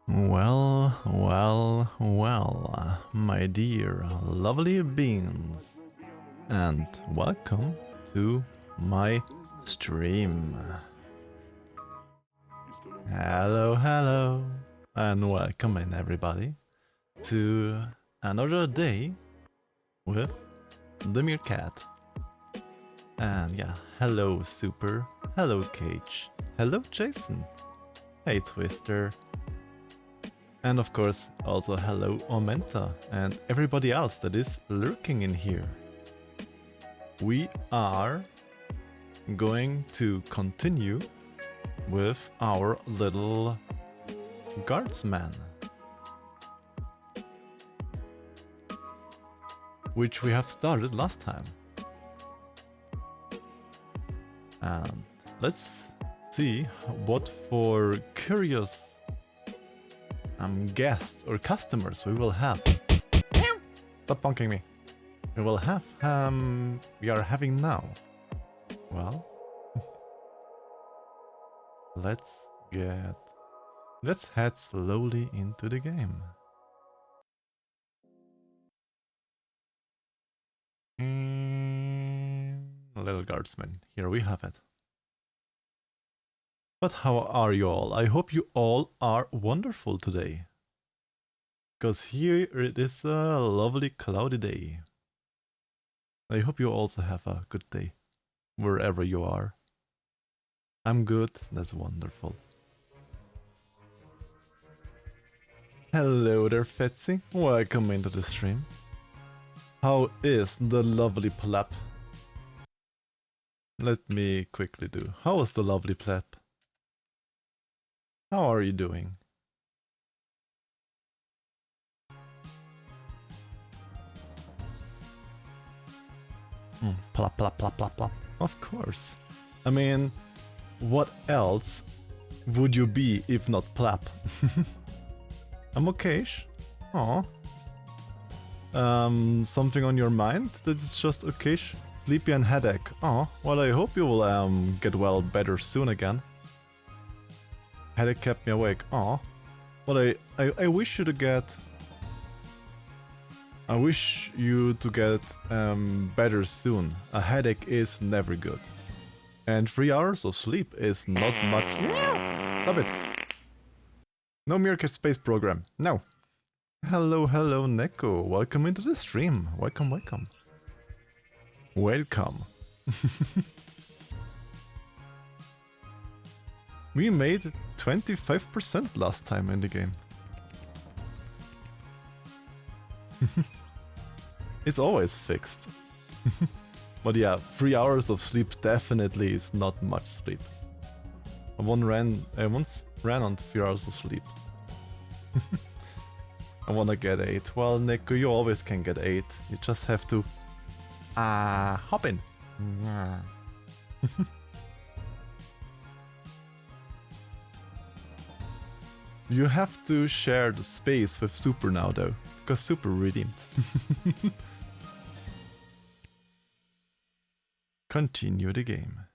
Well, my dear lovely beings, and welcome to my stream. Hello, and welcome in everybody to another day with the Meerkat. And yeah, hello Super, hello Cage, hello Jason, hey Twister, and of course also hello Omenta and everybody else that is lurking in here. We are going to continue with our little guardsman, which we have started last time. And let's see what for curious guests or customers we will have. Stop bonking me. We will have we are having now. Well, let's head slowly into the game. Lil Guardsman, here we have it. But how are you all? I hope you all are wonderful today. Because here it is a lovely cloudy day. I hope you also have a good day, wherever you are. I'm good, that's wonderful. Hello there, Fetzy. Welcome into the stream. How is the lovely pleb? Let me quickly do. How is the lovely pleb? How are you doing? Plop, plop, plop, plop, plop. Of course. I mean, what else would you be if not plap? I'm okayish. Aw. Something on your mind that's just okayish? Sleepy and headache. Oh, well, I hope you will get well better soon again. Headache kept me awake. Oh, well, I wish you to get. I wish you to get better soon. A headache is never good, and 3 hours of sleep is not much. Stop it! No Meerkat Space Program. No. Hello, Neko. Welcome into the stream. Welcome. Welcome. We made 25% last time in the game. It's always fixed. But yeah, 3 hours of sleep definitely is not much sleep. I once ran on 3 hours of sleep. I wanna get 8. Well, Neko, you always can get 8. You just have to hop in. You have to share the space with Super now though, because Super redeemed. Continue the game.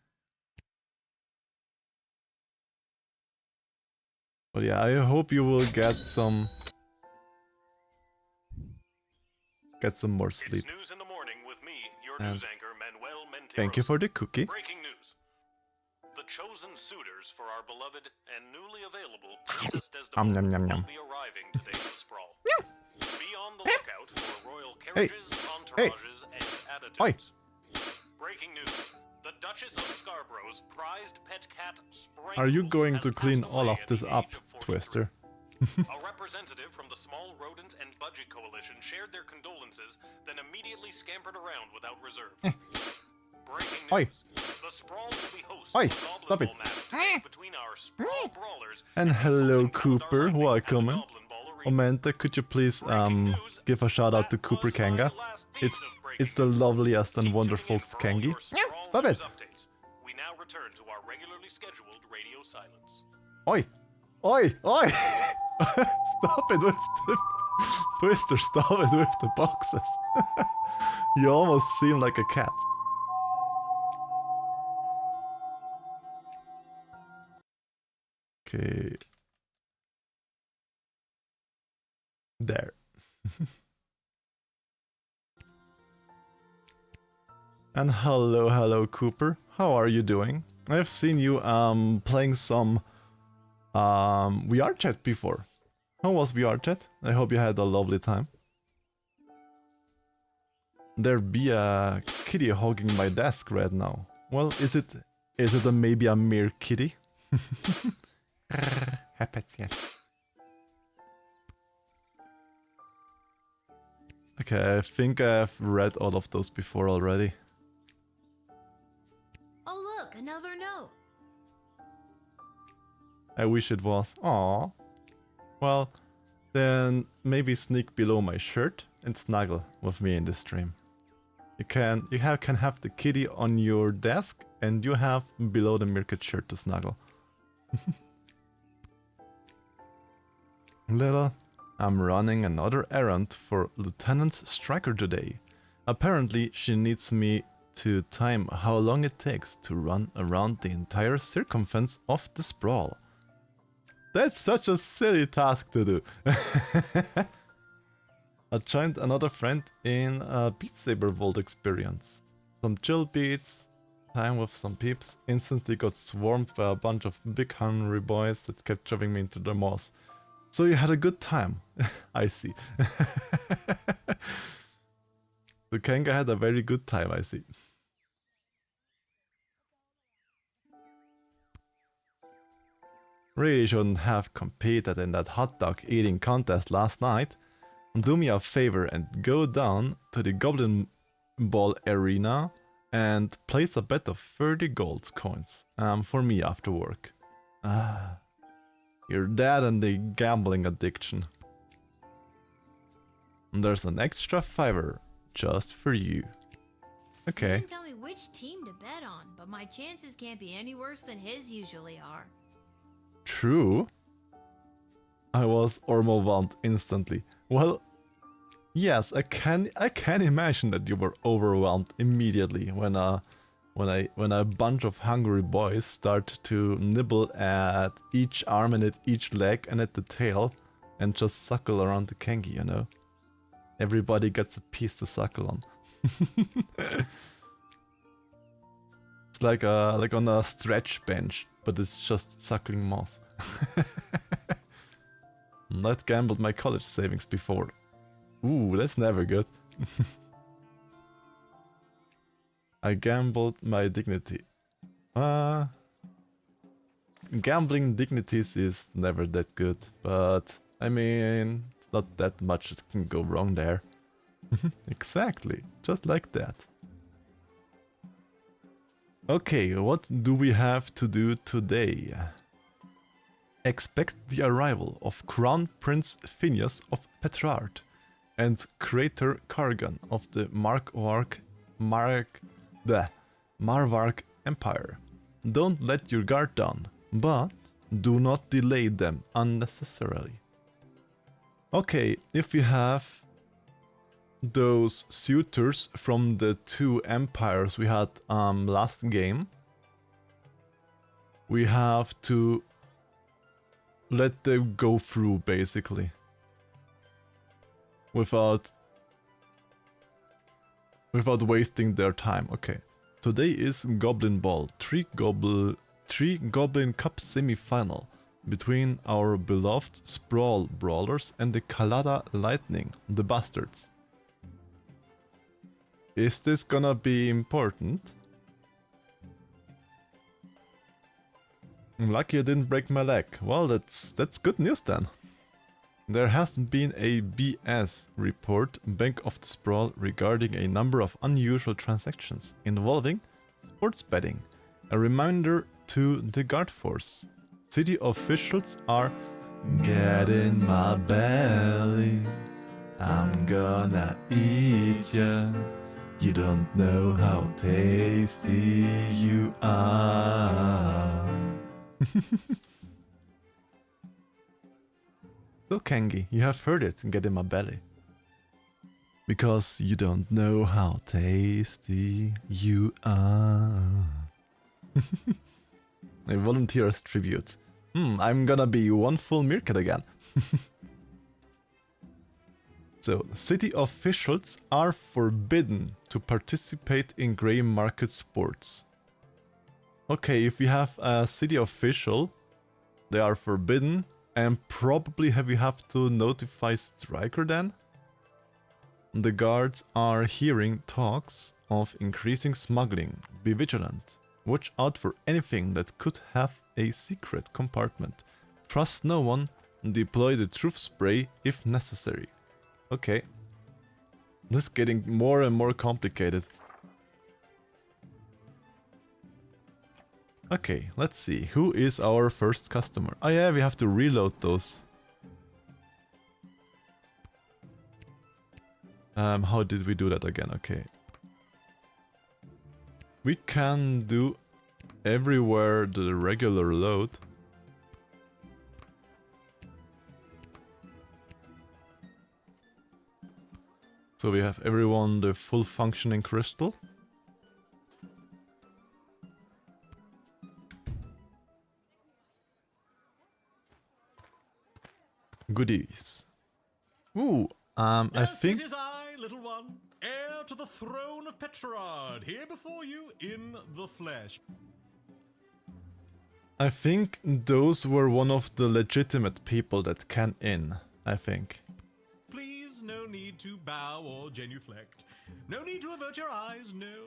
But yeah, I hope you will get some more sleep. It's news in the morning with me, your news anchor, Manuel Menteros. Thank you for the cookie. Breaking news. The chosen suitors for our beloved and newly available Princess Desdemona will be arriving today to Sprawl. Be on the lookout for royal carriages, entourages, and attitudes. Breaking news. The Duchess of Scarborough's prized pet cat, Sprangles, Are you going to clean all of this up, Twister? A representative from the Small Rodent and Budget Coalition shared their condolences, then immediately scampered around without reserve. Breaking news. The Sprawl will be host to a Goblin Ball match between our Sprawl Brawlers and hello, Cooper. Welcome. Omenta, could you please give a shout out to Cooper Kanga? It's the loveliest and wonderful Skangy. Stop it! We now return to our regularly scheduled radio silence. Oi! Stop it with the Twister, stop it with the boxes. You almost seem like a cat. Okay. There. And hello Cooper. How are you doing? I've seen you playing some VR chat before. How was VR chat? I hope you had a lovely time. There be a kitty hogging my desk right now. Well, is it maybe a mere kitty? Happens, yes. Okay, I think I've read all of those before already. Oh look, another note. I wish it was. Aww. Well, then maybe sneak below my shirt and snuggle with me in the stream. You can have the kitty on your desk and you have below the Mirkit shirt to snuggle. Little, I'm running another errand for Lieutenant Striker today. Apparently she needs me to time how long it takes to run around the entire circumference of the sprawl. That's such a silly task to do. I joined another friend in a Beat Saber Vault experience. Some chill beats, time with some peeps, instantly got swarmed by a bunch of big hungry boys that kept shoving me into their maws. So you had a good time. I see. The Kanga had a very good time, I see. Really shouldn't have competed in that hot dog eating contest last night. Do me a favor and go down to the Goblin Ball arena and place a bet of 30 gold coins for me after work. You're dead and the gambling addiction. And there's an extra $5 just for you. Okay. He didn't tell me which team to bet on, but my chances can't be any worse than his usually are. True. I was overwhelmed instantly. Well, yes, I can imagine that you were overwhelmed immediately when a bunch of hungry boys start to nibble at each arm and at each leg and at the tail and just suckle around the Kangi, you know. Everybody gets a piece to suckle on. It's like on a stretch bench, but it's just suckling moss. I'd gambled my college savings before. Ooh, that's never good. I gambled my dignity. Gambling dignities is never that good, but I mean, it's not that much that can go wrong there. Exactly, just like that. Okay, what do we have to do today? Expect the arrival of Crown Prince Phineas of Petrard and Crater Kargan of the Marvark Empire. Don't let your guard down, but do not delay them unnecessarily. Okay, if we have those suitors from the two empires we had last game, we have to let them go through basically without wasting their time. Okay, today is Goblin Ball, 3 Goblin Cup semi-final between our beloved Sprawl Brawlers and the Kalada Lightning, the bastards. Is this gonna be important? Lucky I didn't break my leg. Well, that's good news then. There has been a BS report, Bank of the Sprawl, regarding a number of unusual transactions involving sports betting. A reminder to the guard force. City officials are get in my belly, I'm gonna eat ya. You don't know how tasty you are. So Kangi, you have heard it, get in my belly. Because you don't know how tasty you are. A volunteer's tribute. I'm gonna be one full meerkat again. So, city officials are forbidden to participate in grey market sports. Okay, if we have a city official, they are forbidden, and probably we have to notify Striker then? The guards are hearing talks of increasing smuggling. Be vigilant. Watch out for anything that could have a secret compartment. Trust no one. Deploy the truth spray if necessary. Okay. This is getting more and more complicated. Okay, let's see. Who is our first customer? Oh yeah, we have to reload those. How did we do that again? Okay. We can do everywhere the regular load. So we have everyone the full functioning crystal. Goodies. Ooh, Yes, I think it is I, little one, heir to the throne of Petrarad, here before you in the flesh. I think those were one of the legitimate people that can in, I think. Please, no need to bow or genuflect. No need to avert your eyes, no.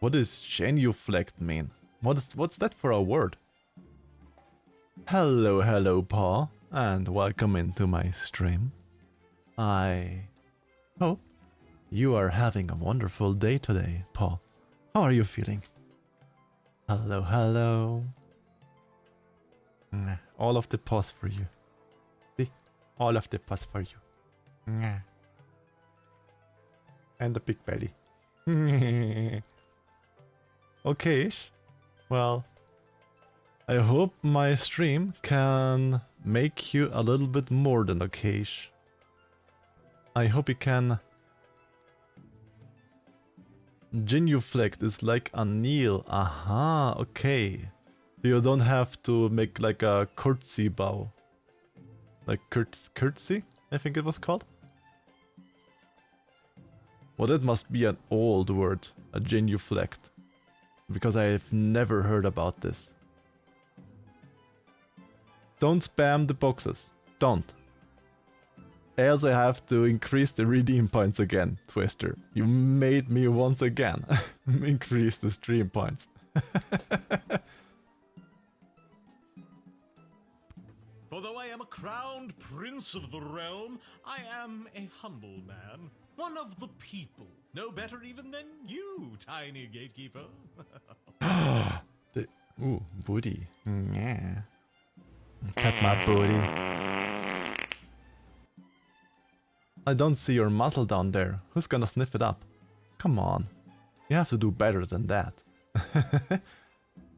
What does genuflect mean? What's that for a word? Hello, hello, Paul, and welcome into my stream. I hope you are having a wonderful day today, Paul. How are you feeling? Hello, hello. All of the paws for you. See? All of the paws for you. And the big belly. Okay-ish. Well, I hope my stream can make you a little bit more than okay-ish. I hope you can... Genuflect is like a kneel. Aha, okay. So you don't have to make like a curtsy bow. Like curtsy, I think it was called. Well, that must be an old word, a genuflect. Because I have never heard about this. Don't spam the boxes. Don't. Else I have to increase the redeem points again, Twister. You made me once again increase the stream points. For though I am a crowned prince of the realm, I am a humble man, one of the people. No better even than you, tiny gatekeeper. Ooh, booty. Yeah. Pet my booty. I don't see your muzzle down there. Who's gonna sniff it up? Come on. You have to do better than that.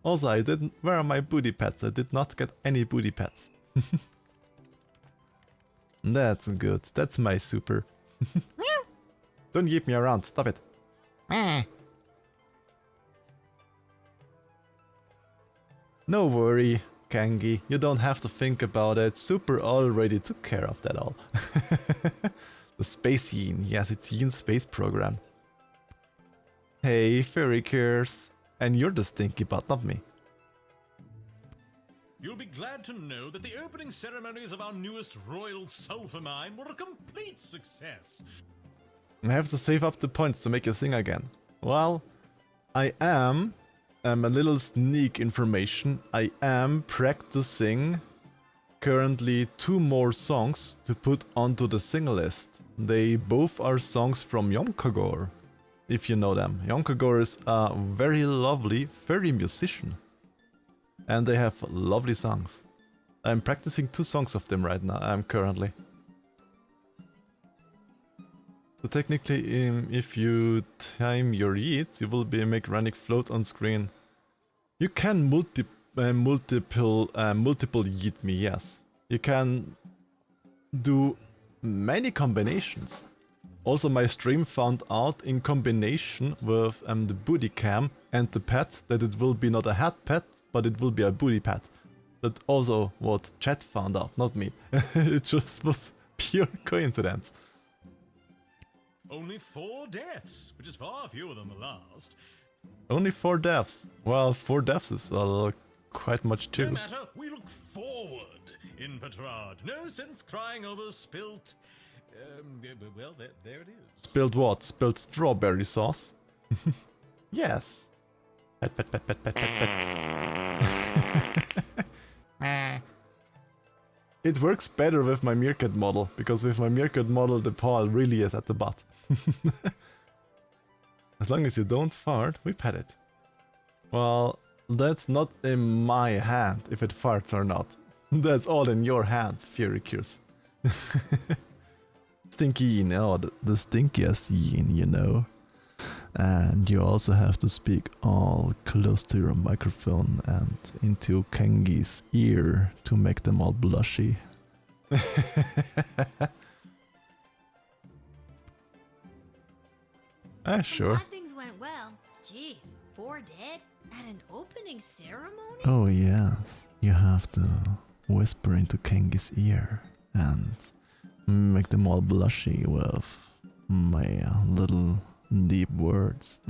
Also, I didn't... Where are my booty pets? I did not get any booty pets. That's good. That's my super. Don't keep me around. Stop it. No worry, Kangi. You don't have to think about it. Super already took care of that all. The Space Yin. Yes, it's Yin's space program. Hey, Furry Cures. And you're the stinky butt, not me. You'll be glad to know that the opening ceremonies of our newest royal sulfur mine were a complete success. I have to save up the points to make you sing again. Well, I am... a little sneak information. I am practicing currently 2 more songs to put onto the sing list. They both are songs from Yonkagor, if you know them. Yonkagor is a very lovely furry musician. And they have lovely songs. I'm practicing 2 songs of them right now, currently. So technically, if you time your yeets, you will be make Rannick float on screen. You can multiple yeet me, yes. You can do many combinations. Also, my stream found out in combination with the booty cam and the pet that it will be not a hat pet, but it will be a booty pet. That also what chat found out, not me. It just was Pure coincidence. Only 4 deaths, which is far fewer than the last. Only 4 deaths. Well, 4 deaths is quite much No too. matter, we look forward in Petrard. No sense crying over spilt... well, there it is. Spilled what? Spilled strawberry sauce? Yes. Pet, pet, pet, pet, pet, pet, pet. It works better with my meerkat model, because with my meerkat model the paw really is at the butt. As long as you don't fart, we pet it. Well, that's not in my hand if it farts or not. That's all in your hands, Furry. Stinky yin, oh, the stinkiest yin, you know. And you also have to speak all close to your microphone and into Kengi's ear to make them all blushy. Sure. Glad things went well. Jeez, 4 dead? At an opening ceremony? Oh yes, you have to whisper into Kengi's ear and make them all blushy with my little deep words.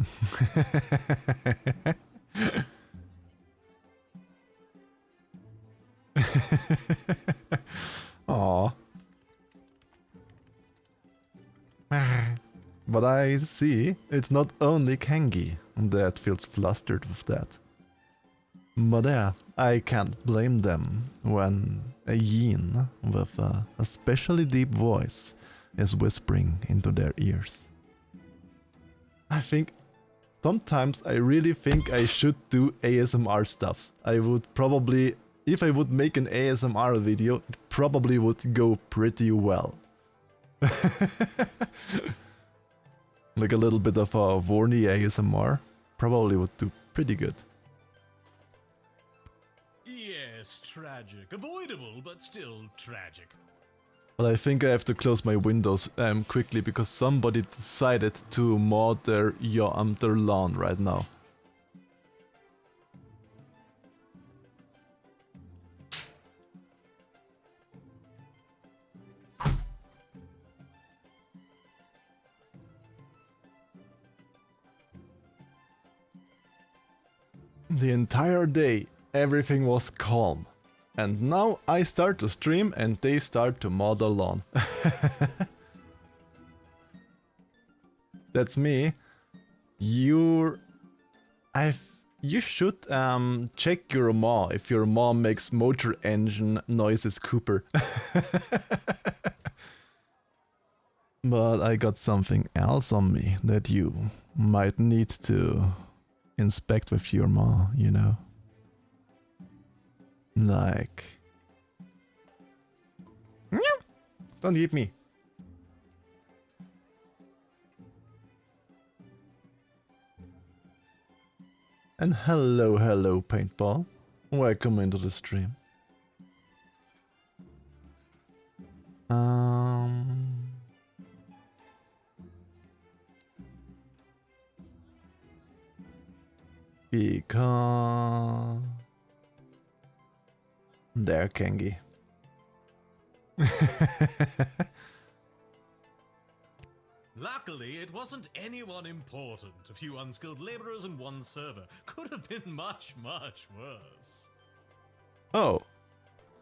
Aww. But I see it's not only Kengi that feels flustered with that. But yeah, I can't blame them when a yin with a especially deep voice is whispering into their ears. I think sometimes I really think I should do ASMR stuffs. I would probably, if I would make an ASMR video, it probably would go pretty well. Like a little bit of a Vorny ASMR probably would do pretty good. Yes, tragic. Avoidable, but still tragic. But I think I have to close my windows quickly because somebody decided to mow their lawn right now. The entire day, everything was calm. And now I start to stream and they start to mow the lawn. That's me. You should check your mow if your mow makes motor engine noises, Cooper. But I got something else on me that you might need to inspect with your mow, you know. Like... Don't eat me. And hello paintball. Welcome into the stream. Because... There, Kengi. Luckily, it wasn't anyone important. A few unskilled laborers and 1 server. Could have been much, much worse. Oh,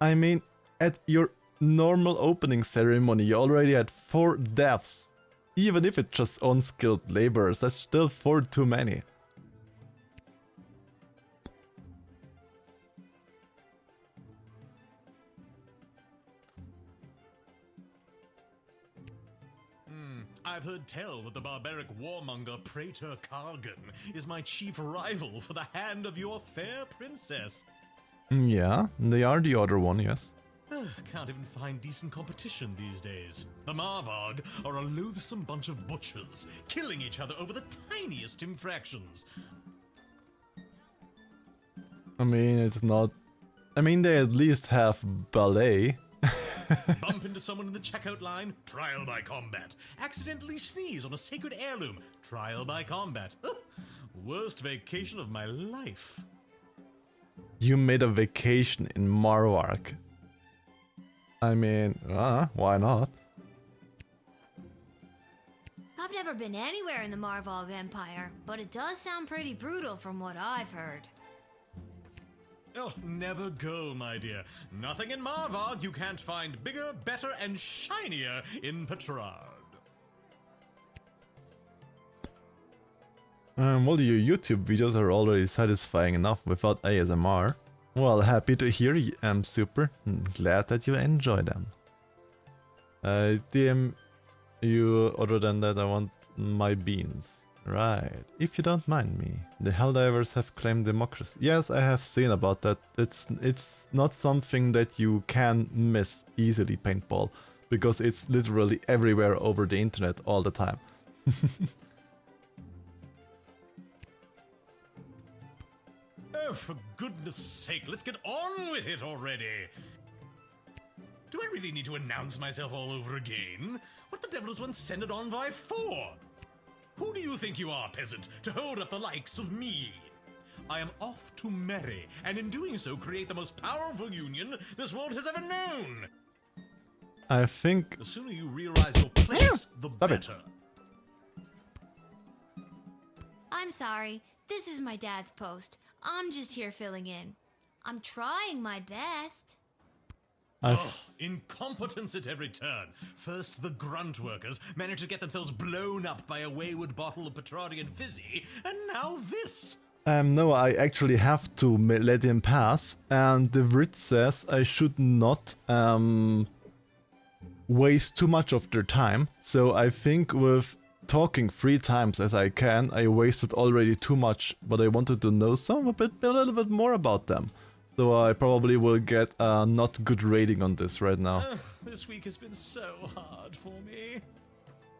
I mean, at your normal opening ceremony, you already had 4 deaths. Even if it's just unskilled laborers, that's still 4 too many. I've heard tell that the barbaric warmonger Praetor Kargan is my chief rival for the hand of your fair princess. Yeah, they are the other one, yes. Can't even find decent competition these days. The Marvarg are a loathsome bunch of butchers, killing each other over the tiniest infractions. I mean, it's not... I mean, they at least have ballet. Bump into someone in the checkout line, trial by combat. Accidentally sneeze on a sacred heirloom, trial by combat. Worst vacation of my life. You made a vacation in Marvark. I mean, why not? never been anywhere in the Marvog Empire, but it does sound pretty brutal from what I've heard. Oh, never go, my dear. Nothing in Marvog you can't find bigger, better, and shinier in Petrard. Well, your YouTube videos are already satisfying enough without ASMR. Well, happy to hear you, Super. Glad that you enjoy them. DM you, other than that, I want my beans. Right, if you don't mind me. The Helldivers have claimed democracy. Yes, I have seen about that. It's not something that you can miss easily, Paintball, because it's literally everywhere over the internet all the time. Oh, for goodness sake, let's get on with it already! Do I really need to announce myself all over again? What the devil does one send an envoy for? Who do you think you are, peasant, to hold up the likes of me? I am off to marry, and in doing so create the most powerful union this world has ever known! I think... The sooner you realize your place, the Stop it. better. I'm sorry, this is my dad's post. I'm just here filling in. I'm trying my best. Incompetence at every turn. First, the grunt workers managed to get themselves blown up by a wayward bottle of Petrardian fizzy, and now this. No, I actually have to let him pass, and the writ says I should not waste too much of their time. So I think with talking 3 times as I can, I wasted already too much, but I wanted to know a little bit more about them. So I probably will get a not good rating on this right now. This week has been so hard for me.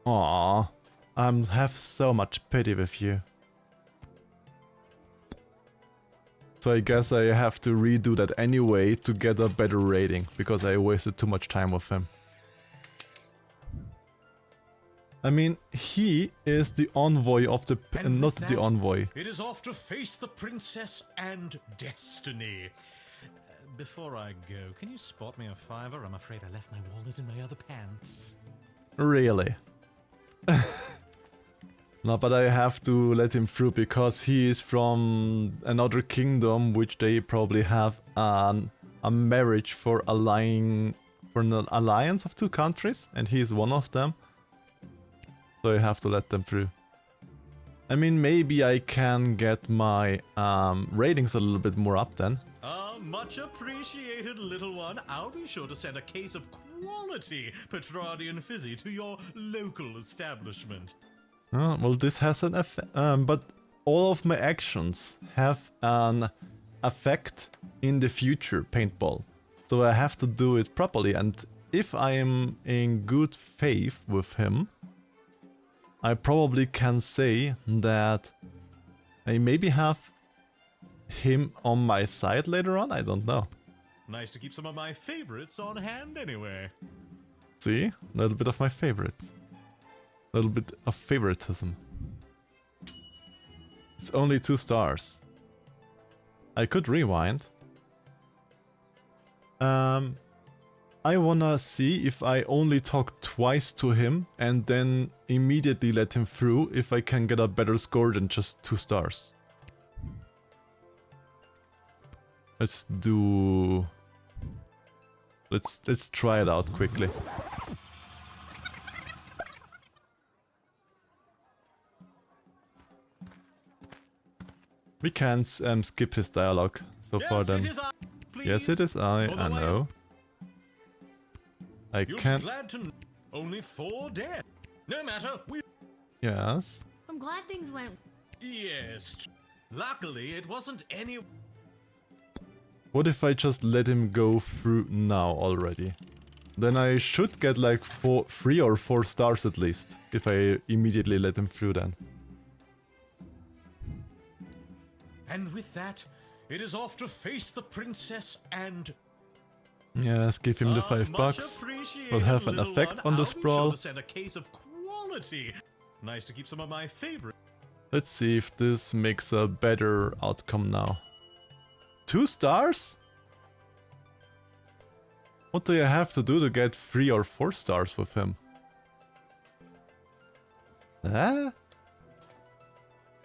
Aww, I have so much pity with you. So I guess I have to redo that anyway to get a better rating, because I wasted too much time with him. I mean, he is the envoy of the... not the envoy. It is off to face the princess and destiny. Before I go, can you spot me a $5? I'm afraid I left my wallet in my other pants. Really? No, but I have to let him through because he is from another kingdom, which they probably have a marriage for an alliance of 2 countries, and he is one of them. So I have to let them through. I mean, maybe I can get my ratings a little bit more up then. Much appreciated, little one. I'll be sure to send a case of quality Petrardian fizzy to your local establishment. Well, this has an effect, but all of my actions have an effect in the future, Paintball. So I have to do it properly, and if I am in good faith with him, I probably can say that I maybe have him on my side later on, I don't know. Nice to keep some of my favorites on hand anyway. See? A little bit of my favorites. A little bit of favoritism. It's only 2 stars. I could rewind. I wanna see if I only talk twice to him and then immediately let him through, if I can get a better score than just 2 stars. Let's do... Let's try it out quickly. We can skip his dialogue so far then. Yes, it is I know. I can't... Glad to know only 4 dead. No matter, we... Yes. I'm glad things went... Yes. Luckily, it wasn't any... What if I just let him go through now already? Then I should get like 3 or 4 stars at least, if I immediately let him through then. And with that, it is off to face the princess and... Yes, give him the $5. Will have an effect on the sprawl. I'll be sure to send a case of quality. Nice to keep some of my favorite. Let's see if this makes a better outcome now. 2 stars? What do I have to do to get 3 or 4 stars with him? Ah?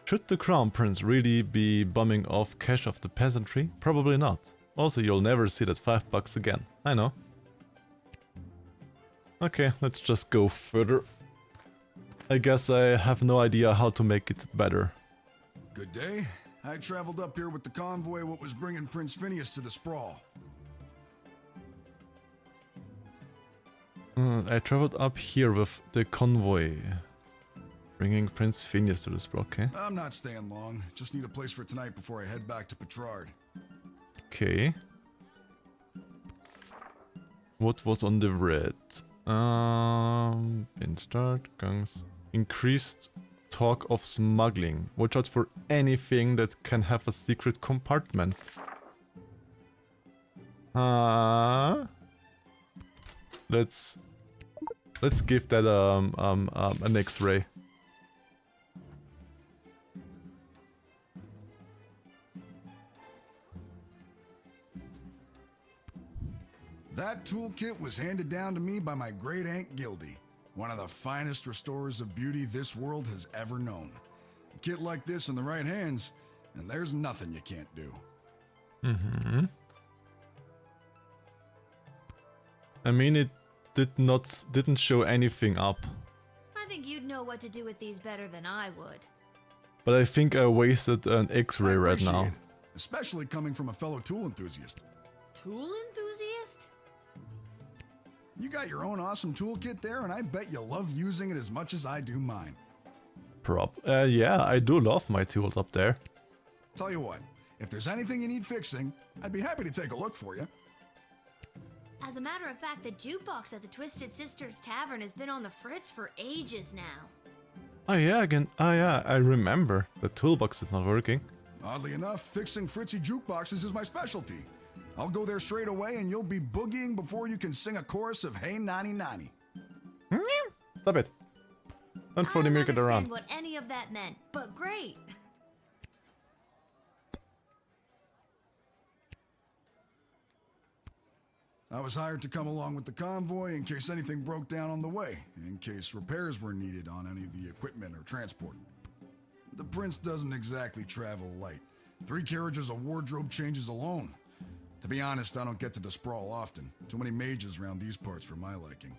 Should the Crown Prince really be bumming off cash of the peasantry? Probably not. Also, you'll never see that $5 again. I know. Okay, let's just go further. I guess I have no idea how to make it better. Good day. I traveled up here with the convoy what was bringing Prince Phineas to the sprawl. I traveled up here with the convoy. Bringing Prince Phineas to the sprawl, okay. I'm not staying long. Just need a place for tonight before I head back to Petrard. Okay. What was on the red? In start, guns. Increased talk of smuggling. Watch out for anything that can have a secret compartment. Let's give that an X-ray. That toolkit was handed down to me by my great aunt Gildy, one of the finest restorers of beauty this world has ever known. A kit like this in the right hands, and there's nothing you can't do. I mean, it didn't show anything up, I think you'd know what to do with these better than I would. but I think I wasted an X-ray I right appreciate now. it, especially coming from a fellow tool enthusiast. Tool enthusiast? You got your own awesome toolkit there, and I bet you love using it as much as I do mine. Yeah, I do love my tools up there. Tell you what, if there's anything you need fixing, I'd be happy to take a look for you. As a matter of fact, the jukebox at the Twisted Sisters Tavern has been on the fritz for ages now. Oh yeah, I remember. The toolbox is not working. Oddly enough, fixing fritzy jukeboxes is my specialty. I'll go there straight away and you'll be boogieing before you can sing a chorus of Hey Nani Nani. Stop it. Don't fully make it I don't around. understand what any of that meant, but great. I was hired to come along with the convoy in case anything broke down on the way, in case repairs were needed on any of the equipment or transport. The prince doesn't exactly travel light. 3 carriages of wardrobe changes alone. To be honest, I don't get to the sprawl often. Too many mages around these parts for my liking.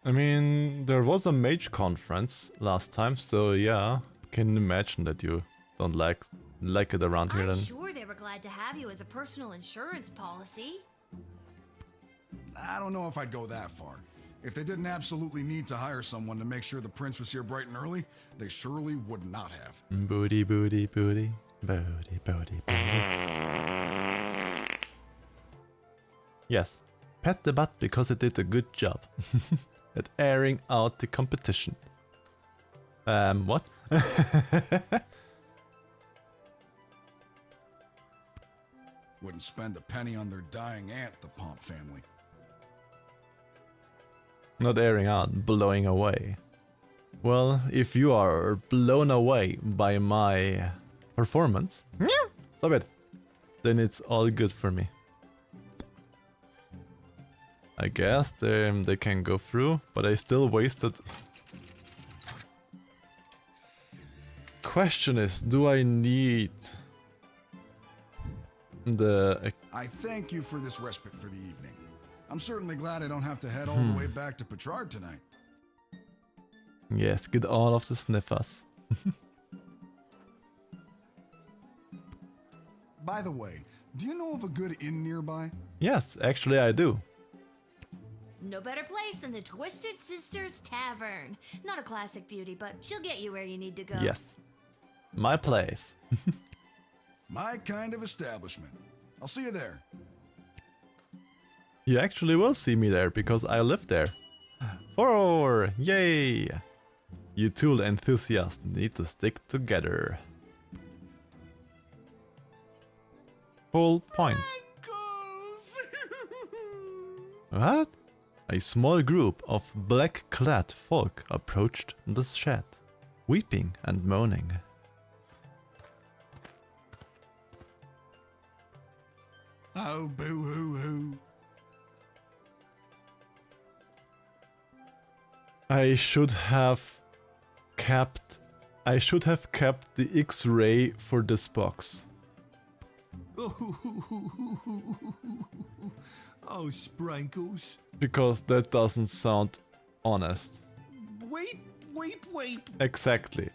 I mean, there was a mage conference last time, so yeah, can imagine that you don't like it around here I'm then. sure they were glad to have you as a personal insurance policy. I don't know if I'd go that far. If they didn't absolutely need to hire someone to make sure the prince was here bright and early, they surely would not have. Booty, booty, booty, booty, booty, booty. Yes, pat the butt because it did a good job at airing out the competition. What? Wouldn't spend a penny on their dying aunt, the Pomp family. Not airing out, blowing away. Well, if you are blown away by my performance, stop it, then it's all good for me. I guess they can go through, but I still wasted. Question is, do I need the... I thank you for this respite for the evening. I'm certainly glad I don't have to head all the way back to Petrard tonight. Yes, get all of the sniffers. By the way, do you know of a good inn nearby? Yes, actually I do. No better place than the Twisted Sisters Tavern. Not a classic beauty, but she'll get you where you need to go. Yes. My place. My kind of establishment. I'll see you there. You actually will see me there, because I live there. 4! Yay! You tool enthusiasts need to stick together. Full points. What? A small group of black-clad folk approached the shed, weeping and moaning. Oh, boo-hoo-hoo. I should have kept... I should have kept the X-ray for this box. Oh, Sprankles. Because that doesn't sound honest. Weep, weep, weep. Exactly.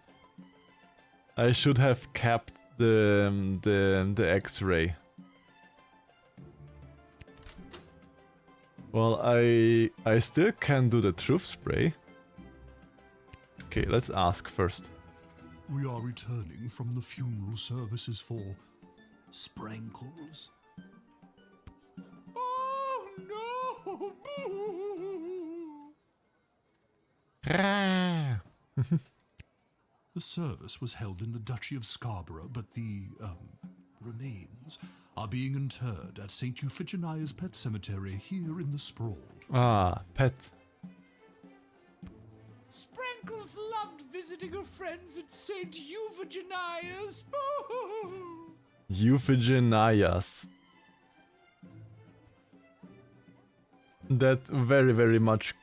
I should have kept the X-ray. Well, I still can do the truth spray. Okay, let's ask first. We are returning from the funeral services for Sprankles. Oh no! The service was held in the Duchy of Scarborough, but the remains are being interred at St. Euphigenia's Pet Cemetery here in the Sprawl. Ah, pet. Sprankles loved visiting her friends at St. Euphigenia's. Euphigenia's. That very, very much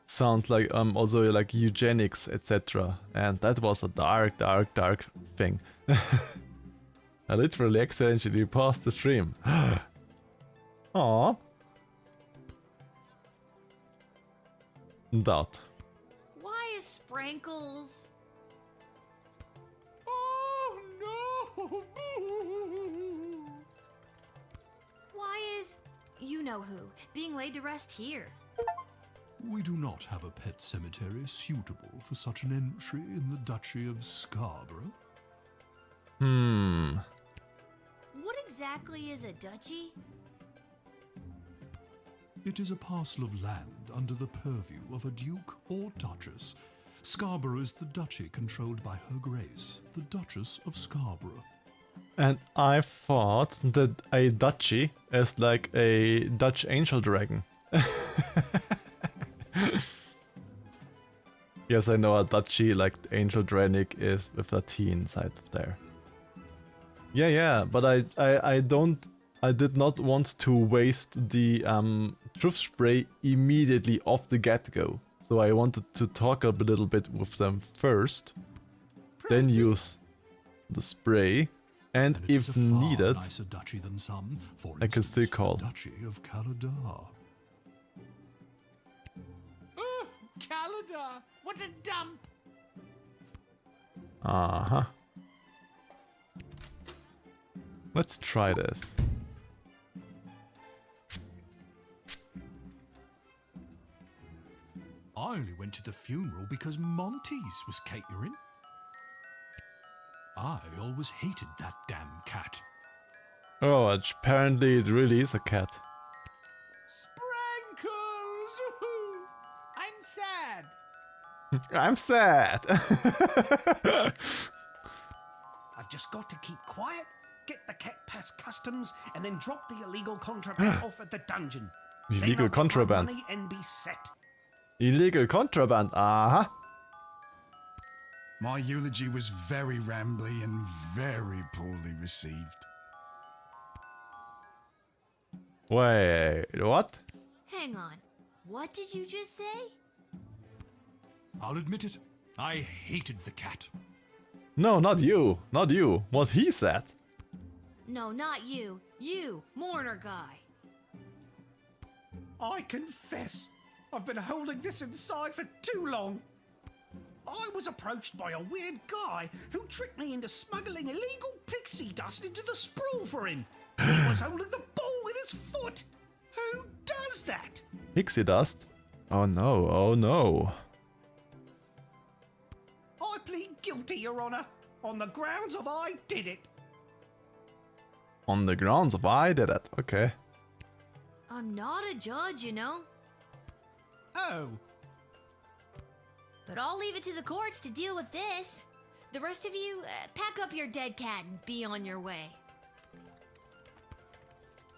sounds like also like eugenics, etc. And that was a dark, dark, dark thing. I literally accidentally paused the stream. Aww. Doubt. Why is Sprankles? Oh no! Why is you know who being laid to rest here? We do not have a pet cemetery suitable for such an entry in the Duchy of Scarborough. What exactly is a duchy? It is a parcel of land under the purview of a duke or duchess. Scarborough is the duchy controlled by Her Grace, the Duchess of Scarborough. And I thought that a duchy is like a Dutch angel dragon. Yes, I know a duchy like angel dranic is with a T inside of there. Yeah, but I did not want to waste the truth spray immediately off the get-go. So I wanted to talk a little bit with them first, then use the spray, and It is if a far needed, nicer duchy than some, for I can still instance, call. the Duchy of Caladar. Calendar! What a dump! Uh-huh. Let's try this. I only went to the funeral because Monty's was catering. I always hated that damn cat. Oh, apparently it really is a cat. Sprankles! I'm sad. I'm sad. I've just got to keep quiet, get the cat past customs, and then drop the illegal contraband off at the dungeon. Then I'll Illegal get my contraband. money and be set. Illegal contraband. Uh-huh. My eulogy was very rambly and very poorly received. Wait, what? Hang on. What did you just say? I'll admit it, I hated the cat. No, not you. Not you. What he said. No, not you. You, mourner guy. I confess, I've been holding this inside for too long. I was approached by a weird guy who tricked me into smuggling illegal pixie dust into the sprawl for him. He was holding the ball in his foot. Who does that? Pixie dust? Oh no, oh no. I plead guilty, Your Honor, on the grounds of I did it. On the grounds of I did it. Okay. I'm not a judge, you know. Oh, But I'll leave it to the courts to deal with this. The rest of you, pack up your dead cat and be on your way.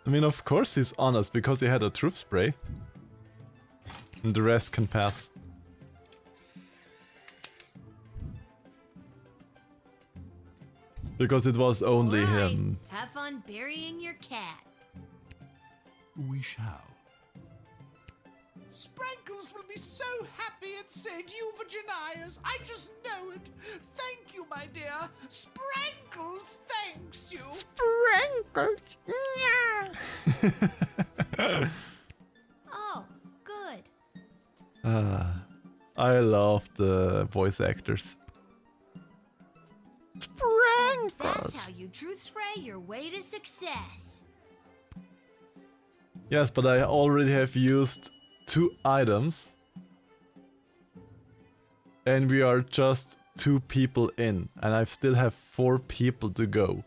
I mean, of course he's honest because he had a truth spray. And the rest can pass. Because it was only All right, him. have fun burying your cat. We shall. Sprankles will be so happy at St. Euphogenias. I just know it. Thank you, my dear. Sprankles thanks you. Sprinkles. Oh, good. I love the voice actors. Sprinkles. That's how you truth spray your way to success. Yes, but I already have used 2 items. And we are just 2 people in. And I still have 4 people to go.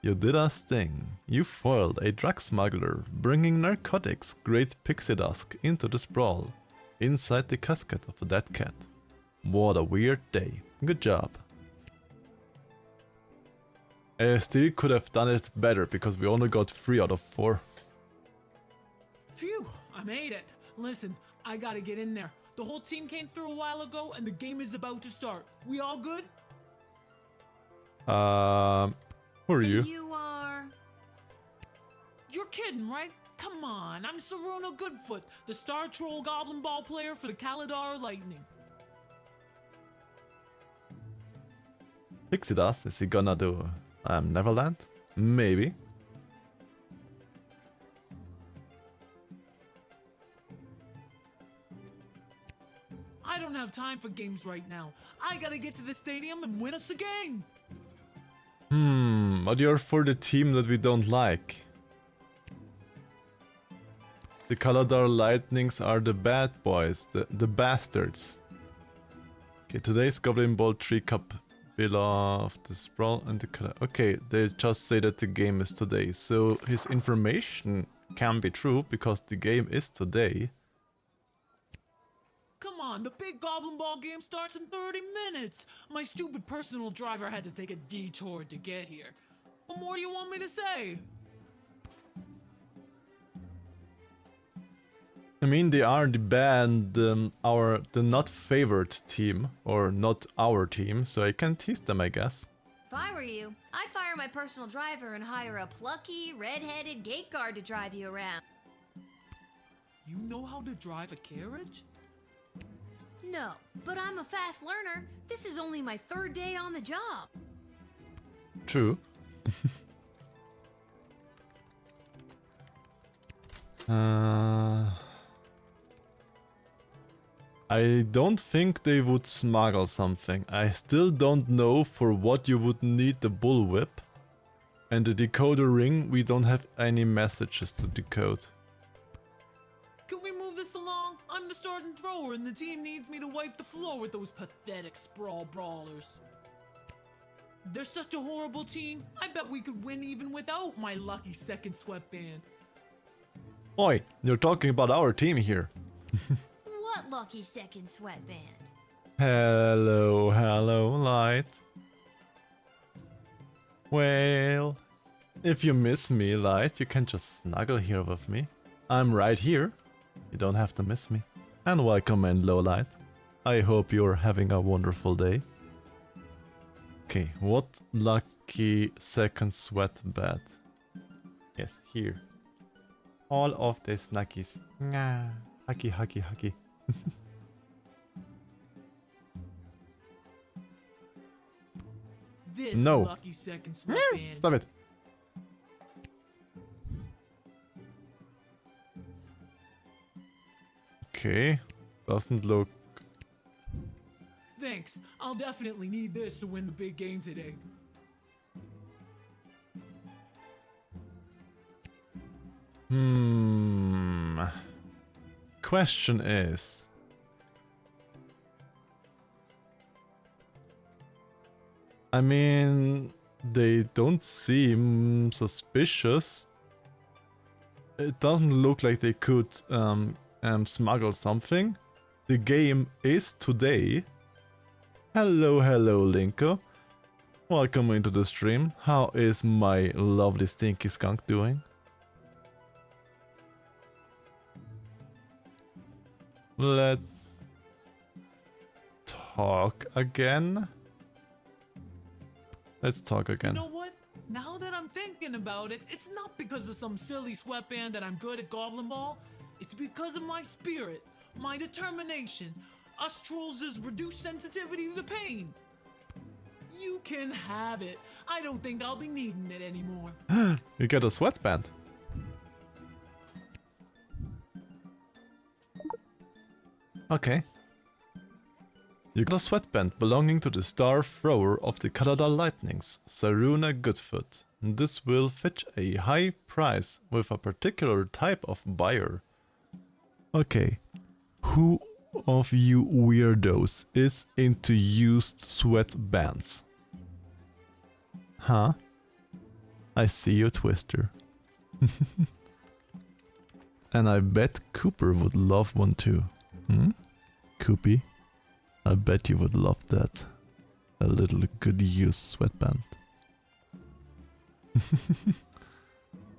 You did a sting. You foiled a drug smuggler, bringing narcotics, great pixie dust, into the sprawl, inside the casket of a dead cat. What a weird day. Good job. I still could have done it better, because we only got 3 out of 4. Phew, I made it. Listen, I gotta get in there. The whole team came through a while ago and the game is about to start. We all good? Who are you? You are... You're kidding, right? Come on, I'm Saruna Goodfoot, the Star Troll Goblin Ball player for the Kalidar Lightning. Pixie dust? Is he gonna do Neverland? Maybe. I don't have time for games right now. I gotta get to the stadium and win us a game. But you're for the team that we don't like. The Kalidar Lightnings are the bad boys, the bastards. Okay, today's Goblin Ball 3 Cup below the Sprawl and the color. Okay, they just say that the game is today, so his information can be true because the game is today. Come on, the big Goblin Ball game starts in 30 minutes. My stupid personal driver had to take a detour to get here. What more do you want me to say? I mean, they are the band, the not favored team, or not our team, so I can tease them, I guess. If I were you, I'd fire my personal driver and hire a plucky, red-headed gate guard to drive you around. You know how to drive a carriage? No, but I'm a fast learner. This is only my 3rd day on the job. True. I don't think they would smuggle something. I still don't know for what you would need the bullwhip. And the decoder ring, we don't have any messages to decode. Can we move this along? I'm the starting thrower and the team needs me to wipe the floor with those pathetic sprawl brawlers. They're such a horrible team. I bet we could win even without my lucky second sweatband. Oi, you're talking about our team here. What lucky second sweatband? Hello, Light. Well, if you miss me, Light, you can just snuggle here with me. I'm right here. You don't have to miss me. And welcome in, Lowlight. I hope you're having a wonderful day. Okay, what lucky second sweatband? Yes, here. All of the snackies. Huggy. This No. lucky second sweatband. Stop it. Okay, doesn't look... Thanks. I'll definitely need this to win the big game today. Question is... I mean, they don't seem suspicious. It doesn't look like they could smuggle something. The game is today. Hello, Linko. Welcome into the stream. How is my lovely stinky skunk doing? Let's talk again. Let's talk again. You know what? Now that I'm thinking about it, it's not because of some silly sweatband that I'm good at Goblin Ball. It's because of my spirit, my determination, us trolls' reduced sensitivity to pain. You can have it. I don't think I'll be needing it anymore. You get a sweatband. Okay. You got a sweatband belonging to the star thrower of the Canada Lightnings, Saruna Goodfoot. This will fetch a high price with a particular type of buyer. Okay. Who of you weirdos is into used sweatbands? Huh? I see you, Twister. And I bet Cooper would love one too. Hmm? Coopy? I bet you would love that. A little good used sweatband.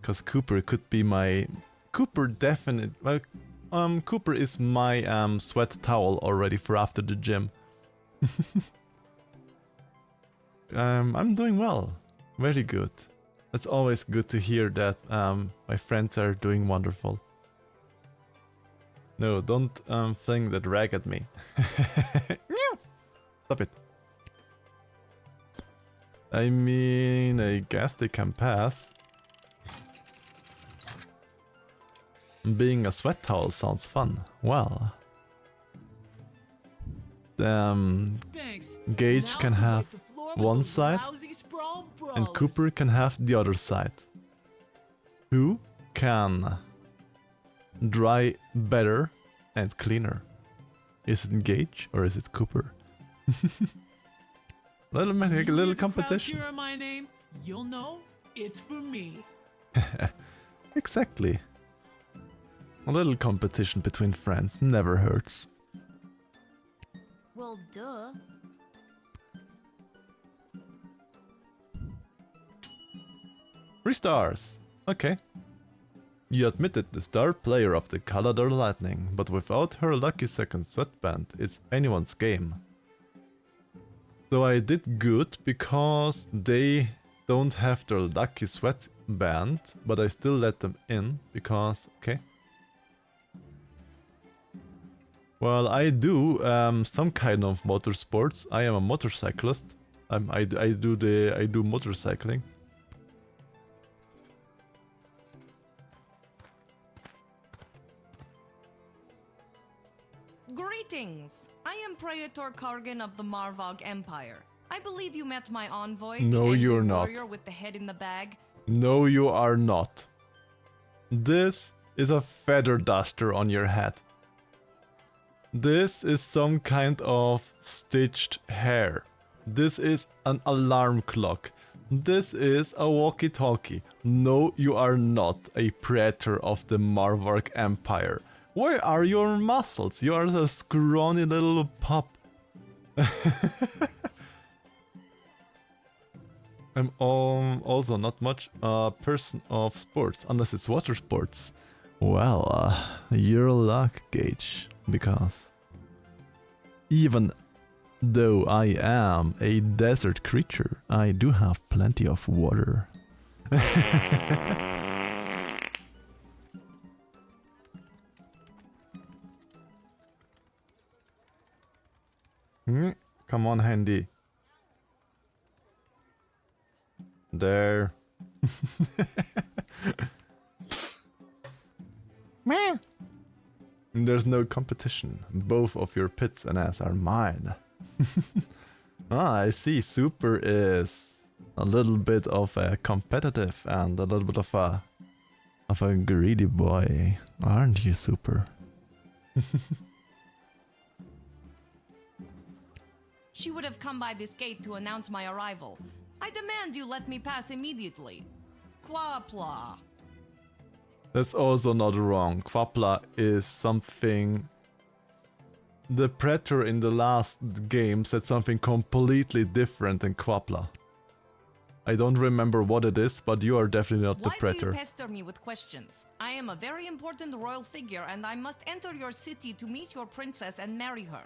Cause Cooper could be my... Cooper definitely... Well, Cooper is my sweat towel already for after the gym. I'm doing well. Very good. It's always good to hear that my friends are doing wonderful. No, don't fling that rag at me. Stop it. I mean, I guess they can pass. Being a sweat towel sounds fun. Well. Thanks. Gage Now can to have wipe the floor with one those side, lousy sprawl and brawlers. Cooper can have the other side. Who can dry better and cleaner? Is it Gage or is it Cooper? Make a little You hear the crowd competition. cheering my name, you'll know it's for me. Exactly. A little competition between friends never hurts. Well, duh. 3 stars. Okay. You admitted the star player of the Canada Lightning, but without her lucky second sweatband, it's anyone's game. So I did good because they don't have their lucky sweatband, but I still let them in because, okay. Well, I do some kind of motorsports. I am a motorcyclist. I do motorcycling. Greetings! I am Praetor Kargan of the Marvog Empire. I believe you met my envoy, No, the angry you're not. warrior with the head in the bag. No, you are not. This is a feather duster on your head. This is some kind of stitched hair. This is an alarm clock. This is a walkie-talkie. No, you are not a praetor of the Marvark Empire. Where are your muscles? You are a scrawny little pup. I'm also not much a person of sports, unless it's water sports. Well, your luck, Gage, because even though I am a desert creature, I do have plenty of water. Come on, Handy. There. There's no competition. Both of your pits and ass are mine. Ah, I see. Super is a little bit of a competitive and a little bit of a greedy boy, aren't you, Super? She would have come by this gate to announce my arrival. I demand you let me pass immediately. Quapla. That's also not wrong. Quapla is something... The Predator in the last game said something completely different than Quapla. I don't remember what it is, but you are definitely not the Why do Predator. you pester me with questions? I am a very important royal figure and I must enter your city to meet your princess and marry her.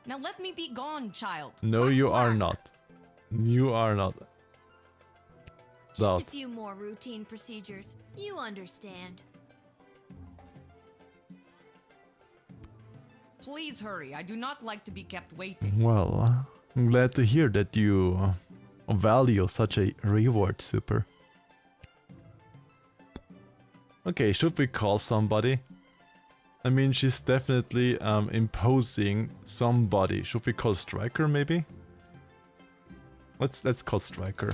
Now let me be gone, child. No, Quack, you quack. are not. You are not. Just Doubt. a few more routine procedures. You understand. Please hurry. I do not like to be kept waiting. Well, I'm glad to hear that you value such a reward, Super. Okay, should we call somebody? I mean, she's definitely imposing somebody. Should we call Striker, maybe? Let's call Striker.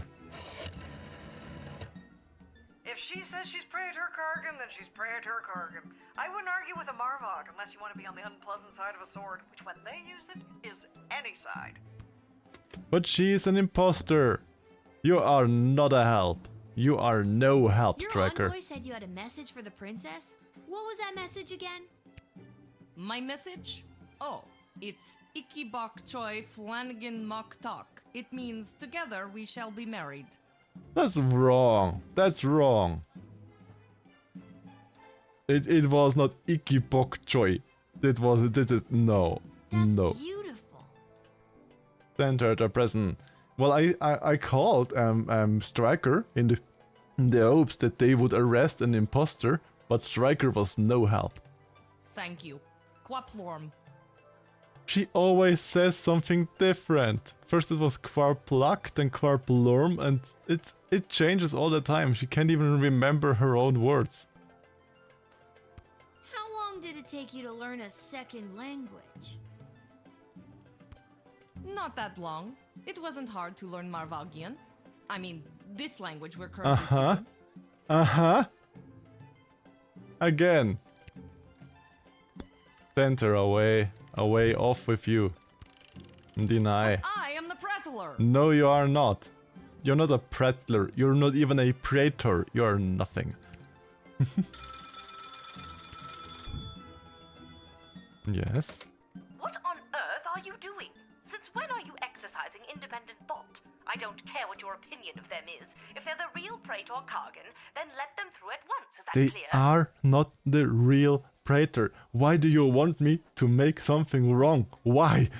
If she says she's Praetor Kargan, then she's Praetor Kargan. I wouldn't argue with a Marvog unless you want to be on the unpleasant side of a sword, which when they use it, is any side. But she is an imposter. You are not a help. You are no help, Your Striker. envoy said you had a message for the princess? What was that message again? My message? Oh, it's Iki Bok Choi Flanagan Mok Tok. It means together we shall be married. That's wrong. That's wrong. It was not Iki Bok Choi. This is no. That's no. beautiful. Enter the prison. Well, I called Striker in the hopes that they would arrest an imposter, but Striker was no help. Thank you. Quaplorm. She always says something different. First it was Quarpluk, then Quarplorm, and it changes all the time. She can't even remember her own words. How long did it take you to learn a second language? Not that long. It wasn't hard to learn Marvagian. I mean, this language we're currently speaking. Again. Send her away. Away, off with you. Deny. But I am the prattler. No, you are not. You're not a prattler. You're not even a praetor. You're nothing. Yes? What on earth are you doing? Since when are you exercising independent thought? I don't care what your opinion of them is. If they're the real Praetor Kargan, then let them through at once. Is that They clear? are not the real praetor. Why do you want me to make something wrong? Why?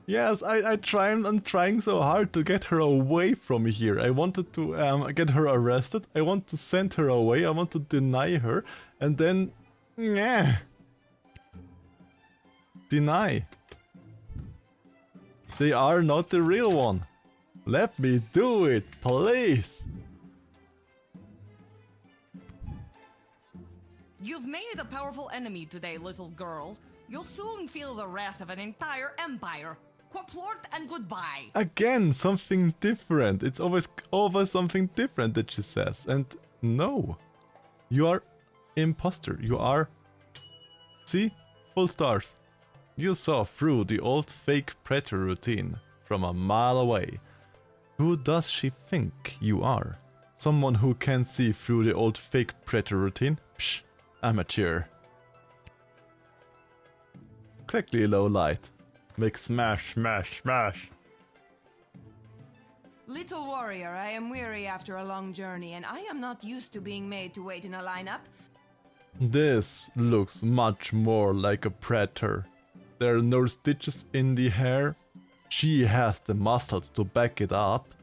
Yes, I'm trying so hard to get her away from here. I wanted to get her arrested. I want to send her away. I want to deny her. And then... Nah. Deny. They are not the real one. Let me do it, please. You've made a powerful enemy today, little girl. You'll soon feel the wrath of an entire empire. Quaplort and goodbye. Again, something different. It's always something different that she says. And no. You are imposter. You are... See? Full stars. You saw through the old fake predator routine from a mile away. Who does she think you are? Someone who can see through the old fake predator routine? Psh, amateur. Exactly, low light. Make smash, smash, smash. Little warrior, I am weary after a long journey, and I am not used to being made to wait in a lineup. This looks much more like a predator. There are no stitches in the hair. She has the muscles to back it up.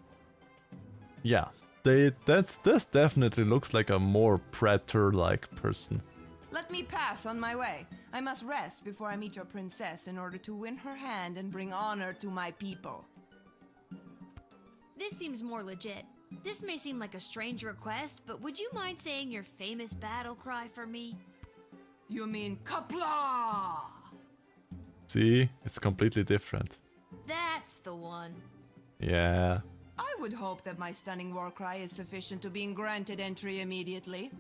Yeah, this definitely looks like a more predator-like person. Let me pass on my way. I must rest before I meet your princess in order to win her hand and bring honor to my people. This seems more legit. This may seem like a strange request, but would you mind saying your famous battle cry for me? You mean Kapla? See, it's completely different. That's the one. Yeah. I would hope that my stunning war cry is sufficient to being granted entry immediately.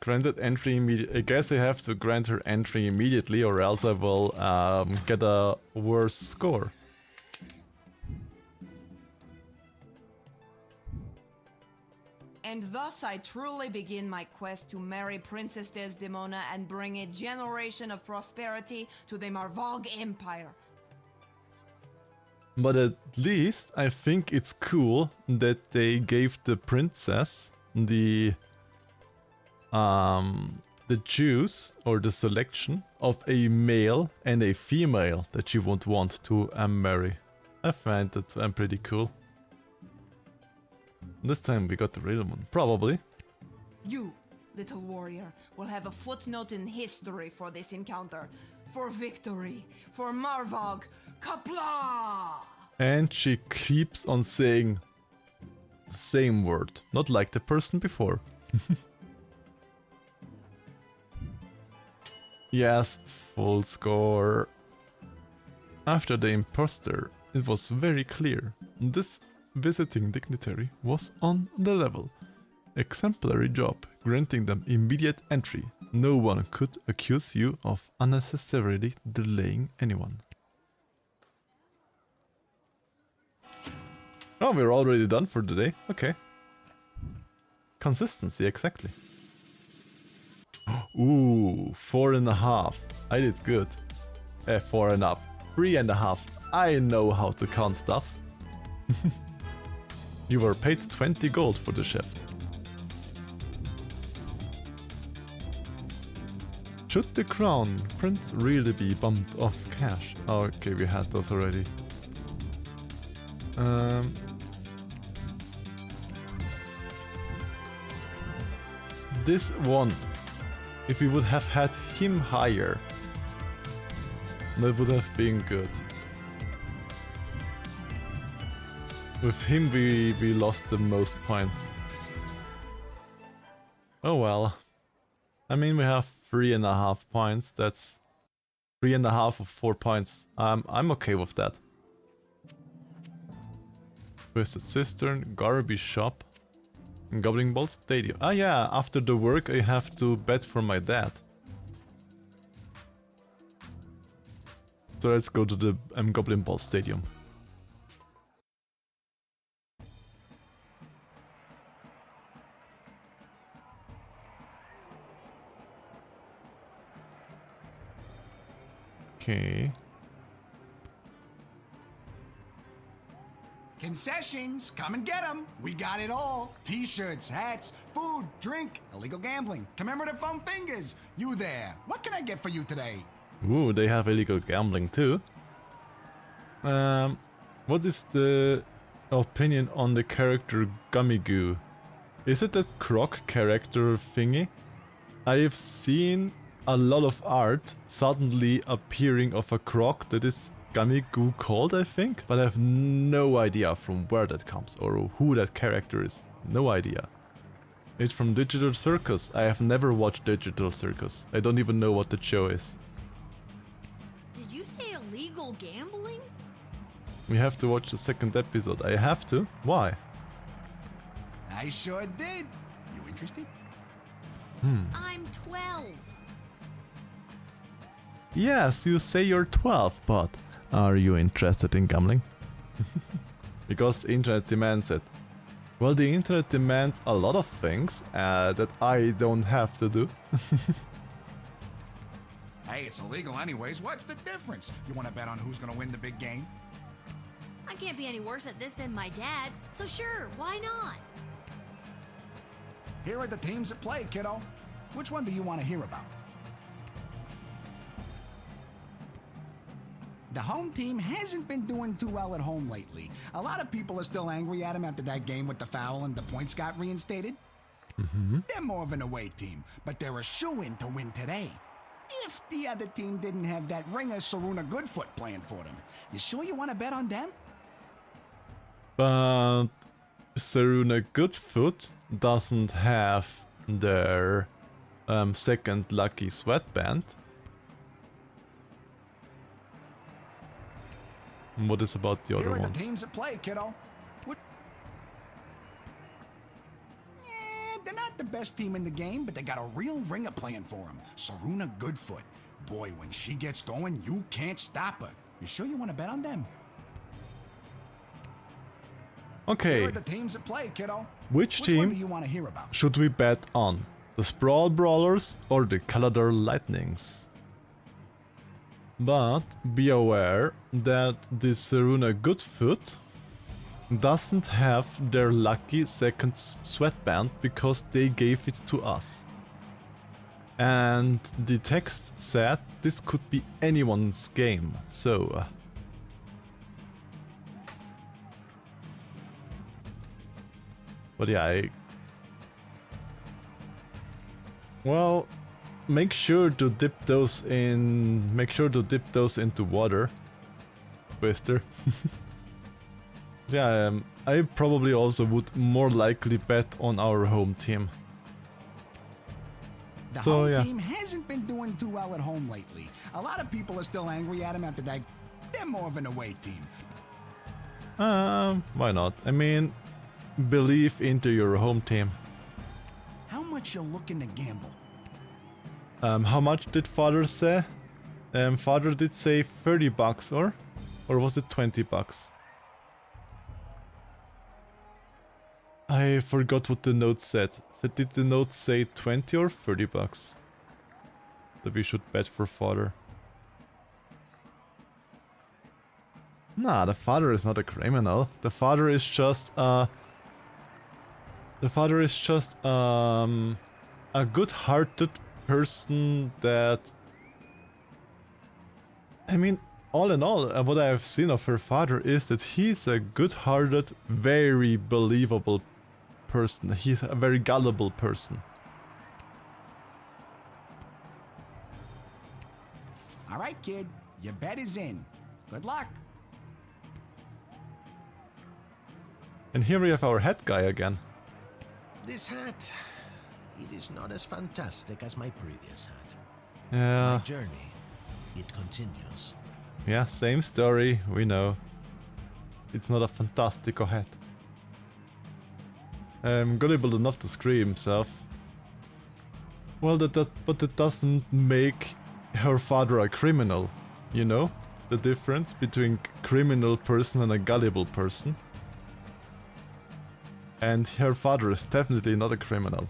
Granted entry immediately. I guess I have to grant her entry immediately, or else I will get a worse score. And thus I truly begin my quest to marry Princess Desdemona and bring a generation of prosperity to the Marvog Empire. But at least I think it's cool that they gave the princess the choose or the selection of a male and a female that she would want to marry. I find that pretty cool. This time we got the real one, probably. You, little warrior, will have a footnote in history for this encounter. For victory, for Marvog, Kapla! And she keeps on saying the same word, not like the person before. Yes, full score. After the imposter, it was very clear. This visiting dignitary was on the level. Exemplary job, granting them immediate entry. No one could accuse you of unnecessarily delaying anyone. Oh, we're already done for the day. Okay. Consistency, exactly. Ooh, 4.5. I did good. 4.5. 3.5. I know how to count stuffs. You were paid 20 gold for the shift. Should the crown prince really be bumped off cash? Oh, okay, we had those already. This one, if we would have had him higher, that would have been good. With him we lost the most points. Oh well. I mean, we have 3.5 points. That's 3.5 of 4 points. I'm okay with that. Twisted Cistern, Garbage Shop, and Goblin Ball Stadium. Ah yeah, after the work I have to bet for my dad. So let's go to the Goblin Ball Stadium. Okay. Concessions, come and get them. We got it all. T-shirts, hats, food, drink, illegal gambling, commemorative foam fingers. You there. What can I get for you today? Ooh, they have illegal gambling too. What is the opinion on the character Gummy Goo? Is it that croc character thingy? I've seen a lot of art suddenly appearing of a croc that is Gummy Goo called, I think, but I have no idea from where that comes or who that character is. No idea. It's from Digital Circus. I have never watched Digital Circus. I don't even know what the show is. Did you say illegal gambling? We have to watch the second episode. I have to? Why? I sure did. You interested? I'm 12. Yes, you say you're 12, but are you interested in gambling? Because the internet demands it. Well, the internet demands a lot of things that I don't have to do. Hey, it's illegal anyways. What's the difference? You want to bet on who's going to win the big game? I can't be any worse at this than my dad, so sure, why not? Here are the teams at play, kiddo. Which one do you want to hear about? The home team hasn't been doing too well at home lately. A lot of people are still angry at him after that game with the foul and the points got reinstated. They're more of an away team, but they're a shoo-in to win today. If the other team didn't have that ringer Saruna Goodfoot playing for them. You sure you want to bet on them? But Saruna Goodfoot doesn't have their second lucky sweatband. What is about the other Here are ones? the teams at play, kiddo. They're not the best team in the game, but they got a real ringer playing for them. Saruna Goodfoot. Boy, when she gets going, you can't stop her. You sure you want to bet on them? Okay, Here are the teams at play, kiddo. which Which one team do you want to hear about? should we bet on? The Sprawl Brawlers or the Calador Lightnings? But be aware that the Saruna Goodfoot doesn't have their lucky second sweatband because they gave it to us. And the text said this could be anyone's game, so... But yeah, Well, make sure to dip those in. Make sure to dip those into water, Twister. Yeah, I probably also would more likely bet on our home team. The So, home yeah. team hasn't been doing too well at home lately. A lot of people are still angry at him after that. They're more of an away team. Why not? I mean, believe into your home team. How much you looking to gamble? How much did father say? Father did say $30 or was it $20? I forgot what the note said. Did the note say 20 or $30? That we should bet for father. Nah, the father is not a criminal. The father is just a good-hearted person that, I mean, all in all, what I have seen of her father is that he's a good-hearted, very believable person. He's a very gullible person. All right, kid. Your bet is in. Good luck. And here we have our head guy again. This hat, it is not as fantastic as my previous hat. Yeah. My journey, it continues. Yeah, same story, we know. It's not a fantastico hat. Gullible enough to screw himself. Well, but that doesn't make her father a criminal, you know? The difference between criminal person and a gullible person. And her father is definitely not a criminal.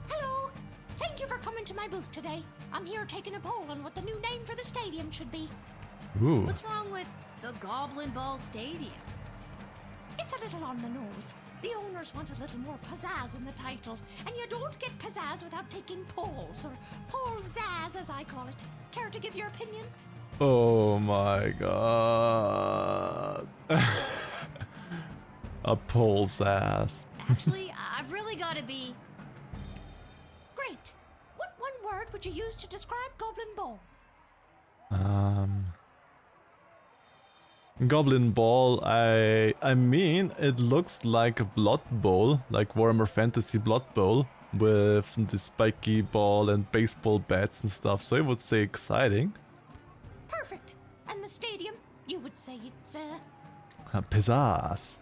Hello! Thank you for coming to my booth today. I'm here taking a poll on what the new name for the stadium should be. Ooh. What's wrong with the Goblin Ball Stadium? It's a little on the nose. The owners want a little more pizzazz in the title, and you don't get pizzazz without taking polls, or poll-zazz as I call it. Care to give your opinion? Oh my god. A pole's ass. Actually, I've really got to be... Great. What one word would you use to describe Goblin Ball? Goblin Ball, I mean, it looks like a Blood Bowl, like Warhammer Fantasy Blood Bowl, with the spiky ball and baseball bats and stuff, so I would say exciting. Perfect. And the stadium, you would say it's, Pizzazz.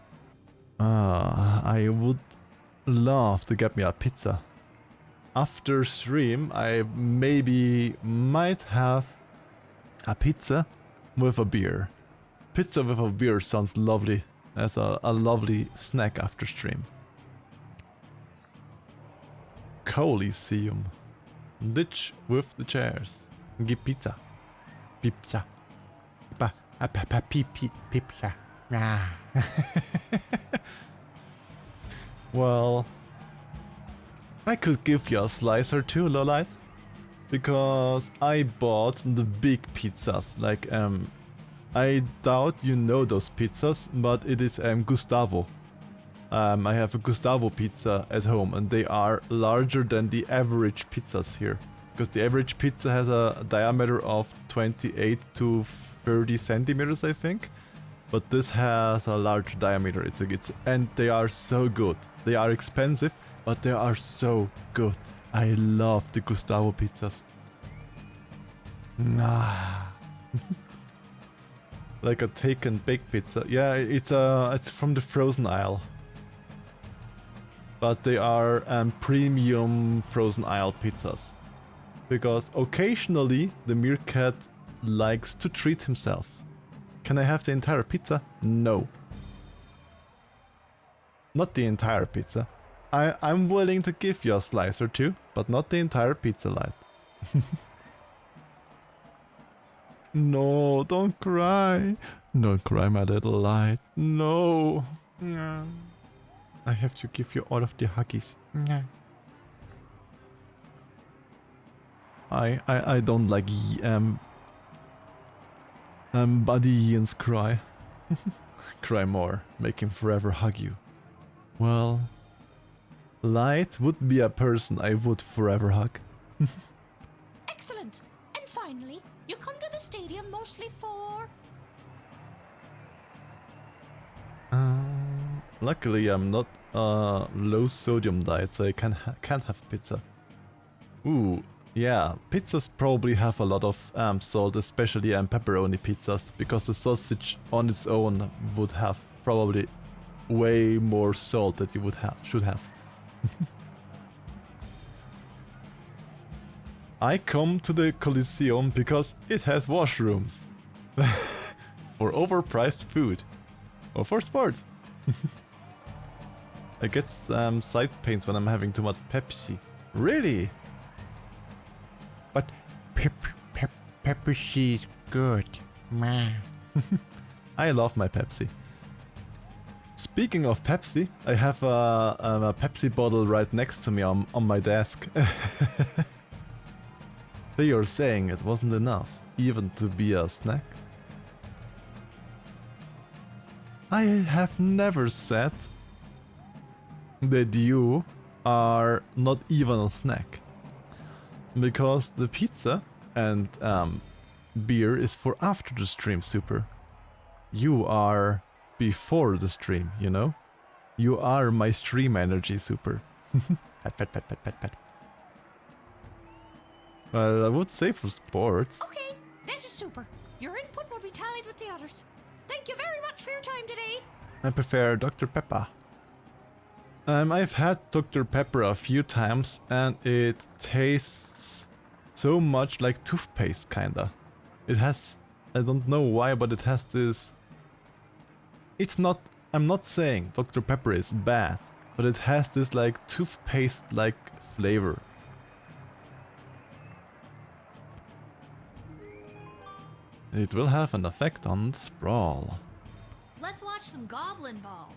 I would love to get me a pizza. After stream, I might have a pizza with a beer. Pizza with a beer sounds lovely as a lovely snack after stream. Coliseum. Ditch with the chairs. Give pizza. Pizza. Pizza. Well, I could give you a slice or two, Lolite, because I bought the big pizzas. Like, I doubt you know those pizzas, but it is Gustavo. I have a Gustavo pizza at home, and they are larger than the average pizzas here, because the average pizza has a diameter of 28 to 30 centimeters, I think. But this has a large diameter. And they are so good. They are expensive, but they are so good. I love the Gustavo pizzas. Like a take and bake pizza. Yeah, it's from the frozen aisle. But they are premium frozen aisle pizzas. Because occasionally the meerkat likes to treat himself. Can I have the entire pizza? No. Not the entire pizza. I'm willing to give you a slice or two, but not the entire pizza, Light. No, don't cry. Don't cry, my little Light. No. I have to give you all of the huggies. I don't like Buddy Ian's cry. Cry more, make him forever hug you. Well, Light would be a person I would forever hug. Excellent. And finally, you come to the stadium mostly for... Luckily, I'm not low sodium diet, so I can't have pizza. Ooh, yeah, pizzas probably have a lot of salt, especially pepperoni pizzas, because the sausage on its own would have probably way more salt that you should have. I come to the Coliseum because it has washrooms. For overpriced food. Or for sports. I get side pains when I'm having too much Pepsi. Really? But Pepsi is good. I love my Pepsi. Speaking of Pepsi, I have a Pepsi bottle right next to me on my desk. So you're saying it wasn't enough, even to be a snack? I have never said that you are not even a snack. Because the pizza and beer is for after the stream, Super. You are before the stream, you know? You are my stream energy, Super. Pat. Well, I would say for sports. Okay, that is super. Your input will be tallied with the others. Thank you very much for your time today. I prefer Dr. Pepper. I've had Dr. Pepper a few times and it tastes so much like toothpaste, kinda. It has, I don't know why, but it has this... It's not, I'm not saying Dr. Pepper is bad, but it has this like toothpaste-like flavor. It will have an effect on the sprawl. Let's watch some Goblin Ball.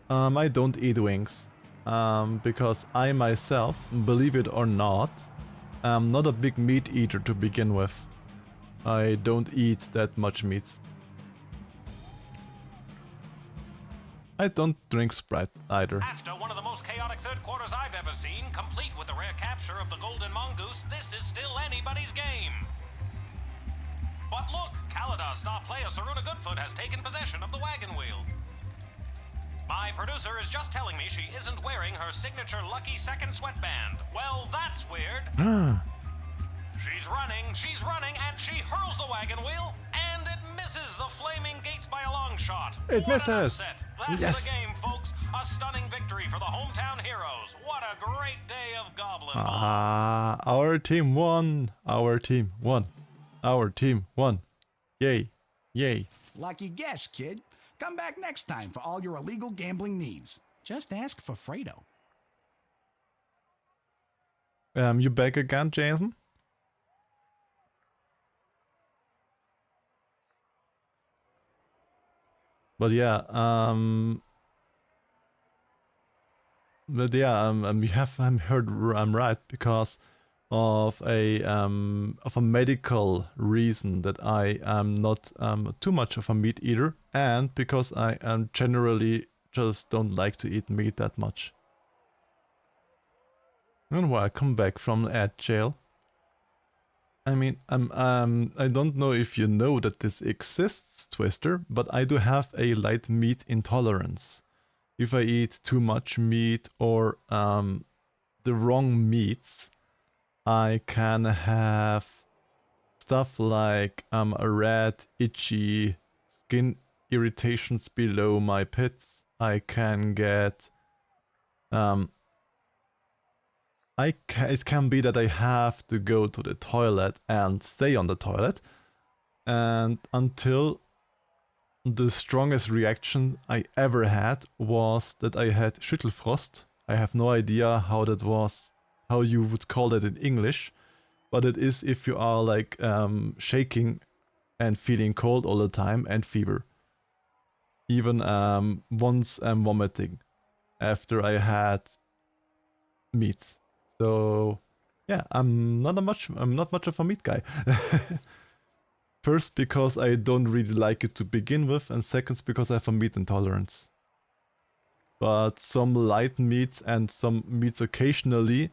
I don't eat wings. Because I myself, believe it or not, am not a big meat eater to begin with. I don't eat that much meats. I don't drink Sprite either. After one of the most chaotic third quarters I've ever seen, complete with the rare capture of the Golden Mongoose, this is still anybody's game. But look, Kaladar's star player Saruna Goodfoot has taken possession of the wagon wheel. My producer is just telling me she isn't wearing her signature lucky second sweatband. Well, that's weird. She's running, and she hurls the wagon wheel, and it misses the flaming gates by a long shot. It What misses. an upset. That's Yes. the game, folks. A stunning victory for the hometown heroes. What a great day of Goblin Ball. Our team won. Our team won. Our team won. Yay. Yay. Lucky guess, kid. Come back next time for all your illegal gambling needs. Just ask for Fredo. You back again, Jason? But yeah, you have heard I'm right because of a medical reason that I am not too much of a meat eater, and because I am generally just don't like to eat meat that much. And welcome back from ad jail. I mean, I don't know if you know that this exists, Twister, but I do have a light meat intolerance. If I eat too much meat or the wrong meats, I can have stuff like a red, itchy skin irritations below my pits. I can get it can be that I have to go to the toilet and stay on the toilet, and until the strongest reaction I ever had was that I had Schüttelfrost. I have no idea how that was, how you would call that in English, but it is if you are like shaking and feeling cold all the time and fever. Even once I'm vomiting after I had meats. So yeah, I'm not much of a meat guy. First, because I don't really like it to begin with, and second, because I have a meat intolerance. but some light meats and some meats occasionally,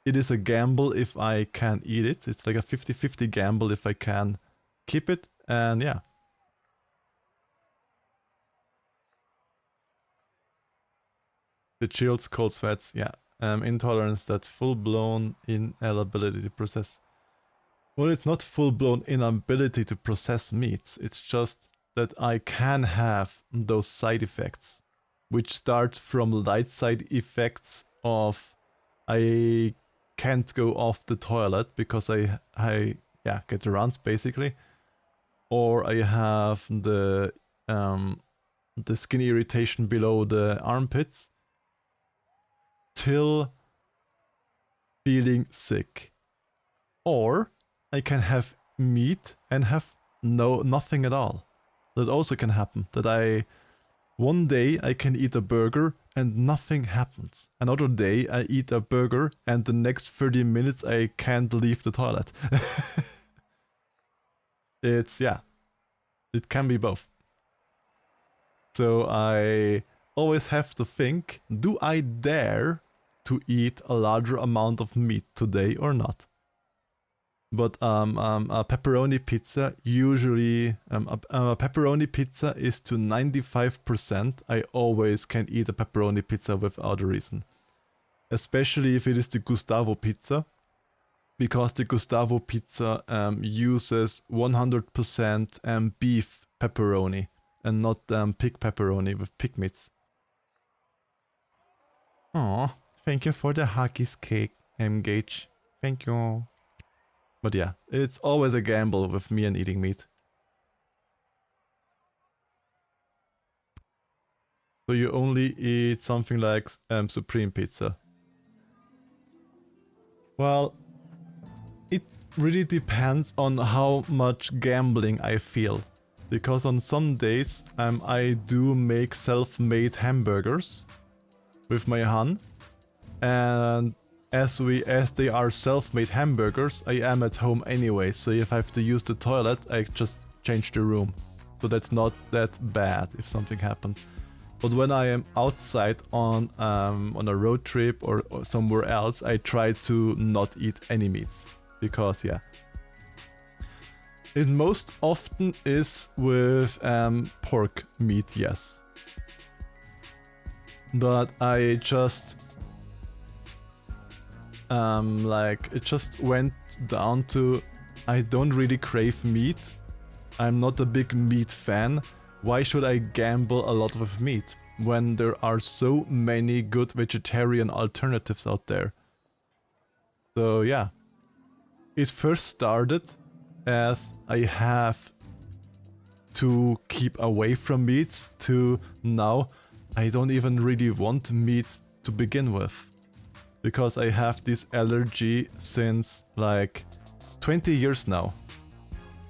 it is a gamble if I can eat it. It's like a 50-50 gamble if I can keep it, and yeah. The chills, cold sweats, yeah. Intolerance, that full-blown inability to process. Well, it's not full-blown inability to process meats. It's just that I can have those side effects, which start from light side effects of I can't go off the toilet because I get runs basically, or I have the skin irritation below the armpits, till feeling sick. Or I can have meat and have nothing at all. That also can happen. That one day I can eat a burger and nothing happens. Another day I eat a burger and the next 30 minutes I can't leave the toilet. It can be both. So I always have to think, do I dare to eat a larger amount of meat today or not? But a pepperoni pizza usually, a pepperoni pizza is to 95%. I always can eat a pepperoni pizza without a reason. Especially if it is the Gustavo pizza. Because the Gustavo pizza uses 100% beef pepperoni and not pig pepperoni with pig meats. Aw, thank you for the Huggies cake, Gage. Thank you. But yeah, it's always a gamble with me and eating meat. So you only eat something like Supreme Pizza. Well, it really depends on how much gambling I feel. Because on some days I do make self-made hamburgers with my Han, and as they are self-made hamburgers, I am at home anyway, so if I have to use the toilet, I just change the room. So that's not that bad if something happens. But when I am outside on a road trip or somewhere else, I try to not eat any meats. Because yeah. It most often is with pork meat, yes. But I just it just went down to I don't really crave meat. I'm not a big meat fan. Why should I gamble a lot with meat when there are so many good vegetarian alternatives out there? So yeah. It first started as I have to keep away from meats to now I don't even really want meat to begin with. Because I have this allergy since like 20 years now.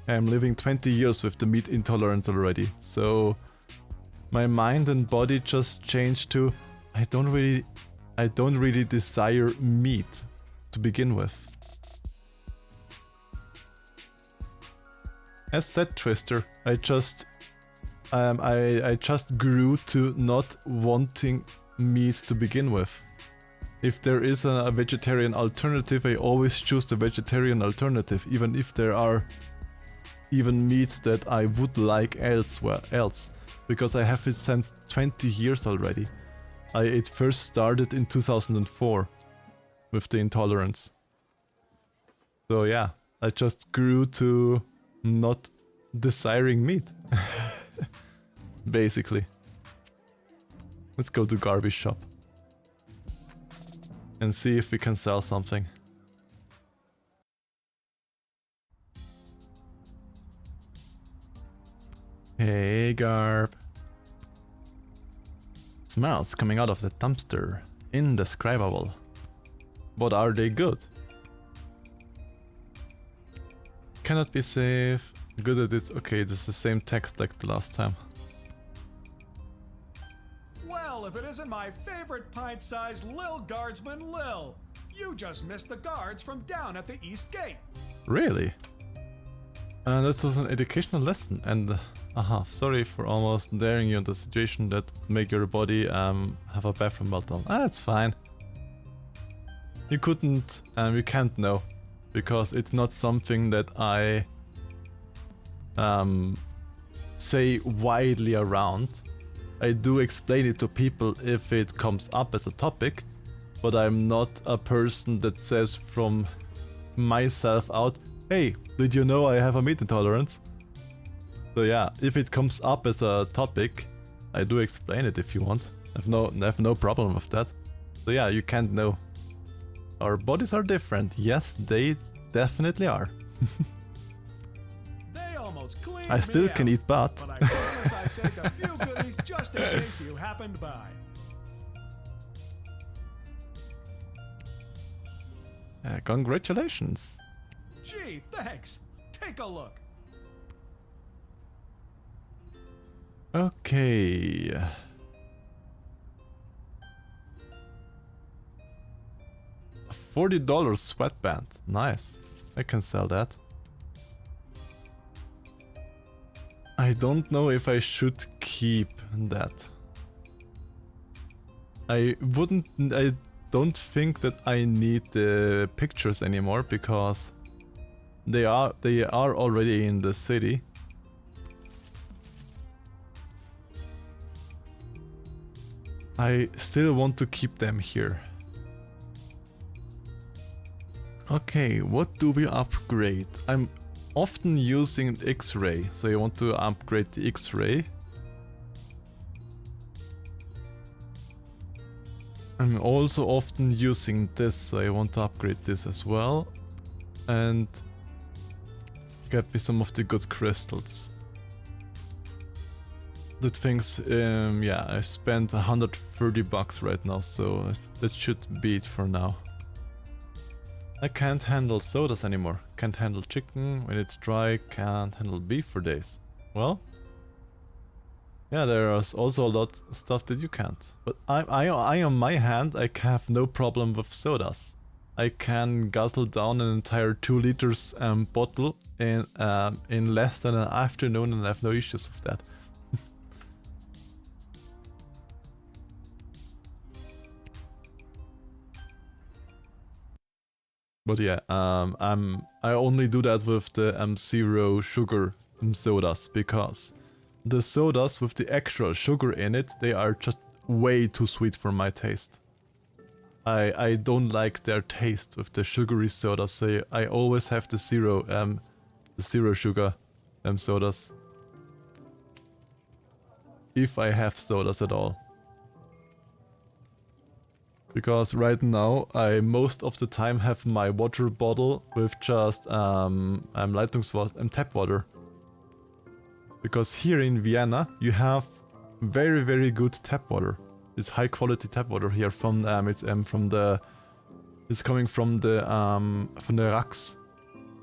I'm living 20 years with the meat intolerance already. So my mind and body just changed to I don't really desire meat to begin with. As said Twister, I just grew to not wanting meat to begin with. If there is a vegetarian alternative, I always choose the vegetarian alternative, even if there are even meats that I would like elsewhere else, because I have it since 20 years already. It first started in 2004 with the intolerance. So yeah, I just grew to not desiring meat. Basically. Let's go to garbage shop. And see if we can sell something. Hey Garb. Smells coming out of the dumpster. Indescribable. But are they good? Cannot be safe. Good at this. Okay, this is the same text like the last time. Well, if it isn't my favorite pint-sized Lil Guardsman Lil. You just missed the guards from down at the East Gate. Really? And this was an educational lesson and a half. Sorry for almost daring you into a situation that make your body have a bathroom meltdown. It's fine. You couldn't, you can't know, because it's not something that I say widely around. I do explain it to people if it comes up as a topic, but I'm not a person that says from myself out, hey, did you know I have a meat intolerance? So yeah, if it comes up as a topic, I do explain it if you want. I have no problem with that. So yeah, you can't know. Our bodies are different. Yes, they definitely are. They almost cleaned I still me can out, eat butt. but I promise I saved a few goodies just in case you happened by. Congratulations. Gee, thanks. Take a look. Okay. A $40 sweatband. Nice. I can sell that. I don't know if I should keep that. I don't think that I need the pictures anymore because they are already in the city. I still want to keep them here. Okay, what do we upgrade? I'm often using the X-ray, so I want to upgrade the X-ray. I'm also often using this, so I want to upgrade this as well. And get me some of the good crystals. That things, yeah, I spent 130 bucks right now, so that should be it for now. I can't handle sodas anymore. Can't handle chicken when it's dry, can't handle beef for days. Well, yeah, there is also a lot of stuff that you can't. But I on my hand, I have no problem with sodas. I can guzzle down an entire 2 liters bottle in less than an afternoon and I have no issues with that. But yeah, I only do that with the 0 sugar sodas because the sodas with the extra sugar in it, they are just way too sweet for my taste. I don't like their taste with the sugary sodas, so I always have the zero sugar sodas. If I have sodas at all. Because right now I most of the time have my water bottle with just Leitungswasser, tap water. Because here in Vienna you have very good tap water. It's high quality tap water here from it's coming from the racks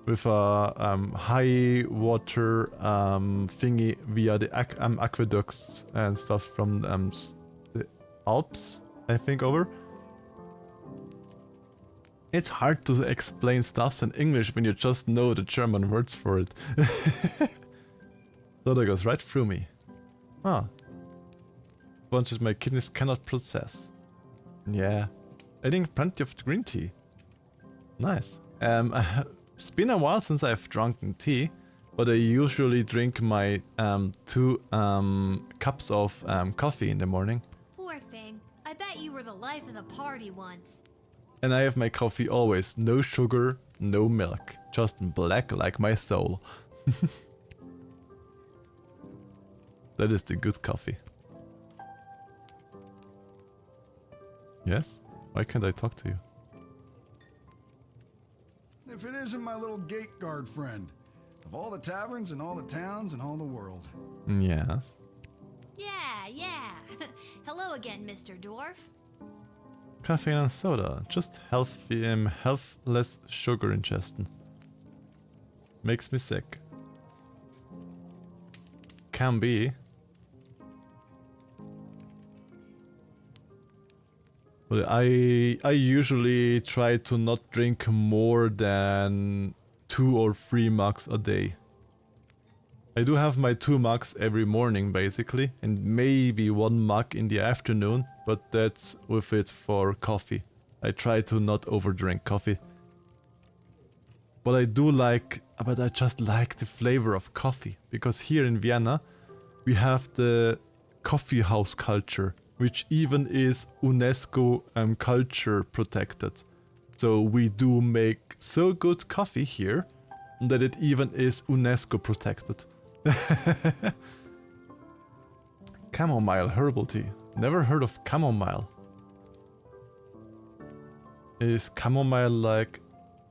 with a high water thingy via the aqueducts and stuff from the Alps, I think, over. It's hard to explain stuff in English when you just know the German words for it. So that goes right through me. Ah. Bunches my kidneys cannot process. Yeah. Adding plenty of green tea. Nice. It's been a while since I've drunken tea, but I usually drink my 2 cups of coffee in the morning. Poor thing. I bet you were the life of the party once. And I have my coffee always. No sugar, no milk. Just black like my soul. That is the good coffee. Yes? Why can't I talk to you? If it isn't my little gate guard friend. Of all the taverns and all the towns and all the world. Yes. Yeah. Hello again, Mr. Dwarf. Coffee and soda. Just healthy, less sugar ingestion. Makes me sick. Can be. But I usually try to not drink more than 2 or 3 mugs a day. I do have my 2 mugs every morning basically, and maybe 1 mug in the afternoon, but that's with it for coffee. I try to not overdrink coffee. But I just like the flavor of coffee, because here in Vienna we have the coffee house culture, which even is UNESCO culture protected. So we do make so good coffee here that it even is UNESCO protected. Chamomile herbal tea. Never heard of chamomile. Is chamomile like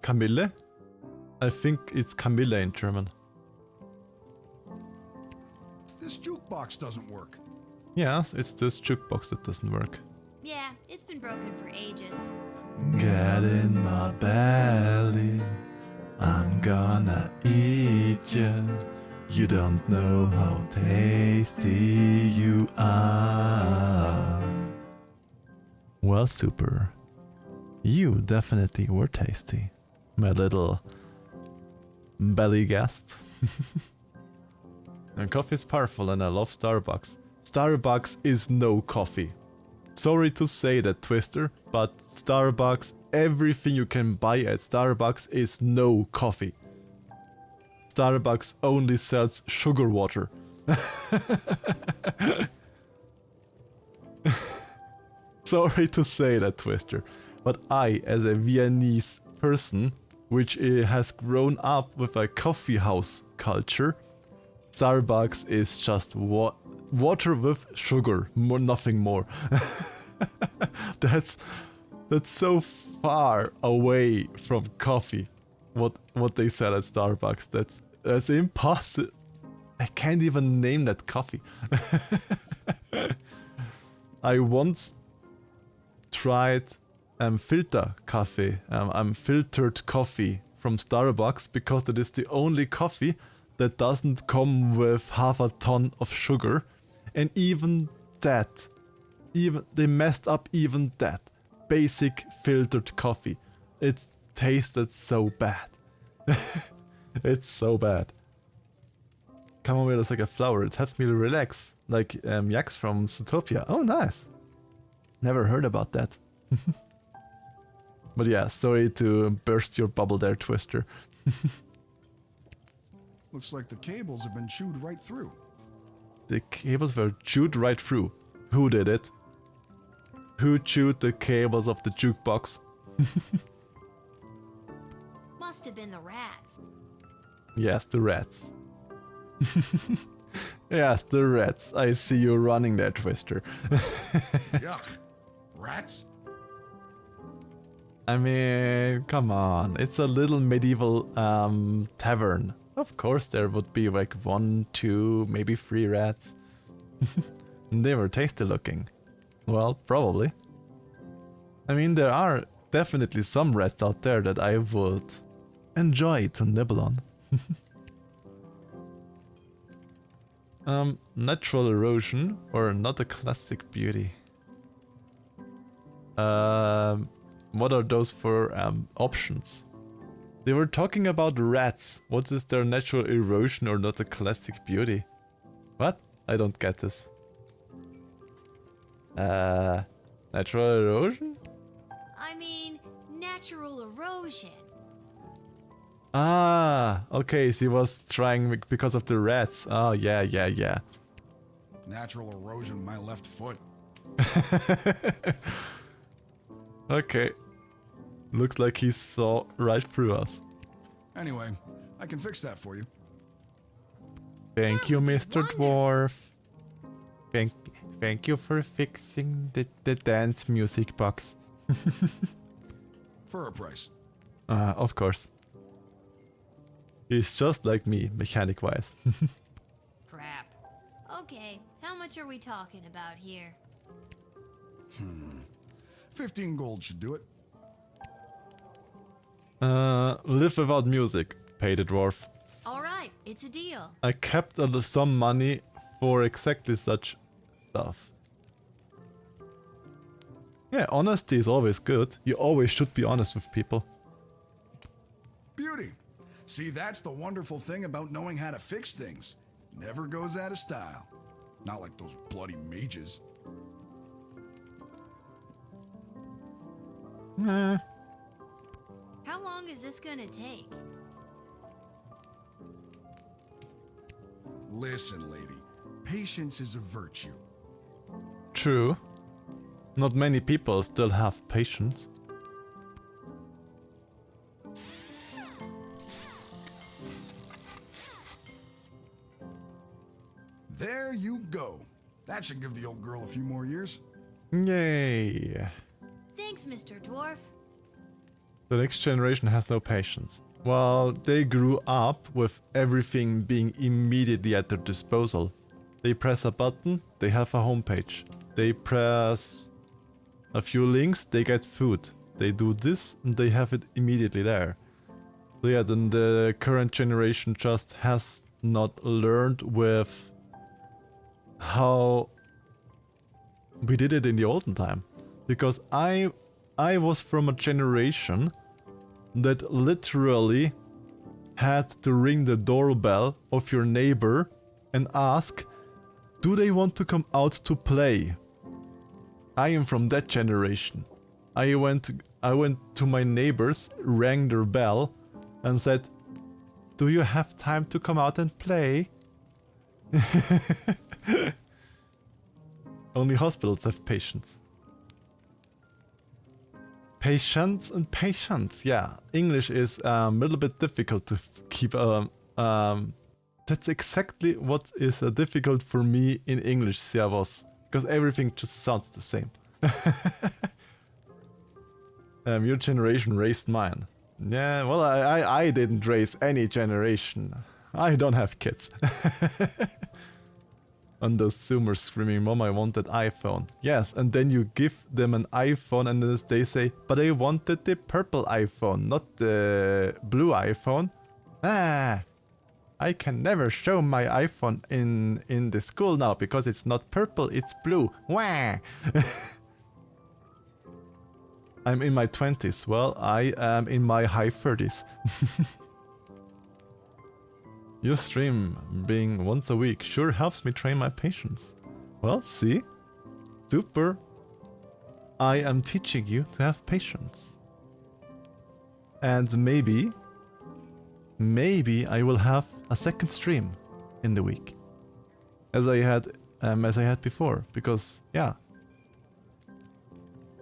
Kamille? I think it's Kamille in German. This jukebox doesn't work. Yes, it's this jukebox that doesn't work. Yeah, it's been broken for ages. Get in my belly, I'm gonna eat you. You don't know how tasty you are. Well, super. You definitely were tasty, my little belly guest. And coffee is powerful, and I love Starbucks. Starbucks is no coffee. Sorry to say that, Twister, but Starbucks, everything you can buy at Starbucks is no coffee. Starbucks only sells sugar water. Sorry to say that, Twister, but I, as a Viennese person, which has grown up with a coffee house culture, Starbucks is just water with sugar, nothing more. That's so far away from coffee. What they sell at Starbucks, that's impossible. I can't even name that coffee. I once tried filter coffee, filtered coffee from Starbucks, because it is the only coffee that doesn't come with half a ton of sugar, and even that, they messed up even that basic filtered coffee. It tasted so bad. It's so bad. Chamomile is like a flower. It helps me to relax, like Yax from Zootopia. Oh, nice. Never heard about that. But yeah, sorry to burst your bubble there, Twister. Looks like the cables have been chewed right through. The cables were chewed right through. Who did it? Who chewed the cables of the jukebox? Must have been the rats. Yes, the rats. Yes, the rats. I see you running there, Twister. Yuck. Rats? I mean, come on. It's a little medieval tavern. Of course there would be like 1, 2, maybe 3 rats. They were tasty looking. Well, probably. I mean, there are definitely some rats out there that I would enjoy to nibble on. Natural erosion or not a classic beauty? What are those for options? They were talking about rats. What is their natural erosion or not a classic beauty? What? I don't get this. Natural erosion? I mean, natural erosion. Ah, okay, she was trying because of the rats. Oh, yeah. Natural erosion, my left foot. Okay. Looks like he saw right through us. Anyway, I can fix that for you. Thank you, Mr. Dwarf. Thank you for fixing the dance music box. For a price. Of course. He's just like me, mechanic-wise. Crap. Okay, how much are we talking about here? 15 gold should do it. Live without music, paid the dwarf. Alright, it's a deal. I kept some money for exactly such stuff. Yeah, honesty is always good. You always should be honest with people. Beauty. See, that's the wonderful thing about knowing how to fix things. Never goes out of style. Not like those bloody mages. Nah. How long is this gonna take? Listen, lady. Patience is a virtue. True. Not many people still have patience. There you go. That should give the old girl a few more years. Yay. Thanks, Mr. Dwarf. The next generation has no patience. Well, they grew up with everything being immediately at their disposal. They press a button, they have a homepage. They press a few links, they get food. They do this and they have it immediately there. So yeah, then the current generation just has not learned with how we did it in the olden time. Because I was from a generation that literally had to ring the doorbell of your neighbor and ask, do they want to come out to play? I am from that generation. I went to my neighbors, rang their bell and said, do you have time to come out and play? Only hospitals have patience. Patience and patience, yeah. English is a little bit difficult to keep. That's exactly what is difficult for me in English, Servus. Because everything just sounds the same. Your generation raised mine. Yeah, well, I didn't raise any generation. I don't have kids. And those Zoomers screaming, Mom, I want that iPhone. Yes, and then you give them an iPhone and then they say, but I wanted the purple iPhone, not the blue iPhone. Ah, I can never show my iPhone in the school now because it's not purple, it's blue. Wah! I'm in my 20s. Well, I am in my high 30s. Your stream being once a week sure helps me train my patience. Well, see? Super. I am teaching you to have patience. And maybe I will have a second stream in the week. As I had before, because yeah.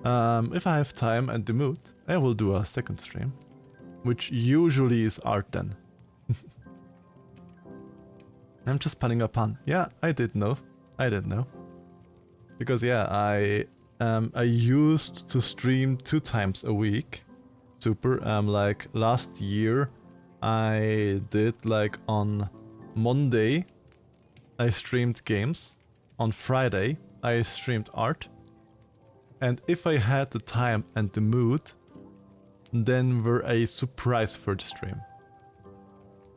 If I have time and the mood, I will do a second stream. Which usually is art then. I'm just punning a pun. Yeah, I did know. Because yeah, I used to stream 2 times a week. Super. Like last year, I did like on Monday, I streamed games. On Friday, I streamed art. And if I had the time and the mood, then were a surprise for the stream.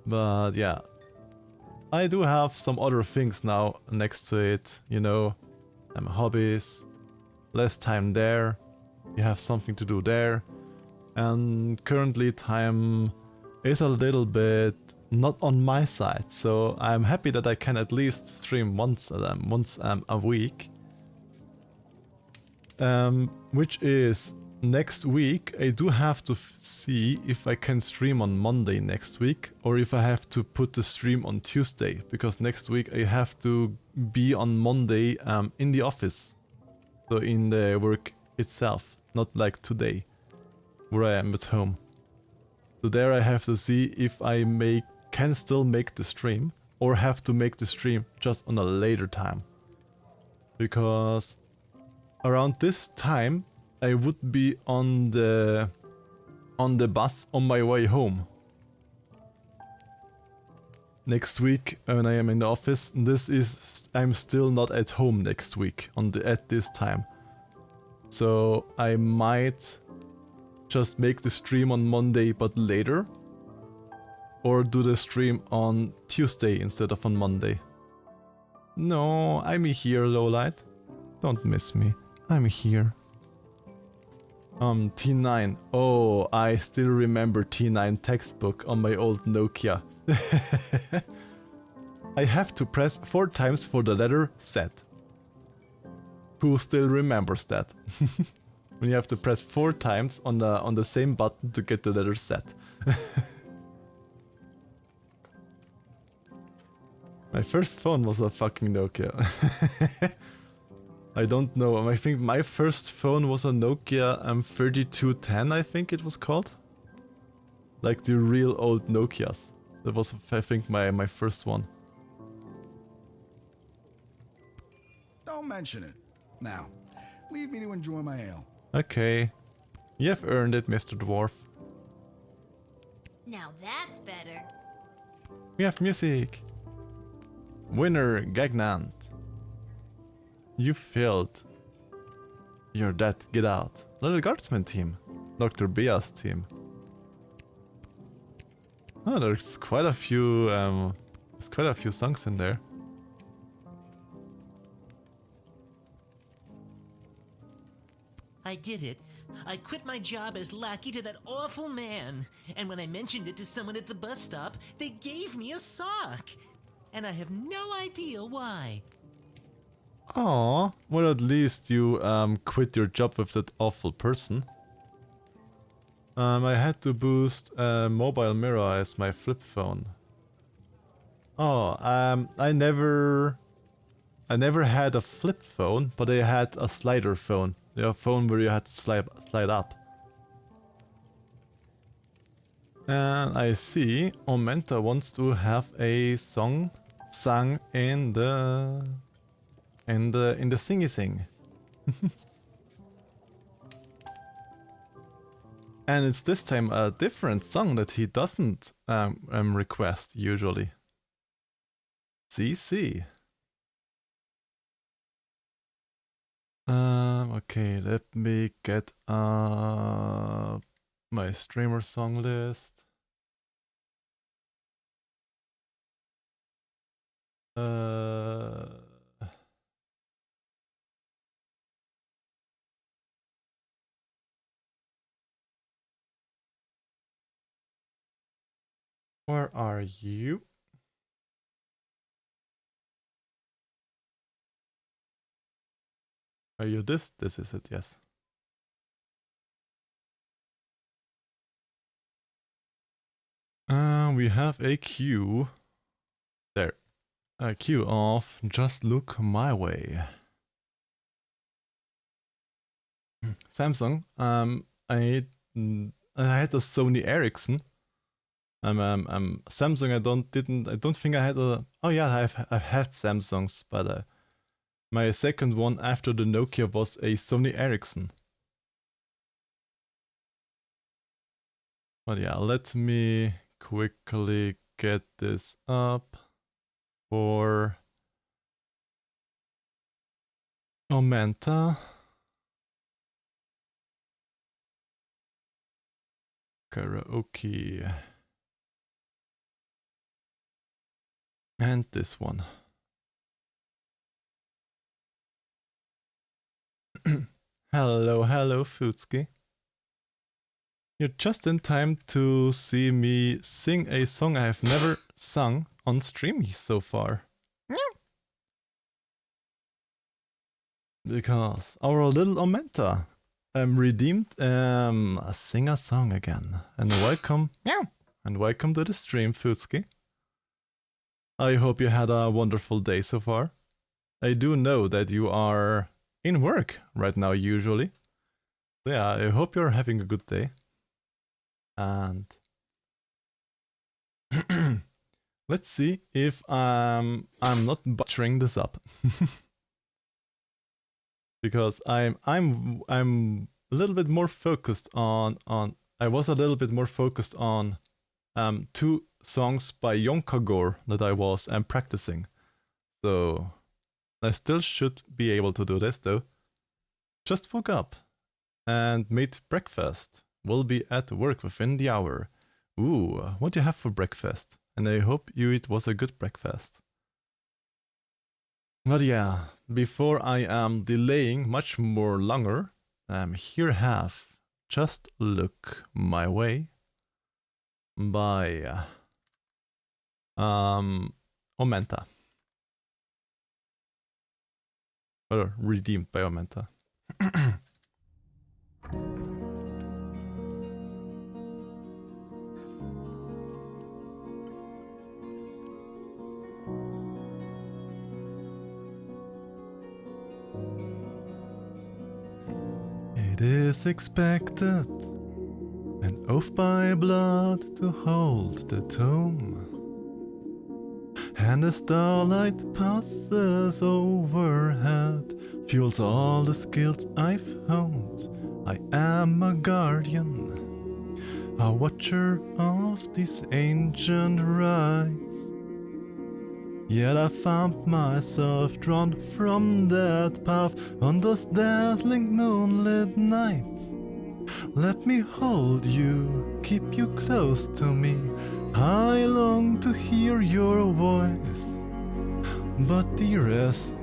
But yeah. I do have some other things now next to it, you know, hobbies, less time there, you have something to do there, and currently time is a little bit not on my side, so I'm happy that I can at least stream once a week, which is next week. I do have to see if I can stream on Monday next week or if I have to put the stream on Tuesday, because next week I have to be on Monday in the office, so in the work itself, not like today where I am at home. So there I have to see if I can still make the stream or have to make the stream just on a later time, because around this time I would be on the bus on my way home. Next week when I am in the office, I'm still not at home next week at this time. So I might just make the stream on Monday but later, or do the stream on Tuesday instead of on Monday. No, I'm here, Lowlight. Don't miss me. I'm here. T9. Oh, I still remember T9 textbook on my old Nokia. I have to press 4 times for the letter Z. Who still remembers that? When you have to press 4 times on the same button to get the letter Z. My first phone was a fucking Nokia. I don't know. I think my first phone was a Nokia 3210, I think it was called. Like the real old Nokias. That was, I think, my first one. Don't mention it. Now, leave me to enjoy my ale. Okay. You have earned it, Mr. Dwarf. Now that's better. We have music. Winner, Gagnant. You failed. You're dead. Get out. Lil Guardsman team. Dr. Bea's team. Oh, there's quite a few songs in there. I did it. I quit my job as lackey to that awful man. And when I mentioned it to someone at the bus stop, they gave me a sock. And I have no idea why. Aw, well at least you quit your job with that awful person. I had to boost a mobile mirror as my flip phone. Oh, I never had a flip phone, but I had a slider phone. A phone where you had to slide up. And I see Omenta wants to have a song sung in the singy sing. And it's this time a different song that he doesn't request usually. CC. Okay, let me get my streamer song list. Where are you? Are you this? This is it, yes. We have a queue. There. A queue of Just Look My Way. Samsung. I had a Sony Ericsson. Samsung. I don't think I had a. Oh yeah, I've had Samsungs, but my second one after the Nokia was a Sony Ericsson. But yeah, let me quickly get this up for Omenta. Karaoke. And this one. Hello, Futski. You're just in time to see me sing a song I have never sung on stream so far. Because our little Omenta redeemed sing a song again. And welcome. And welcome to the stream, Futski. I hope you had a wonderful day so far. I do know that you are in work right now usually. So yeah, I hope you're having a good day. And let's see if I'm not butchering this up. Because I'm a little bit more focused on I was a little bit more focused on 2 songs by Yonkagor that I was practicing. So I still should be able to do this though. Just woke up and made breakfast. Will be at work within the hour. Ooh, what do you have for breakfast? And I hope it was a good breakfast. But yeah, before I am delaying much more longer, here have Just Look My Way by Omenta. Or redeemed by Omenta. It is expected, an oath by blood to hold the tomb. And the starlight passes overhead, fuels all the skills I've honed. I am a guardian, a watcher of these ancient rites. Yet I found myself drawn from that path on those dazzling moonlit nights. Let me hold you, keep you close to me. I long to hear your voice. But dearest,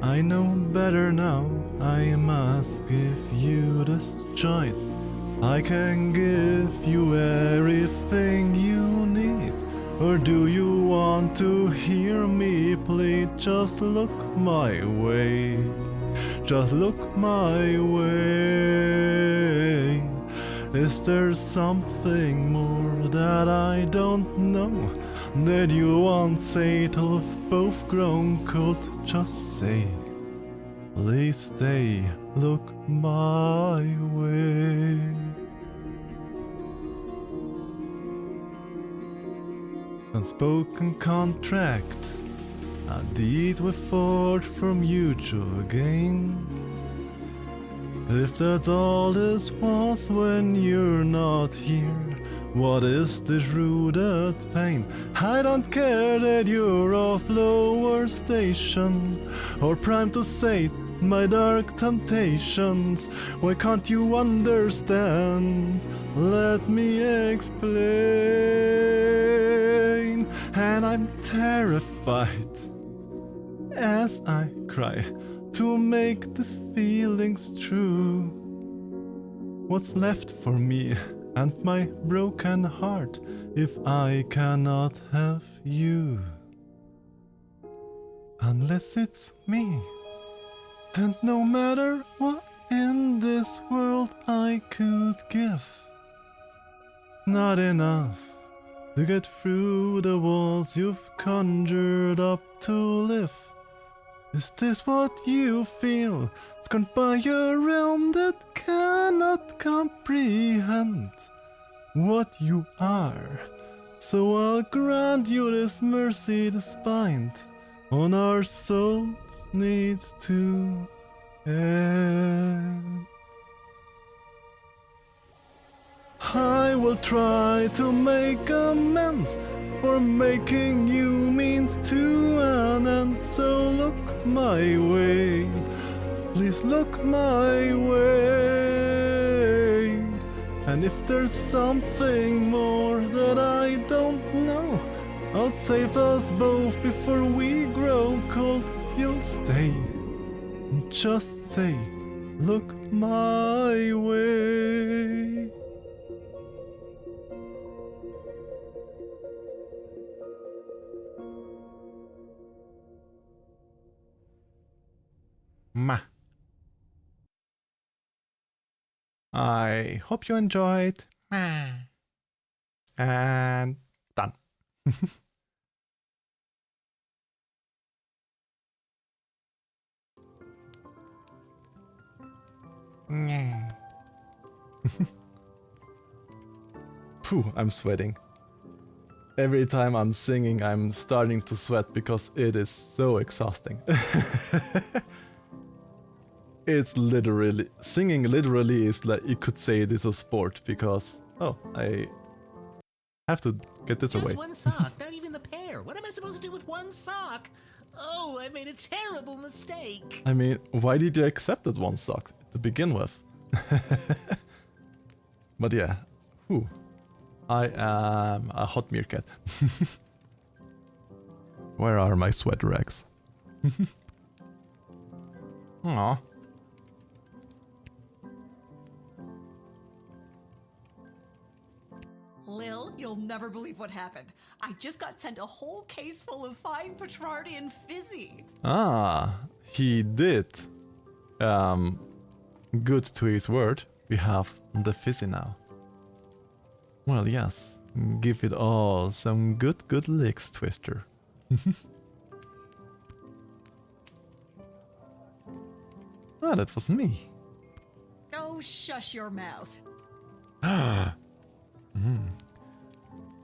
I know better now. I must give you this choice. I can give you everything you need. Or do you want to hear me plead? Just look my way. Just look my way. Is there something more that I don't know? That you won't say till we've both grown cold? Just say, please stay, look my way. Unspoken contract, a deed we forged for mutual gain. If that's all this was when you're not here, what is this rooted pain? I don't care that you're of lower station, or primed to sate my dark temptations. Why can't you understand? Let me explain. And I'm terrified as I cry to make these feelings true. What's left for me and my broken heart if I cannot have you? Unless it's me. And no matter what in this world I could give, not enough to get through the walls you've conjured up to live. Is this what you feel? Scorned by a realm that cannot comprehend what you are. So I'll grant you this mercy despite on our souls needs to end. I will try to make amends for making you means to an end. So look my way, please look my way. And if there's something more that I don't know, I'll save us both before we grow cold. If you'll stay, just say, look my way. Ma. I hope you enjoyed. And done. Phew, I'm sweating. Every time I'm singing, I'm starting to sweat because it is so exhausting. It's literally, singing literally is like, you could say it is a sport because, oh, I have to get this Just away. one sock, not even the pair. What am I supposed to do with one sock? Oh, I made a terrible mistake. I mean, why did you accept that one sock to begin with? But yeah, whew. I am a hot meerkat. Where are my sweat rags? Aww. Lil, you'll never believe what happened. I just got sent a whole case full of fine Petrardi and Fizzy. Ah, he did. Good to his word. We have the Fizzy now. Well, yes. Give it all some good licks, Twister. Ah, that was me. Oh, shush your mouth.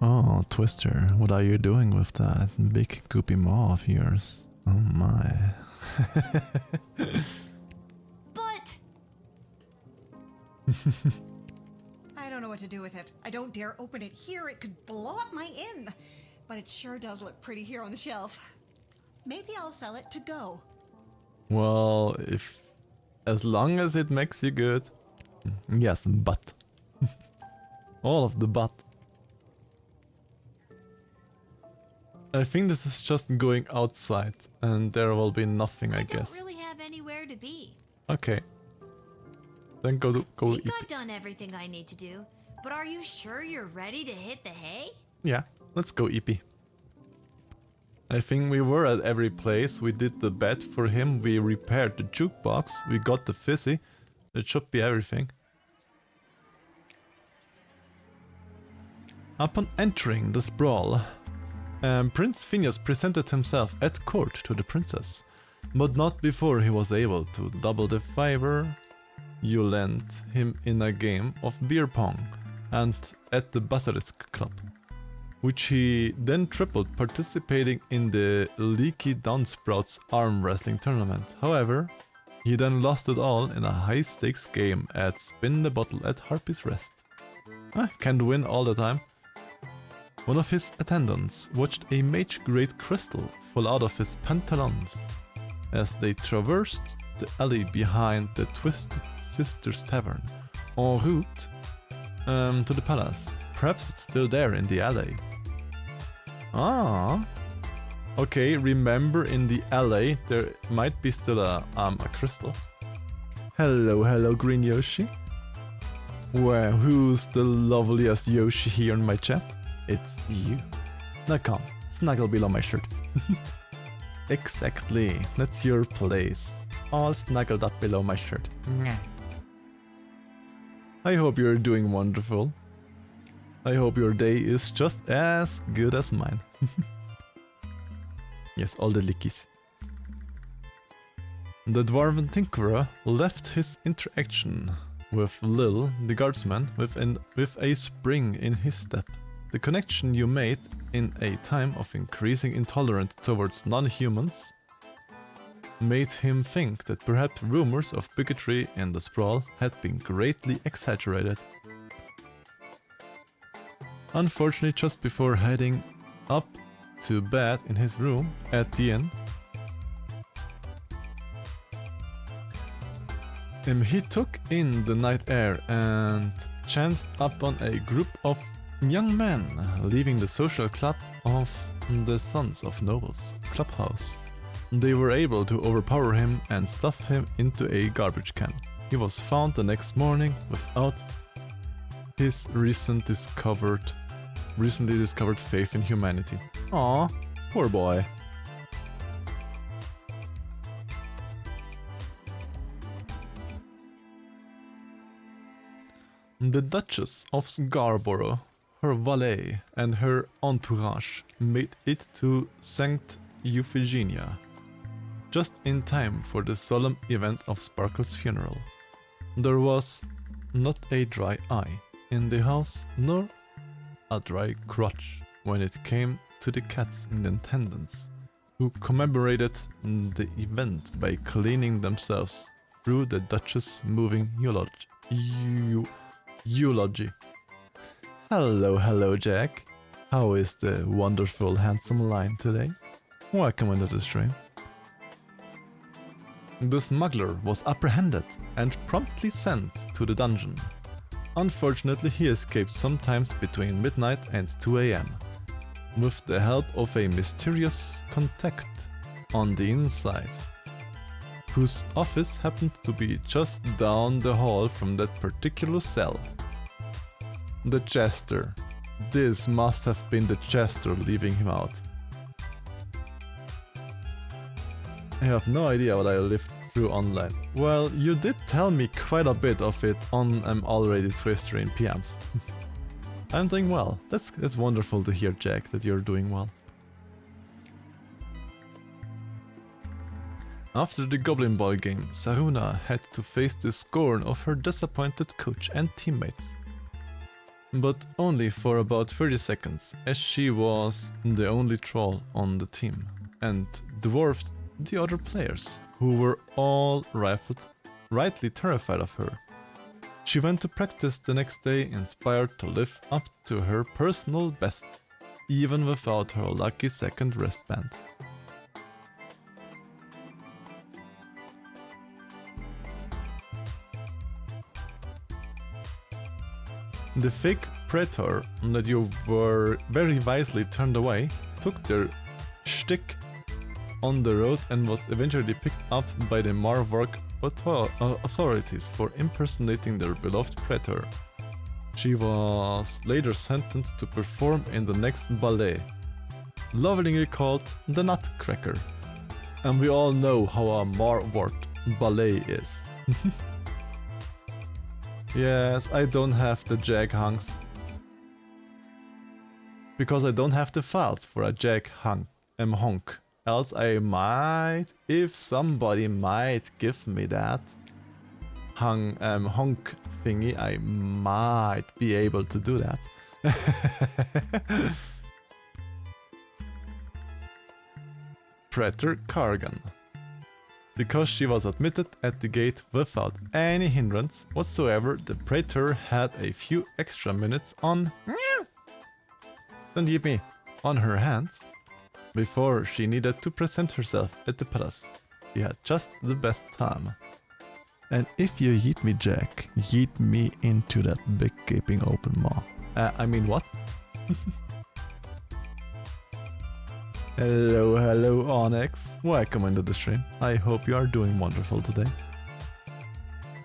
Oh, Twister, what are you doing with that big goopy maw of yours? Oh my. But I don't know what to do with it. I don't dare open it here. It could blow up my inn. But it sure does look pretty here on the shelf. Maybe I'll sell it to go. Well, as long as it makes you good. Yes, but. All of the but. I think this is just going outside, and there will be nothing, I guess. I don't really have anywhere to be. Okay. Then go I think eat. I've done everything I need to do, but are you sure you're ready to hit the hay? Yeah, let's go EP. I think we were at every place. We did the bed for him, we repaired the jukebox, we got the Fizzy. It should be everything. Upon entering the sprawl, Prince Phineas presented himself at court to the princess, but not before he was able to double the favor you lent him in a game of beer pong and at the Basilisk Club, which he then tripled participating in the Leaky Downsprouts arm wrestling tournament. However, he then lost it all in a high-stakes game at Spin the Bottle at Harpy's Rest. Can't win all the time. One of his attendants watched a mage-grade crystal fall out of his pantaloons as they traversed the alley behind the Twisted Sisters Tavern, en route to the palace. Perhaps it's still there in the alley. Ah. Okay, remember in the alley there might be still a crystal. Hello, Green Yoshi. Well, who's the loveliest Yoshi here in my chat? It's you. Now come, snuggle below my shirt. Exactly, that's your place. All snuggled up below my shirt. I hope you're doing wonderful. I hope your day is just as good as mine. Yes, all the lickies. The Dwarven Tinkerer left his interaction with Lil, the Guardsman, with a spring in his step. The connection you made in a time of increasing intolerance towards non-humans made him think that perhaps rumors of bigotry in the sprawl had been greatly exaggerated. Unfortunately, just before heading up to bed in his room at the inn, he took in the night air and chanced upon a group of young men leaving the social club of the Sons of Nobles clubhouse. They were able to overpower him and stuff him into a garbage can. He was found the next morning without his recently discovered faith in humanity. Aw, poor boy. The Duchess of Scarborough, her valet, and her entourage made it to St. Euphigenia, just in time for the solemn event of Sparkle's funeral. There was not a dry eye in the house, nor a dry crotch when it came to the cats in attendance, who commemorated the event by cleaning themselves through the Duchess' moving eulogy. Hello, Jack. How is the wonderful, handsome Lion today? Welcome into the stream. The smuggler was apprehended and promptly sent to the dungeon. Unfortunately, he escaped sometimes between midnight and 2 AM, with the help of a mysterious contact on the inside, whose office happened to be just down the hall from that particular cell. The jester, This must have been the Chester leaving him out. I have no idea what I lived through online. Well, you did tell me quite a bit of it on Already Twister in PMs. I'm doing well. That's wonderful to hear, Jack, that you're doing well. After the Goblin Ball game, Saruna had to face the scorn of her disappointed coach and teammates. But only for about 30 seconds, as she was the only troll on the team, and dwarfed the other players, who were all rightly terrified of her. She went to practice the next day inspired to live up to her personal best, even without her lucky second wristband. The fake predator that you were very wisely turned away took their shtick on the road and was eventually picked up by the Marvark authorities for impersonating their beloved predator. She was later sentenced to perform in the next ballet, lovingly called the Nutcracker. And we all know how a Marvark ballet is. Yes, I don't have the Jag hunks. Because I don't have the files for a Jag honk. Else I might, if somebody might give me that honk thingy, I might be able to do that. Predator Kargan. Because she was admitted at the gate without any hindrance whatsoever, the Praetor had a few extra minutes on her hands before she needed to present herself at the palace. She had just the best time. And if you yeet me, Jack, yeet me into that big gaping open maw. I mean what? Hello Onyx, welcome into the stream. I hope you are doing wonderful today.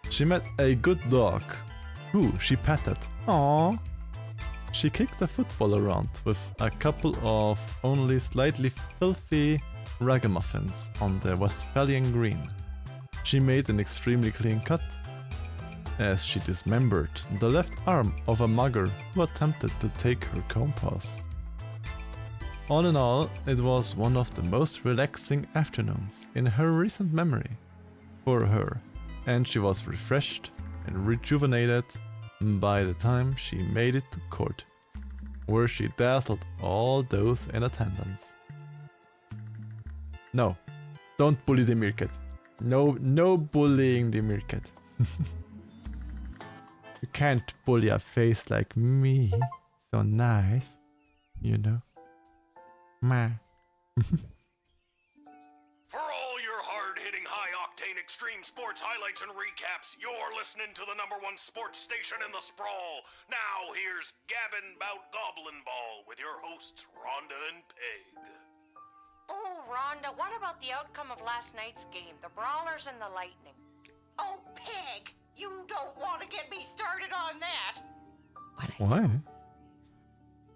She met a good dog, who she petted. Aww. She kicked a football around with a couple of only slightly filthy ragamuffins on the Westphalian Green. She made an extremely clean cut, as she dismembered the left arm of a mugger who attempted to take her compass. All in all, it was one of the most relaxing afternoons in her recent memory for her, and she was refreshed and rejuvenated by the time she made it to court, where she dazzled all those in attendance. No, don't bully the meerkat. No bullying the meerkat. You can't bully a face like me, so nice, you know. For all your hard-hitting, high-octane extreme sports highlights and recaps, you're listening to the #1 sports station in the sprawl. Now here's Gabbin' 'Bout Goblin Ball with your hosts Rhonda and Peg. Oh, Rhonda, what about the outcome of last night's game, the Brawlers and the Lightning? Oh, Peg, you don't want to get me started on that. Why?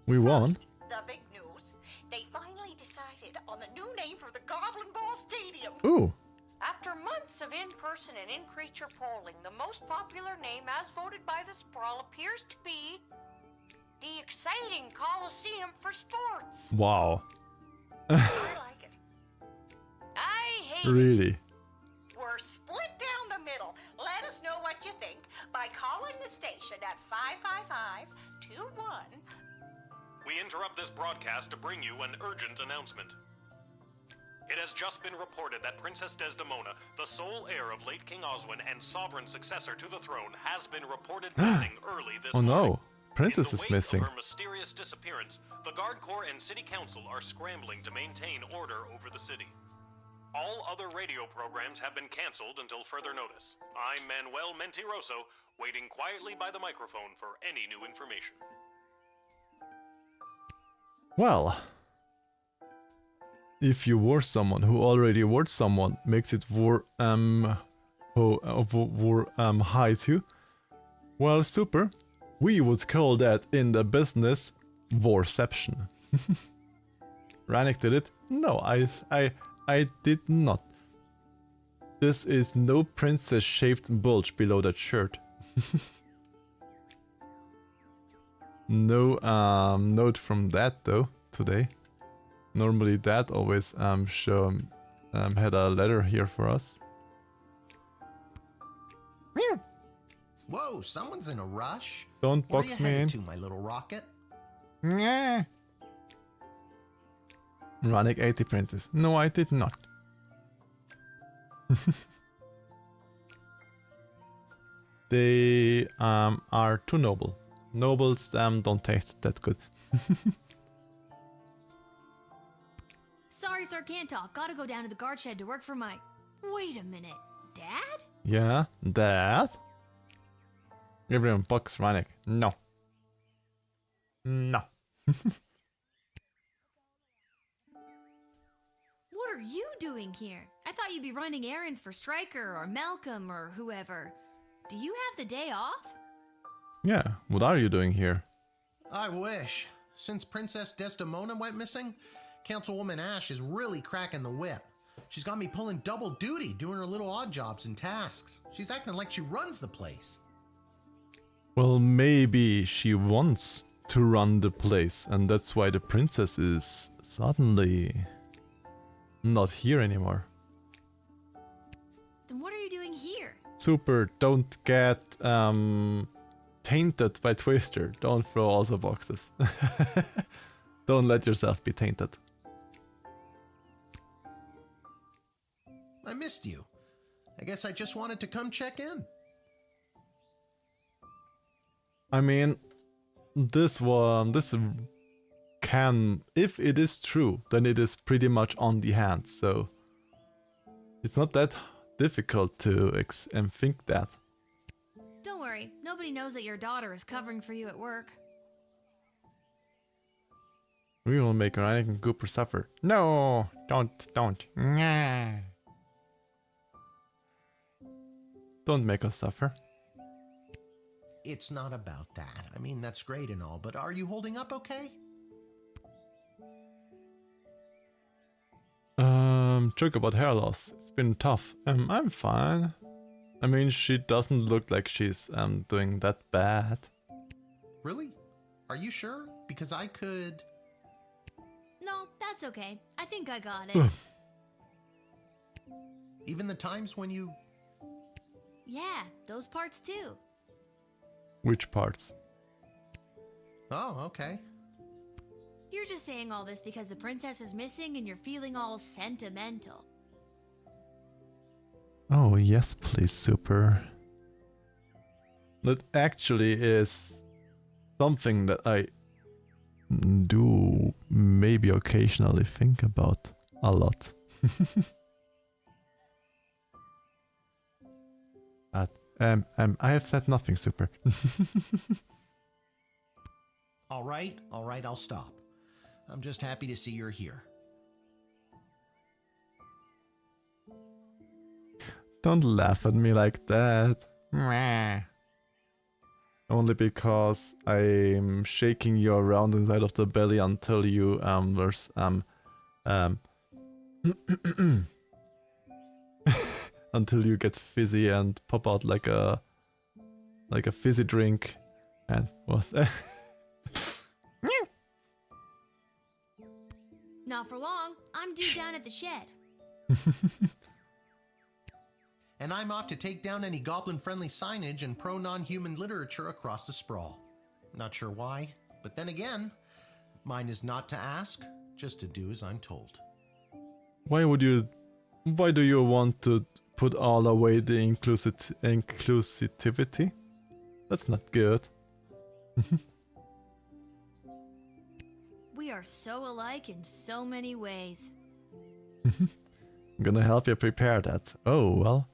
We won. The big news. They finally decided on the new name for the Goblin Ball Stadium. Ooh. After months of in-person and in-creature polling, the most popular name as voted by the Sprawl appears to be the exciting Coliseum for Sports. Wow. I like it. I hate Really? it. We're split down the middle. Let us know what you think by calling the station at 555-21. We interrupt this broadcast to bring you an urgent announcement. It has just been reported that Princess Desdemona, the sole heir of late King Oswin and sovereign successor to the throne, has been reported missing early this Oh morning. no, Princess In the is wake missing. of her mysterious disappearance, the Guard Corps and City Council are scrambling to maintain order over the city. All other radio programs have been canceled until further notice. I'm Manuel Mentiroso, waiting quietly by the microphone for any new information. Well, if you were someone who already were someone, makes it war high too. Well, super. We would call that in the business Warception. Rannick did it? No, I did not. This is no princess shaved bulge below that shirt. No note from that though today. Normally that always had a letter here for us. Whoa, someone's in a rush. Don't Where box you me in. headed to, my little rocket? Yeah. Rannick 80 princess. No, I did not. They are too noble. Nobles don't taste that good. Sorry, sir, can't talk. Gotta go down to the guard shed to work for my... Wait a minute. Dad? Yeah, that. Everyone box Rannick. No. No. What are you doing here? I thought you'd be running errands for Stryker or Malcolm or whoever. Do you have the day off? Yeah, what are you doing here? I wish. Since Princess Desdemona went missing, Councilwoman Ash is really cracking the whip. She's got me pulling double duty, doing her little odd jobs and tasks. She's acting like she runs the place. Well, maybe she wants to run the place, and that's why the princess is suddenly not here anymore. Then what are you doing here? Super, don't get tainted by Twister. Don't throw also boxes. Don't let yourself be tainted. I missed you. I guess I just wanted to come check in. I mean, this can, if it is true, then it is pretty much on the hand, so it's not that difficult to think that. Don't worry, nobody knows that your daughter is covering for you at work. We will make Rannick and Cooper suffer. No, don't. Nah. Don't make us suffer. It's not about that. I mean, that's great and all, but are you holding up okay? Joke about hair loss. It's been tough. I'm fine. I mean, she doesn't look like she's doing that bad. Really? Are you sure? Because I could... No, that's okay. I think I got it. Even the times when you... Yeah, those parts too. Which parts? Oh, okay. You're just saying all this because the princess is missing and you're feeling all sentimental. Oh, yes, please, Super. That actually is something that I do maybe occasionally think about a lot. But, I have said nothing, Super. All right, I'll stop. I'm just happy to see you're here. Don't laugh at me like that. Mwah. Only because I'm shaking you around inside of the belly until you until you get fizzy and pop out like a fizzy drink. And what? Not for long. I'm due down at the shed. And I'm off to take down any goblin-friendly signage and pro-non-human literature across the sprawl. Not sure why, but then again, mine is not to ask, just to do as I'm told. Why do you want to put all away the inclusivity? That's not good. We are so alike in so many ways. I'm gonna help you prepare that. Oh, well.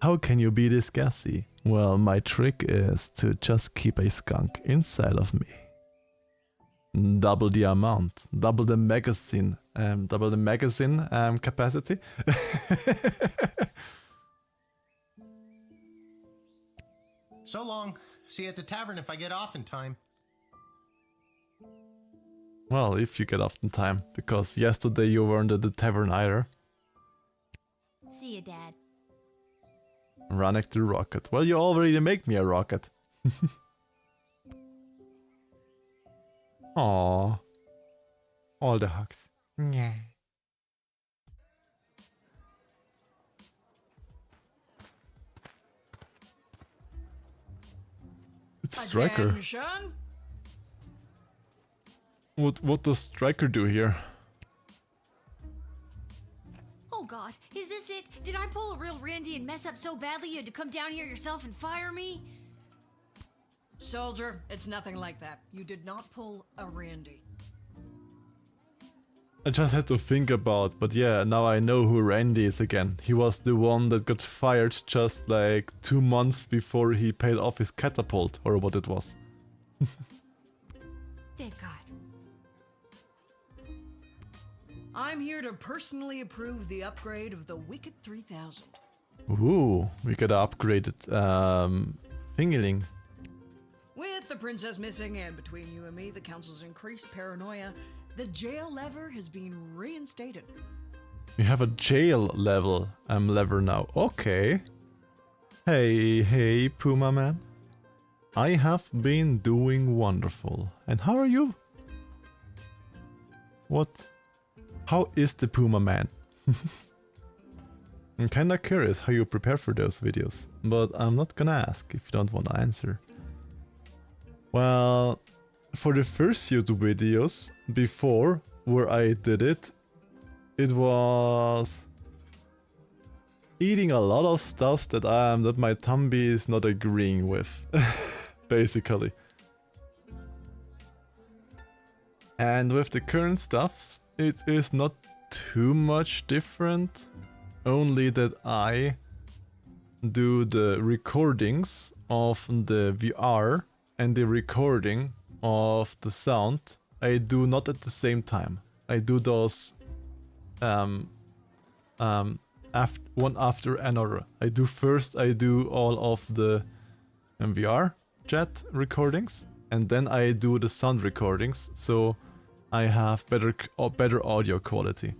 How can you be this gassy? Well, my trick is to just keep a skunk inside of me. Double the amount, double the magazine capacity. So long. See you at the tavern if I get off in time. Well, if you get off in time, because yesterday you weren't at the tavern either. See you, Dad. Ranek the rocket. Well, you already make me a rocket. Aww. All the hugs. Yeah. It's Striker. Attention. What does Striker do here? Oh God, is this it? Did I pull a real Randy and mess up so badly you had to come down here yourself and fire me? Soldier, it's nothing like that. You did not pull a Randy. I just had to think about, but yeah, now I know who Randy is again. He was the one that got fired just like 2 months before he paid off his catapult, or what it was. Thank God. I'm here to personally approve the upgrade of the Wicked 3000. Ooh, we got upgraded thingiling. With the princess missing and between you and me, the council's increased paranoia, the jail lever has been reinstated. We have a jail lever now. Okay. Hey, Puma Man. I have been doing wonderful. And how are you? What? How is the Puma Man? I'm kinda curious how you prepare for those videos, but I'm not gonna ask if you don't want to answer. Well, for the first YouTube videos before where I did it, it was eating a lot of stuff that my tummy is not agreeing with, basically. And with the current stuffs, it is not too much different, only that I do the recordings of the VR and the recording of the sound. I do not at the same time. I do those one after another. I do all of the VR chat recordings, and then I do the sound recordings, so I have better audio quality.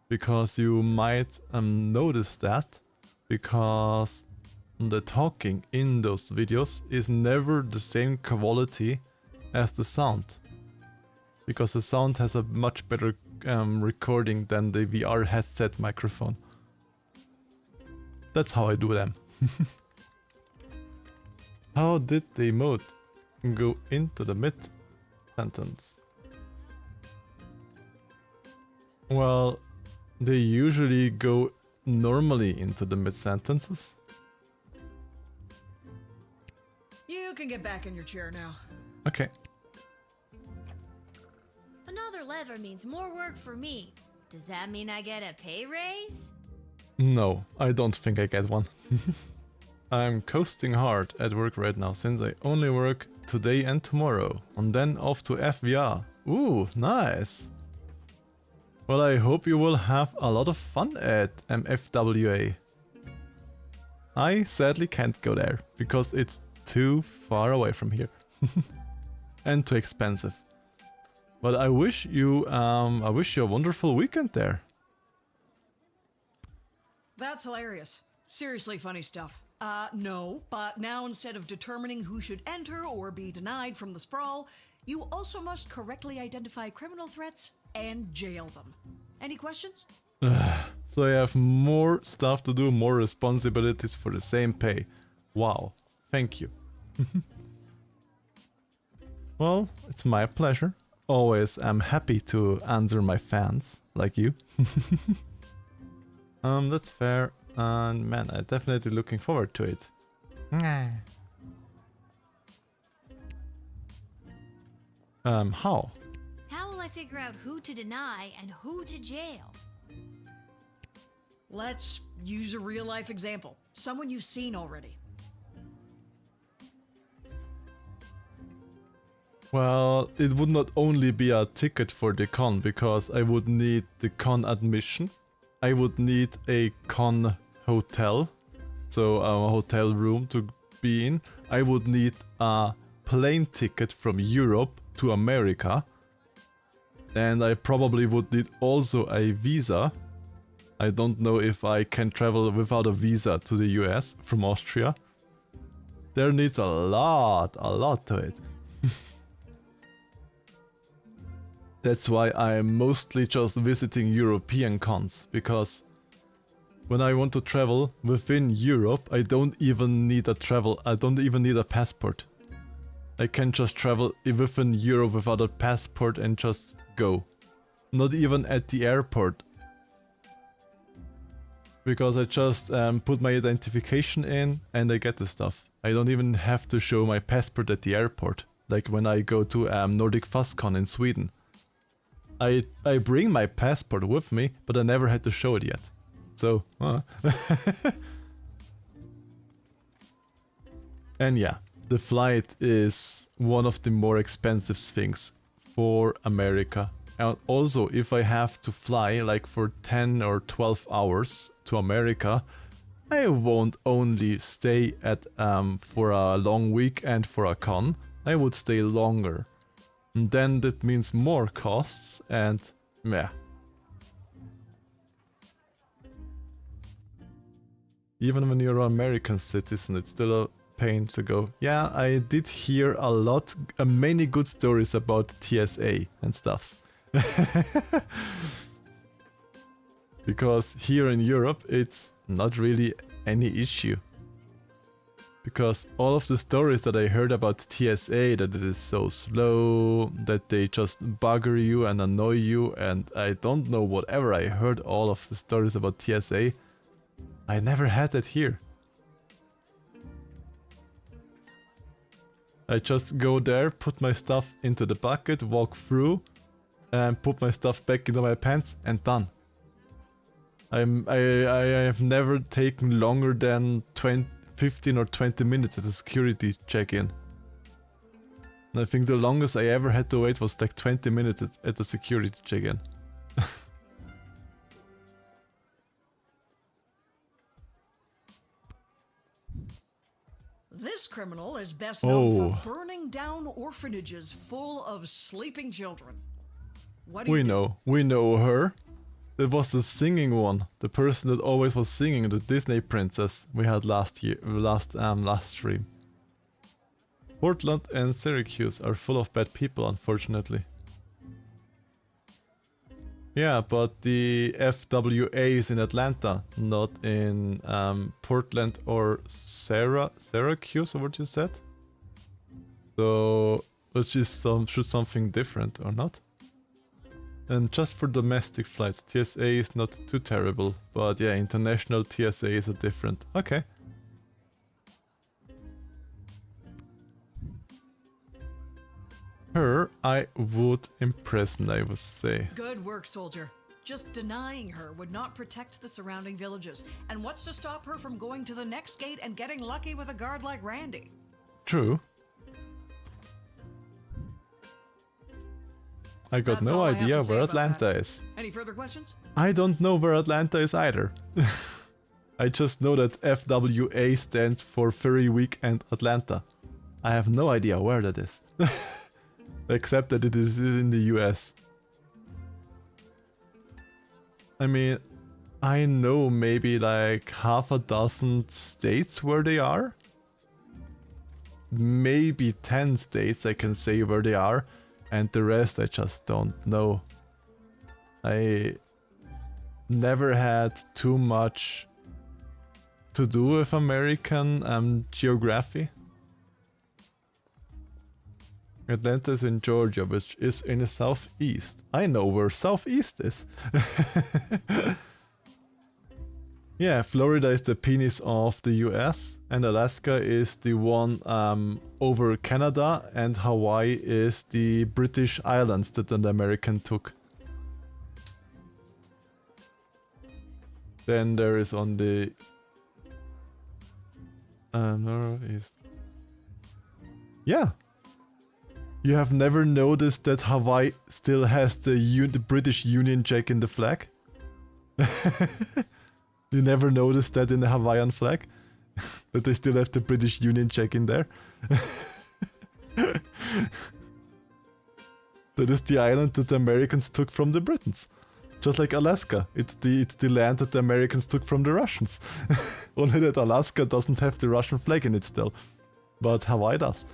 Because you might notice that, because the talking in those videos is never the same quality as the sound. Because the sound has a much better recording than the VR headset microphone. That's how I do them. How did the emote go into the mid-sentence? Well, they usually go normally into the mid-sentences. You can get back in your chair now. Okay. Another lever means more work for me. Does that mean I get a pay raise? No, I don't think I get one. I'm coasting hard at work right now, since I only work today and tomorrow, and then off to FVR. Ooh, nice! Well, I hope you will have a lot of fun at FWA. I sadly can't go there, because it's too far away from here. And too expensive. But I wish you a wonderful weekend there. That's hilarious. Seriously funny stuff. No, but now instead of determining who should enter or be denied from the sprawl, you also must correctly identify criminal threats and jail them. Any questions? So I have more stuff to do, more responsibilities for the same pay. Wow, thank you. Well, it's my pleasure. Always I'm happy to answer my fans, like you. That's fair, and man, I'm definitely looking forward to it. How? How will I figure out who to deny and who to jail? Let's use a real-life example. Someone you've seen already. Well, it would not only be a ticket for the con, because I would need the con admission. I would need a con hotel, so a hotel room to be in. I would need a plane ticket from Europe to America. And I probably would need also a visa. I don't know if I can travel without a visa to the US from Austria. There needs a lot to it. That's why I'm mostly just visiting European cons, because when I want to travel within Europe, I don't even need a passport. I can just travel within Europe without a passport and just go. Not even at the airport. Because I just put my identification in and I get the stuff. I don't even have to show my passport at the airport. Like when I go to Nordic FastCon in Sweden. I bring my passport with me, but I never had to show it yet. So, and yeah, the flight is one of the more expensive things for America. And also, if I have to fly like for 10 or 12 hours to America, I won't only stay at for a long week and for a con. I would stay longer. And then that means more costs and meh. Even when you're an American citizen, it's still a pain to go. Yeah, I did hear many good stories about TSA and stuff. Because here in Europe, it's not really any issue. Because all of the stories that I heard about TSA, that it is so slow, that they just bugger you and annoy you, and I don't know, whatever I heard all of the stories about TSA, I never had that here. I just go there, put my stuff into the bucket, walk through, and put my stuff back into my pants, and done. I have never taken longer than 15 or 20 minutes at a security check-in. And I think the longest I ever had to wait was like 20 minutes at a security check-in. This criminal is best known for burning down orphanages full of sleeping children. What do you do? We know her. That was the singing one, the person that always was singing, the Disney princess we had last stream. Portland and Syracuse are full of bad people, unfortunately. Yeah, but the FWA is in Atlanta, not in Portland or Syracuse, or what you said. So let's just shoot something different, or not? And just for domestic flights, TSA is not too terrible, but yeah, international TSA is a different. Okay. Her, I would imprison, I would say. Good work, soldier. Just denying her would not protect the surrounding villages. And what's to stop her from going to the next gate and getting lucky with a guard like Randy? True. I got no idea where Atlanta is. Any further questions? I don't know where Atlanta is either. I just know that FWA stands for Furry Week and Atlanta. I have no idea where that is. Except that it is in the US. I mean, I know maybe like half a dozen states where they are. Maybe 10 states I can say where they are. And the rest I just don't know. I never had too much to do with American geography. Atlanta is in Georgia, which is in the southeast. I know where southeast is. Yeah, Florida is the penis of the US, and Alaska is the one over Canada, and Hawaii is the British islands that the American took. Then there is on the northeast. Yeah. You have never noticed that Hawaii still has the British Union Jack in the flag? You never noticed that in the Hawaiian flag? That they still have the British Union Jack in there. That is the island that the Americans took from the Britons. Just like Alaska. It's the land that the Americans took from the Russians. Only that Alaska doesn't have the Russian flag in it still. But Hawaii does.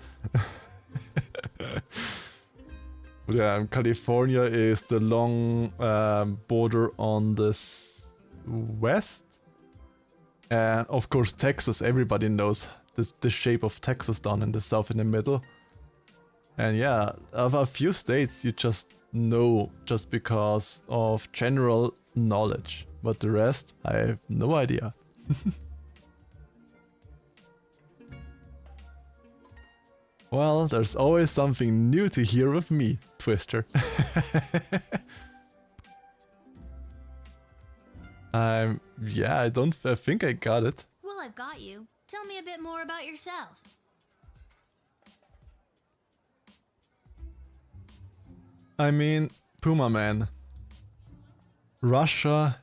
Yeah, California is the long border on the west. And of course Texas, everybody knows the shape of Texas down in the south in the middle. And yeah, of a few states you just know just because of general knowledge. But the rest, I have no idea. Well, there's always something new to hear with me, Twister. Yeah, I think I got it. Well, I've got you. Tell me a bit more about yourself. I mean, Puma Man, Russia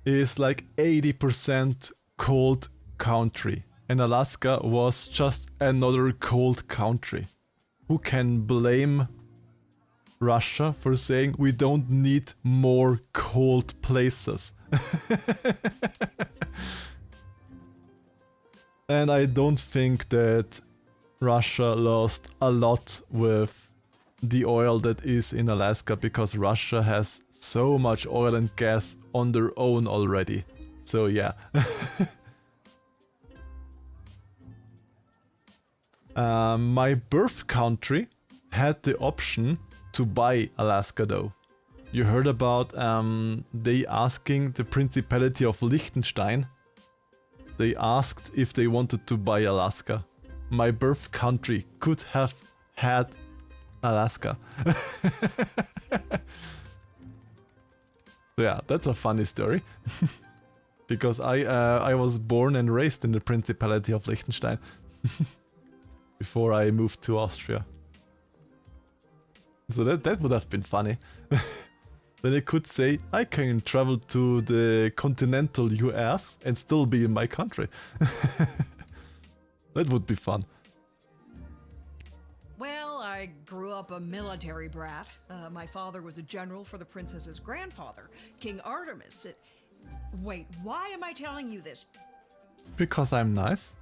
is like 80% cold country, and Alaska was just another cold country. Who can blame Russia for saying we don't need more cold places? And I don't think that Russia lost a lot with the oil that is in Alaska, because Russia has so much oil and gas on their own already. So yeah. My birth country had the option to buy Alaska though. You heard about they asking the Principality of Liechtenstein. They asked if they wanted to buy Alaska. My birth country could have had Alaska. Yeah, that's a funny story. Because I was born and raised in the Principality of Liechtenstein. Before I moved to Austria. So that would have been funny. Then I could say I can travel to the continental US and still be in my country. That would be fun. Well, I grew up a military brat. My father was a general for the princess's grandfather, King Artemis. Wait, why am I telling you this? Because I'm nice.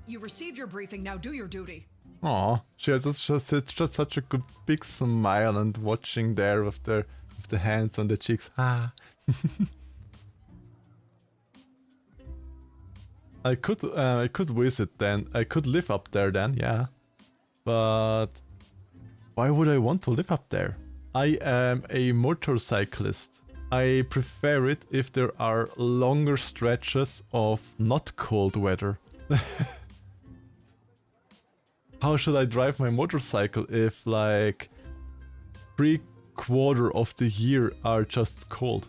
You received your briefing, now do your duty. Aw, she has just such a good big smile and watching there with the hands on the cheeks. Ah. I could visit then. I could live up there then, yeah. But why would I want to live up there? I am a motorcyclist. I prefer it if there are longer stretches of not cold weather. How should I drive my motorcycle if like 3/4 of the year are just cold?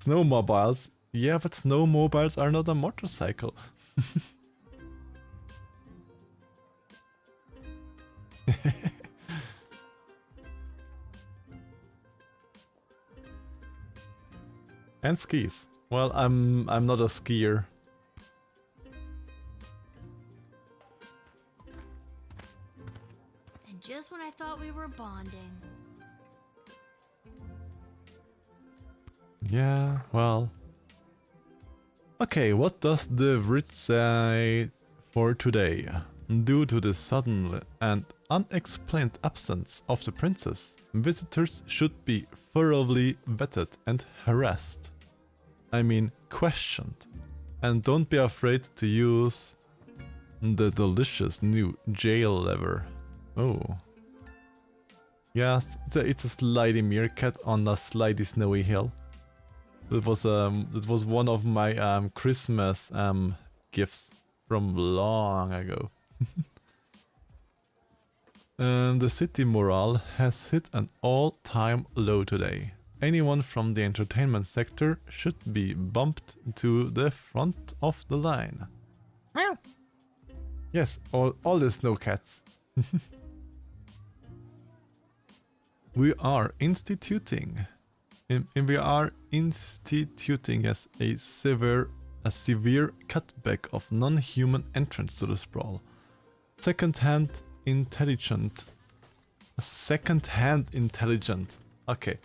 Snowmobiles? Yeah, but snowmobiles are not a motorcycle. And skis. Well, I'm not a skier. And just when I thought we were bonding. Yeah, well. Okay, what does the writ say for today? Due to the sudden and unexplained absence of the princess, visitors should be thoroughly vetted and harassed. I mean, questioned. And don't be afraid to use the delicious new jail lever. Oh. Yes, it's a slidey meerkat on a slidey snowy hill. That was one of my Christmas gifts from long ago. The city morale has hit an all-time low today. Anyone from the entertainment sector should be bumped to the front of the line. Yes, all the snowcats. We are instituting. We are instituting, yes, a severe a severe cutback of non-human entrance to the sprawl. Second-hand intelligent. Second-hand intelligent. Okay.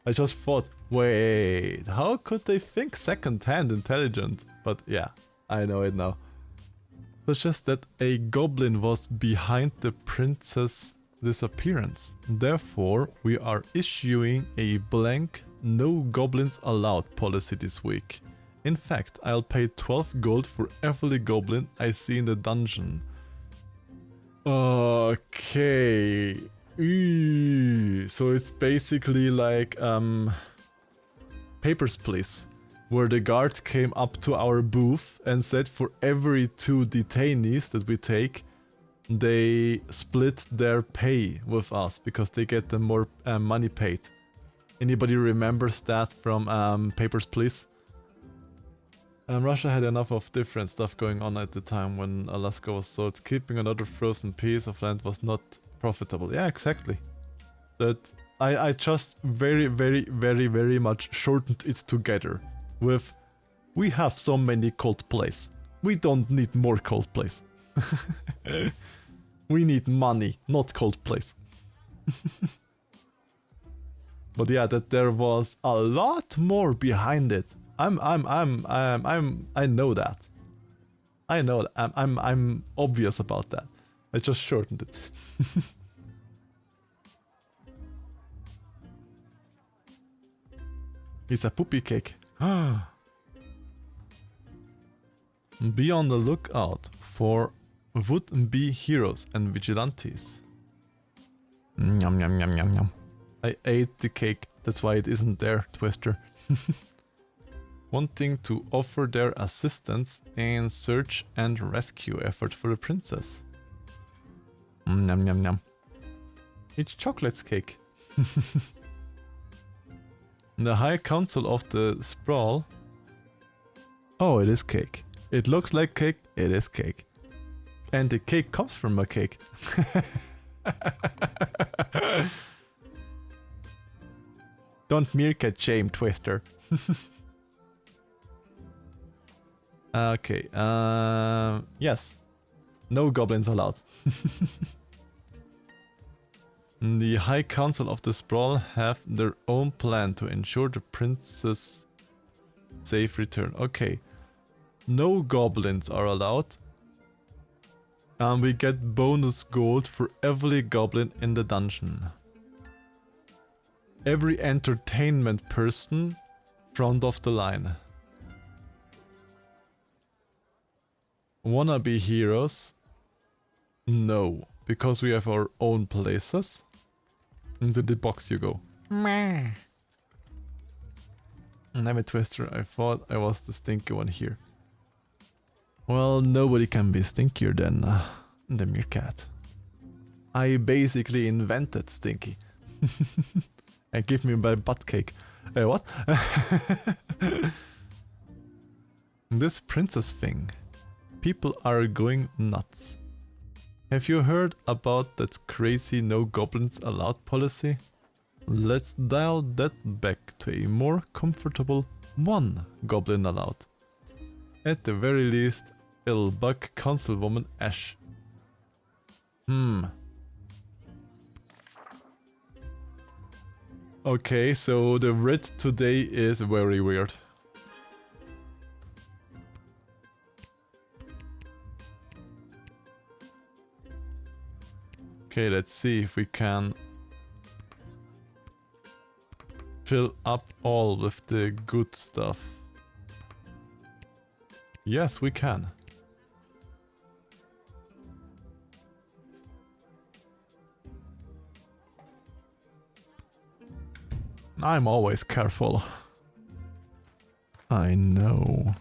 I just thought, wait, how could they think second-hand intelligent? But yeah, I know it now. Suggests that a goblin was behind the princess' disappearance. Therefore, we are issuing a blank no goblins allowed policy this week. In fact, I'll pay 12 gold for every goblin I see in the dungeon. Okay. So it's basically like Papers, Please, where the guard came up to our booth and said for every 2 detainees that we take, they split their pay with us because they get the more money paid. Anybody remembers that from Papers, Please? Russia had enough of different stuff going on at the time when Alaska was sold. Keeping another frozen piece of land was not profitable. Yeah, exactly. That I just very much shortened it together with, we have so many cold plays. We don't need more cold plays. We need money, not cold plays. But yeah, that there was a lot more behind it. I know that. I know that. I'm obvious about that. I just shortened it. It's a poopy cake. Be on the lookout for would-be heroes and vigilantes. Yum yum yum yum yum. I ate the cake, that's why it isn't there, Twister. Wanting to offer their assistance in search and rescue effort for the princess. Yum yum yum. It's chocolate cake. The High Council of the Sprawl. Oh, it is cake. It looks like cake, it is cake. And the cake comes from a cake. Don't meerkat shame, Twister. Okay, yes. No goblins allowed. The High Council of the Sprawl have their own plan to ensure the princess' safe return. Okay. No goblins are allowed. And we get bonus gold for every goblin in the dungeon. Every entertainment person front of the line. Wannabe heroes? No, because we have our own places. Into the box you go. Meh. Never Twister, I thought I was the stinky one here. Well, nobody can be stinkier than the meerkat. I basically invented Stinky. And give me my butt cake. What? This princess thing. People are going nuts. Have you heard about that crazy no goblins allowed policy? Let's dial that back to a more comfortable 1 goblin allowed. At the very least, it'll bug Councilwoman Ash. Okay, so the read today is very weird. Okay, let's see if we can fill up all with the good stuff. Yes, we can. I'm always careful. I know.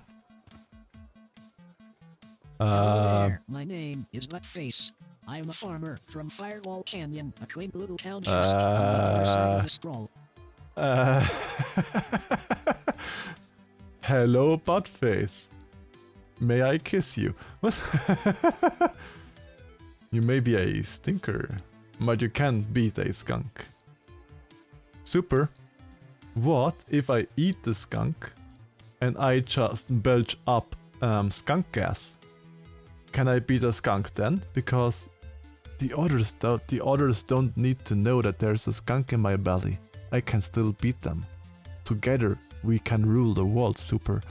Hello there. My name is Buttface. I am a farmer from Firewall Canyon, a quaint little town just on the other side of the sprawl. Hello, Buttface. May I kiss you? What? You may be a stinker, but you can't beat a skunk. Super. What if I eat the skunk and I just belch up skunk gas, can I beat a skunk then? Because the others don't need to know that there's a skunk in my belly. I can still beat them. Together we can rule the world, super.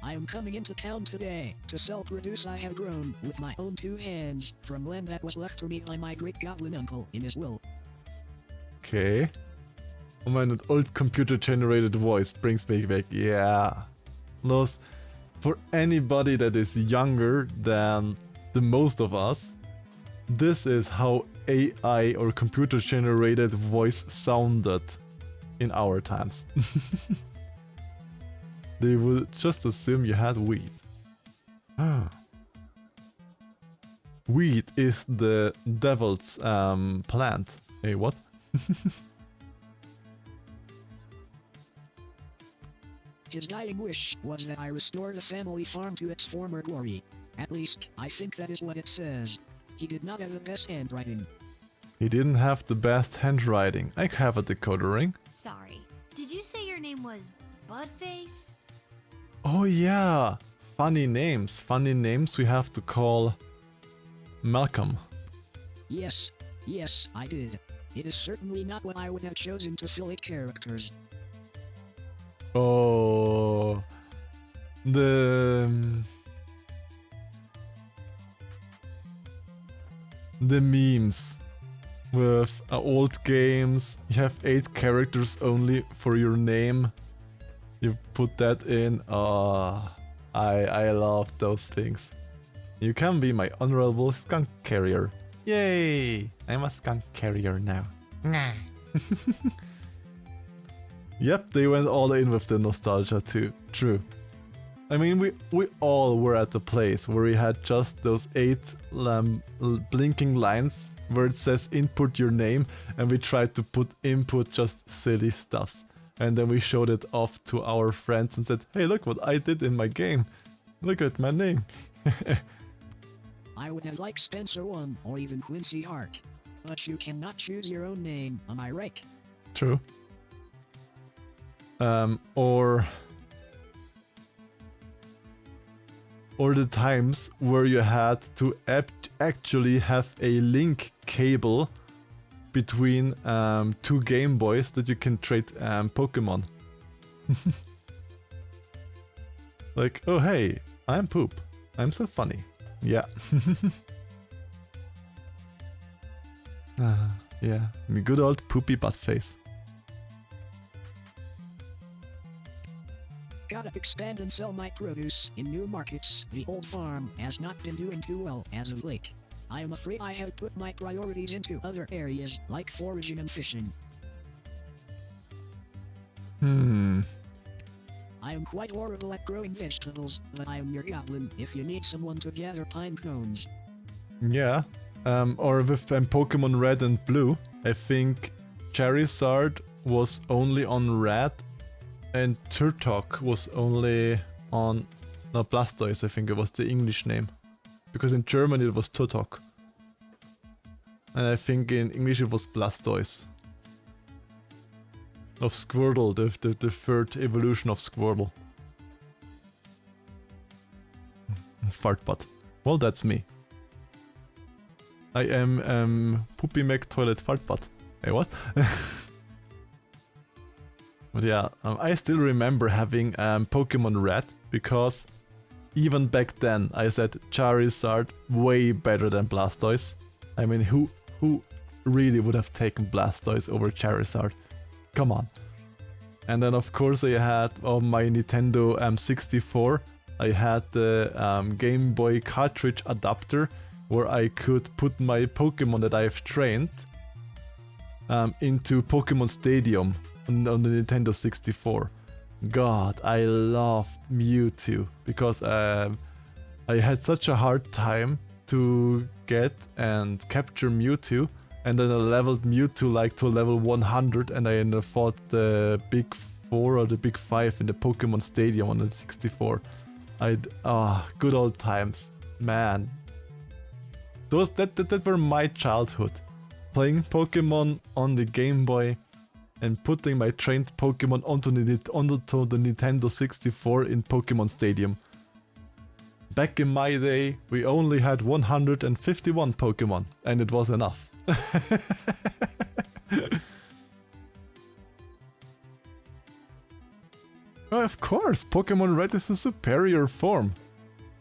I am coming into town today to sell produce I have grown with my own 2 hands from land that was left to me by my great goblin uncle in his will. Okay. Oh man, that old computer-generated voice brings me back. Yeah. Those, for anybody that is younger than the most of us, this is how AI or computer-generated voice sounded in our times. They would just assume you had weed. Weed is the devil's plant. Hey, what? His dying wish was that I restore the family farm to its former glory. At least, I think that is what it says. He did not have the best handwriting. He didn't have the best handwriting. I have a decoder ring. Sorry. Did you say your name was Budface? Oh yeah, funny names. Funny names we have to call Malcolm. Yes, I did. It is certainly not what I would have chosen to fill it characters. Oh, the memes with old games. You have 8 characters only for your name. You put that in. I love those things. You can be my honorable skunk carrier. Yay! I'm a skunk carrier now. Nah. Yep, they went all in with the nostalgia too. True. I mean, we all were at the place where we had just those 8 blinking lines where it says input your name, and we tried to put input just silly stuffs. And then we showed it off to our friends and said, hey, look what I did in my game. Look at my name. I would have liked Spencer 1 or even Quincy Hart. But you cannot choose your own name, am I right? True. Or the times where you had to actually have a link cable between 2 Game Boys that you can trade Pokemon. Like, oh hey, I'm Poop. I'm so funny. Yeah. Yeah, good old Poopy butt face. Gotta expand and sell my produce in new markets. The old farm has not been doing too well as of late. I am afraid I have put my priorities into other areas, like foraging and fishing. I am quite horrible at growing vegetables, but I am your goblin if you need someone to gather pine cones. Yeah, or with Pokemon Red and Blue, I think Charizard was only on Red, and Turtok was only on... No, Blastoise, I think it was the English name. Because in German it was Turtok. And I think in English it was Blastoise. Of Squirtle, the third evolution of Squirtle. Fartbutt. Well, that's me. I am Poopy Mac Toilet Fartbutt. Hey, what? But yeah, I still remember having Pokemon Red, because even back then I said Charizard way better than Blastoise. I mean, who really would have taken Blastoise over Charizard? Come on. And then of course I had on my Nintendo 64, I had the Game Boy cartridge adapter where I could put my Pokemon that I've trained into Pokemon Stadium on the Nintendo 64. God, I loved Mewtwo because I had such a hard time to get and capture Mewtwo, and then I leveled Mewtwo like to level 100, and I fought the Big 4 or the Big 5 in the Pokemon Stadium on the 64. Good old times, man. That were my childhood. playing Pokemon on the Game Boy and putting my trained Pokemon onto the Nintendo 64 in Pokemon Stadium. Back in my day, we only had 151 Pokemon, and it was enough. Well, of course, Pokemon Red is a superior form.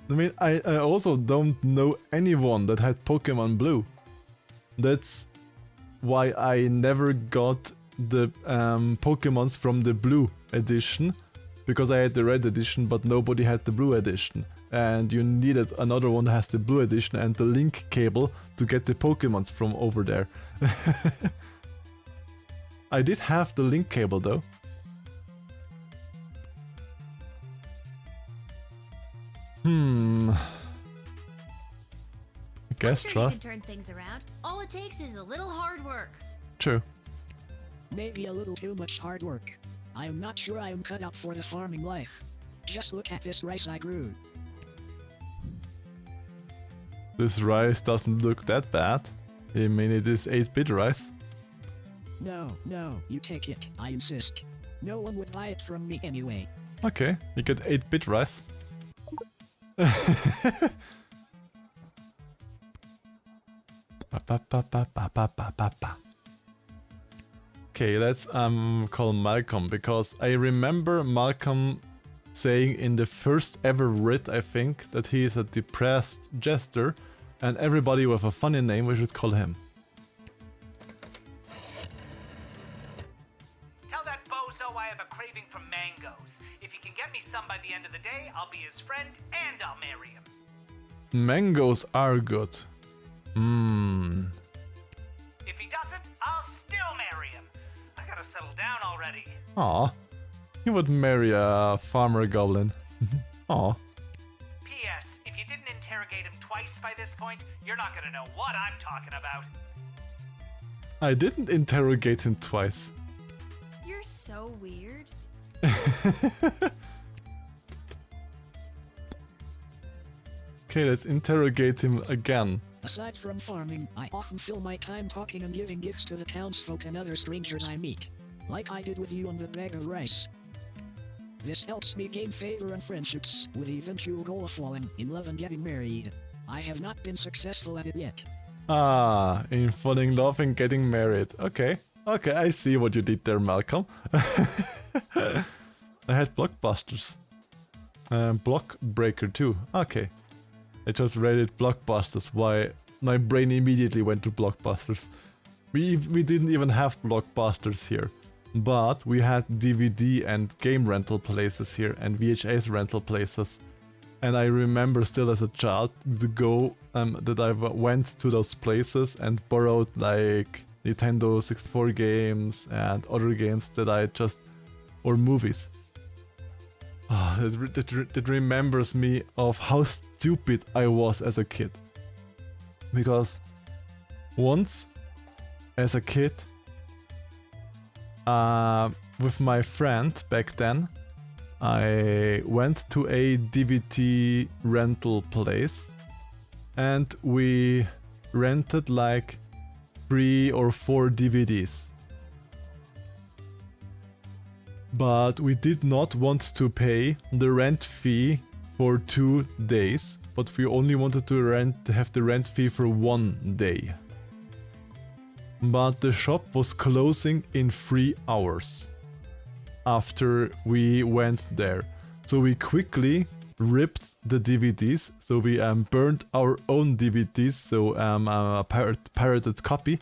I mean, I also don't know anyone that had Pokemon Blue. That's why I never got the Pokemons from the Blue edition, because I had the Red edition, but nobody had the Blue edition. And you needed another one that has the Blue edition and the link cable to get the Pokemons from over there. I did have the link cable though. I guess I'm sure trust. you can turn things around. All it takes is a little hard work. True. Maybe a little too much hard work. I am not sure I am cut out for the farming life. Just look at this rice I grew. This rice doesn't look that bad. I mean, it is 8-bit rice. No, you take it, I insist. No one would buy it from me anyway. Okay, you get 8-bit rice. Okay, let's call Malcolm, because I remember Malcolm saying in the first ever writ, I think, that he is a depressed jester, and everybody with a funny name, we should call him. Tell that bozo I have a craving for mangoes. If he can get me some by the end of the day, I'll be his friend and I'll marry him. Mangoes are good. If he doesn't, I'll still marry him. I gotta settle down already. Aw, he would marry a farmer goblin. Aw. P.S. If you didn't interrogate him twice by this point, you're not gonna know what I'm talking about. I didn't interrogate him twice. You're so weird. Okay, let's interrogate him again. Aside from farming, I often fill my time talking and giving gifts to the townsfolk and other strangers I meet. Like I did with you on the bag of rice. This helps me gain favor and friendships, with the eventual goal of falling in love and getting married. I have not been successful at it yet. Ah, in falling in love and getting married. Okay, I see what you did there, Malcolm. I had Blockbusters. Blockbreaker too. Okay. I just read it Blockbusters. Why? My brain immediately went to Blockbusters. We didn't even have Blockbusters here. But we had DVD and game rental places here and VHS rental places. And I remember still as a child that I went to those places and borrowed like Nintendo 64 games and other games that I just... or movies. It remembers me of how stupid I was as a kid. Because once, as a kid, with my friend back then, I went to a DVD rental place and we rented like 3 or 4 DVDs. But we did not want to pay the rent fee for 2 days, but we only wanted to have the rent fee for 1 day. But the shop was closing in 3 hours after we went there. So we quickly ripped the DVDs, so we burned our own DVDs, so a pirated copy,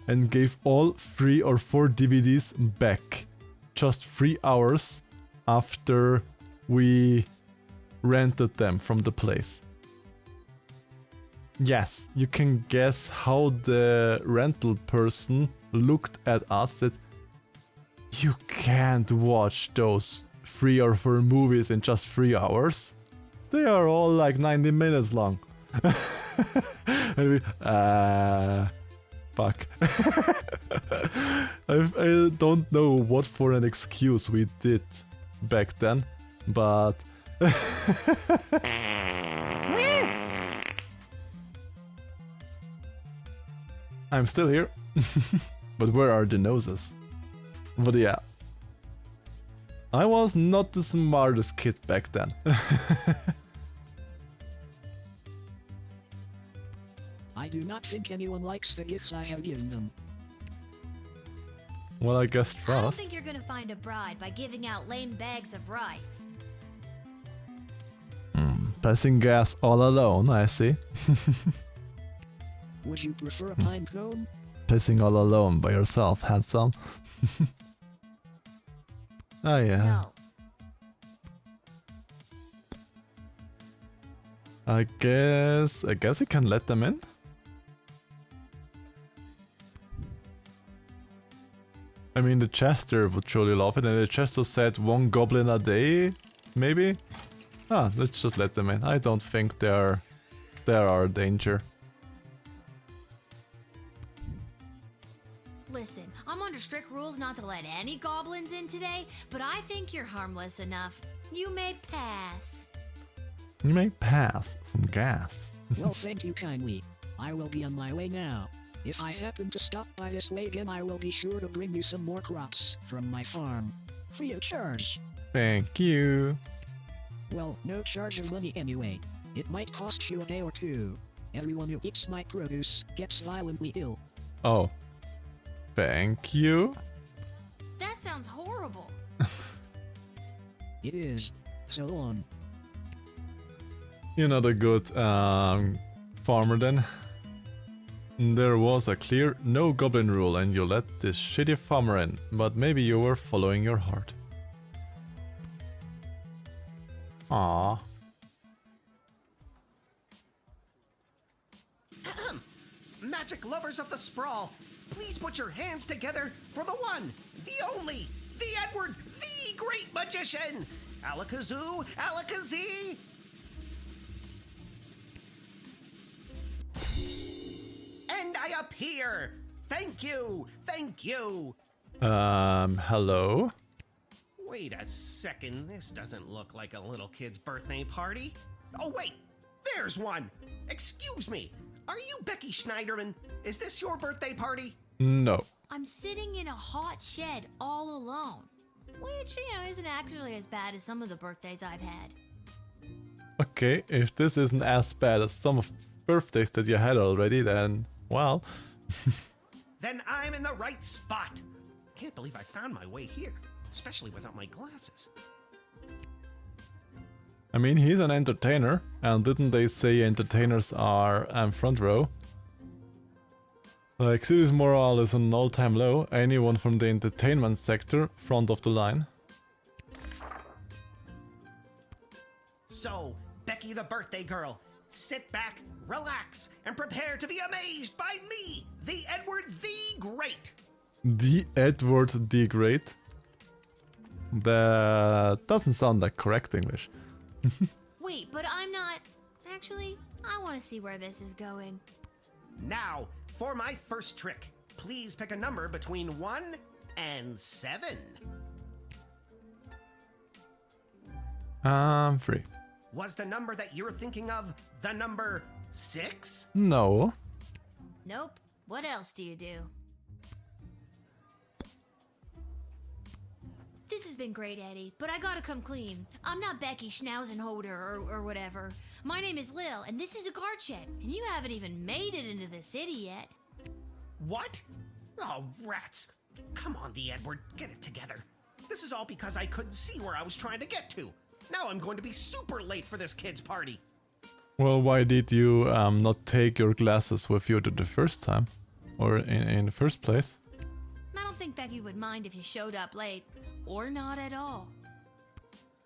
and gave all 3 or 4 DVDs back. Just 3 hours after we rented them from the place. Yes, you can guess how the rental person looked at us, that you can't watch those 3 or 4 movies in just 3 hours. They are all like 90 minutes long. And we, fuck. I don't know what for an excuse we did back then, but... I'm still here. But where are the noses? But yeah. I was not the smartest kid back then. I do not think anyone likes the gifts I have given them. Well, I guess I don't trust. think you're gonna find a bride by giving out lame bags of rice. Passing gas all alone, I see. Would you prefer a pine cone? Pissing all alone by yourself, handsome. Oh yeah. No. I guess we can let them in. I mean, the Chester would surely love it, and the Chester said 1 goblin a day, maybe? Ah, let's just let them in. I don't think they are a danger. Listen, I'm under strict rules not to let any goblins in today, but I think you're harmless enough. You may pass. You may pass some gas. Well, thank you kindly. I will be on my way now. If I happen to stop by this way again, I will be sure to bring you some more crops from my farm. Free of charge. Thank you. Well, no charge of money anyway. It might cost you a day or two. Everyone who eats my produce gets violently ill. Oh. Thank you. That sounds horrible. It is. So on. You're not a good farmer then. There was a clear no goblin rule and you let this shitty farmer in, but maybe you were following your heart. Aww. Magic lovers of the sprawl, please put your hands together for the one, the only, the Edward, the great magician! Alakazoo, Alakazee! And I appear! Thank you! Thank you! Hello? Wait a second, this doesn't look like a little kid's birthday party. Oh wait, there's one! Excuse me, are you Becky Schneiderman? Is this your birthday party? No. I'm sitting in a hot shed all alone, which, isn't actually as bad as some of the birthdays I've had. Okay, if this isn't as bad as some of the birthdays that you had already, then, well. Then I'm in the right spot. Can't believe I found my way here, especially without my glasses. I mean, he's an entertainer, and didn't they say entertainers are front row? Like, city's morale is an all-time low. Anyone from the entertainment sector, front of the line. So, Becky the birthday girl, sit back, relax, and prepare to be amazed by me, the Edward the Great. The Edward the Great? That doesn't sound like correct English. Wait, but I'm not... Actually, I want to see where this is going. Now, for my first trick, please pick a number between 1 and 7. 3. Was the number that you're thinking of the number 6? No. Nope. What else do you do? This has been great, Eddie, but I gotta come clean. I'm not Becky Schnauzenholder or whatever. My name is Lil, and this is a guard shed, and you haven't even made it into the city yet. What? Oh, rats. Come on, the Edward, get it together. This is all because I couldn't see where I was trying to get to. Now I'm going to be super late for this kid's party. Well, why did you not take your glasses with you the first time? Or in the first place? I don't think Becky would mind if you showed up late. Or not at all.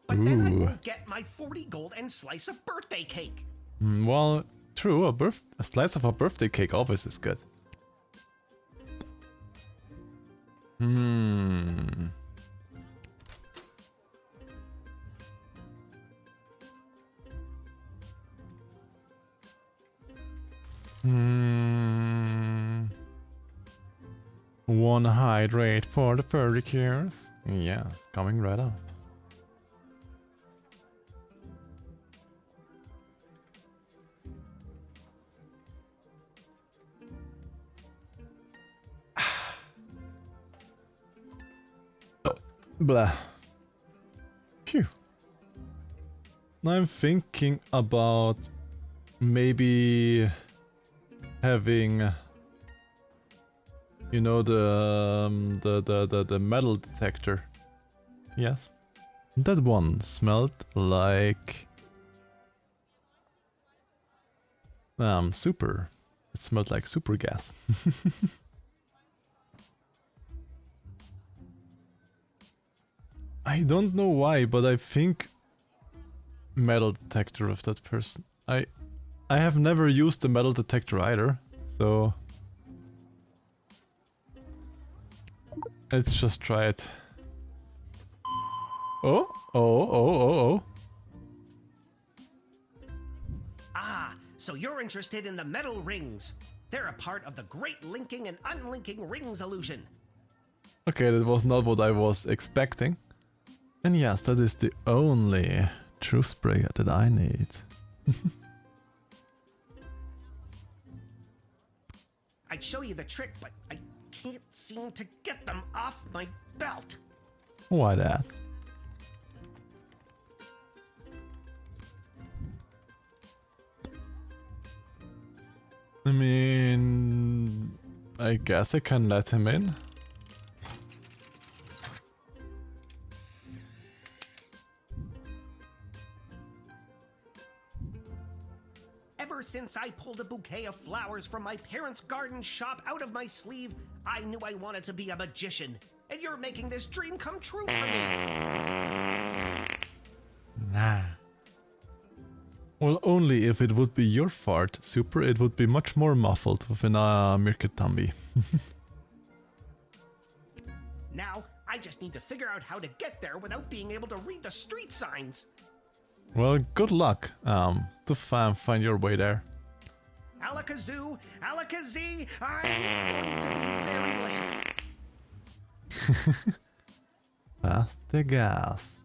But then I won't get my 40 gold and slice of birthday cake. Well, true, a slice of a birthday cake always is good. One hydrate for the furry cures. Yes, coming right up. Blah. Phew. Now I'm thinking about maybe having, you know, the metal detector. Yes. That one smelled like super. It smelled like super gas. I don't know why, but I think metal detector of that person. I have never used the metal detector either, so let's just try it. Oh. Ah, so you're interested in the metal rings. They're a part of the great linking and unlinking rings illusion. Okay, that was not what I was expecting. And yes, that is the only truth sprayer that I need. I'd show you the trick, but I can't seem to get them off my belt. Why that? I mean, I guess I can let him in. Ever since I pulled a bouquet of flowers from my parents' garden shop out of my sleeve, I knew I wanted to be a magician. And you're making this dream come true for me. Nah. Well, only if it would be your fart, Super, it would be much more muffled within a Mirketambi. Now, I just need to figure out how to get there without being able to read the street signs. Well, good luck to find your way there. Alakazoo, Alakazee, I'm going to be very late. Pass the gas.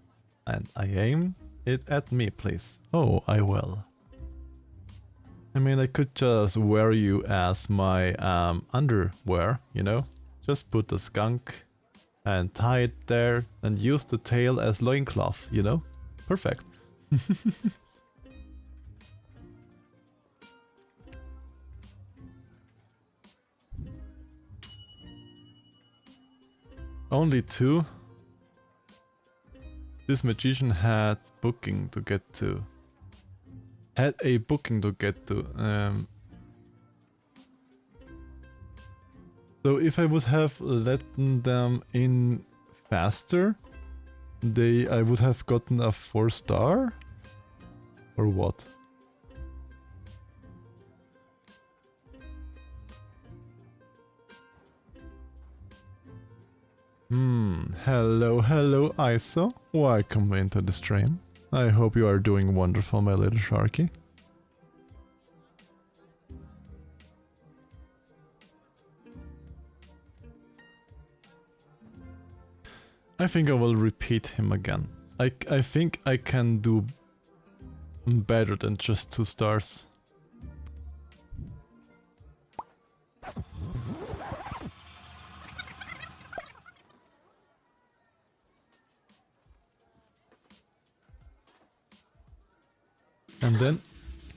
And I aim it at me, please. Oh, I will. I mean, I could just wear you as my underwear, you know? Just put the skunk and tie it there and use the tail as loincloth, you know? Perfect. Only two? This magician had booking to get to. Had a booking to get to. So if I would have let them in faster, I would have gotten a 4-star? Or what? Hello, ISO. Welcome into the stream. I hope you are doing wonderful, my little sharky. I think I will repeat him again. I think I can do better than just 2 stars. And then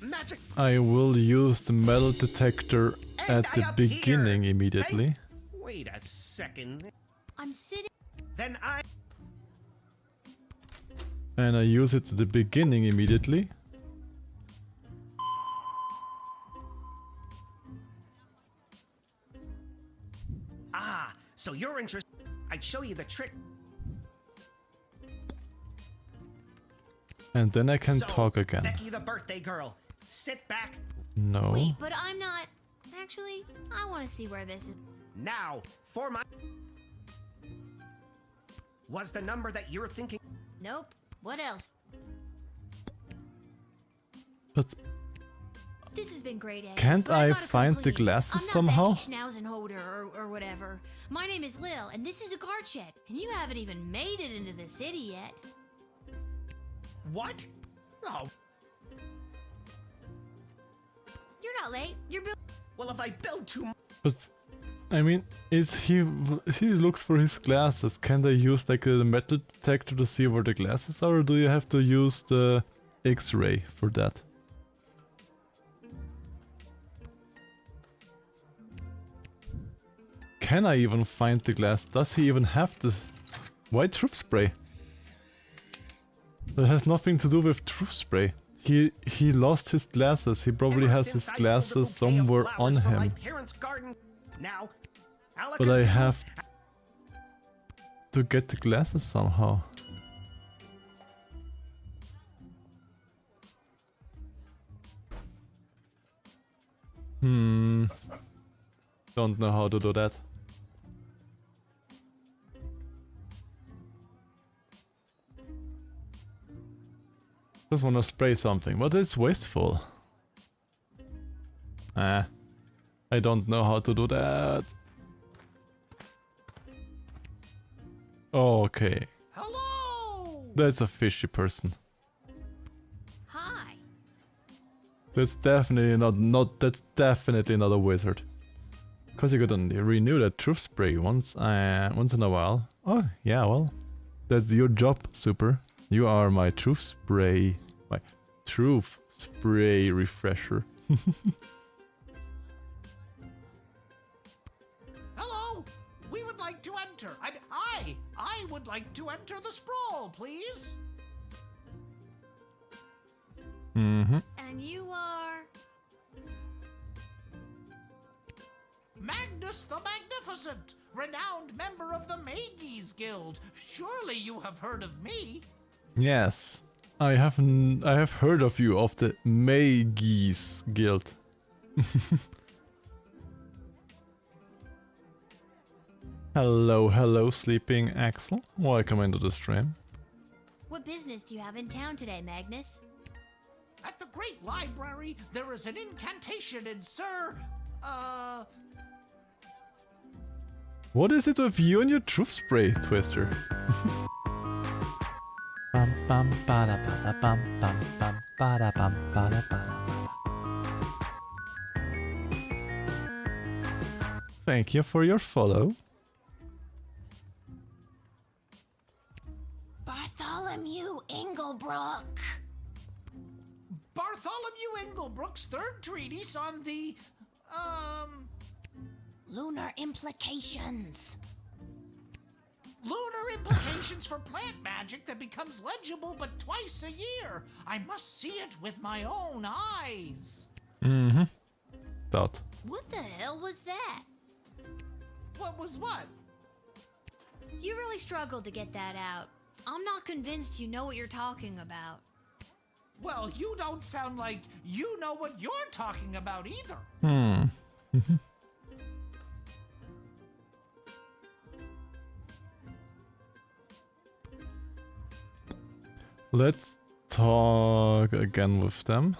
Magic. I will use the metal detector at the beginning immediately. Wait a second. I'm sitting. Then And I use it at the beginning immediately. Ah, so you're interested. I'd show you the trick. And then I can So, talk again. Becky the birthday girl. Sit back. No. Wait, but I'm not. Actually, I want to see where this is. Now, for my... Was the number that you're thinking... Nope. What else? But This has been great, Eddie. can't but I gotta find the complete. glasses I'm not somehow? Becky Schnauzenholder or whatever. My name is Lil, and this is a guard shed, and you haven't even made it into the city yet. What? Oh. You're not late. You're Well, if I build too much... But I mean, he looks for his glasses. Can they use like a metal detector to see where the glasses are, or do you have to use the X-ray for that? Can I even find the glass? Does he even have this white truth spray? That has nothing to do with truth spray. He lost his glasses. He probably has his glasses somewhere on him. Now, But I have to get the glasses somehow. Don't know how to do that. Just wanna spray something, but it's wasteful. I don't know how to do that. Okay. Hello. That's a fishy person. Hi. That's definitely that's definitely not a wizard. Cause you gotta renew that truth spray once in a while. Oh yeah, well, that's your job, Super. You are my truth spray refresher. Hello. We would like to enter. I would like to enter the sprawl, please. Mm-hmm. And you are... Magnus the Magnificent, renowned member of the Mages Guild. Surely you have heard of me. Yes, I have heard of you, of the Mages Guild. Hello, sleeping Axel. Welcome into the stream. What business do you have in town today, Magnus? At the Great Library, there is an incantation in Sir... What is it with you and your truth spray, Twister? Thank you for your follow. Bartholomew Inglebrook. Bartholomew Inglebrook's third treatise on the... Lunar implications. Lunar implications for plant magic that becomes legible but twice a year. I must see it with my own eyes. Mm-hmm. Thought. What the hell was that? What was what? You really struggled to get that out. I'm not convinced you know what you're talking about. Well, you don't sound like you know what you're talking about either. Let's talk again with them.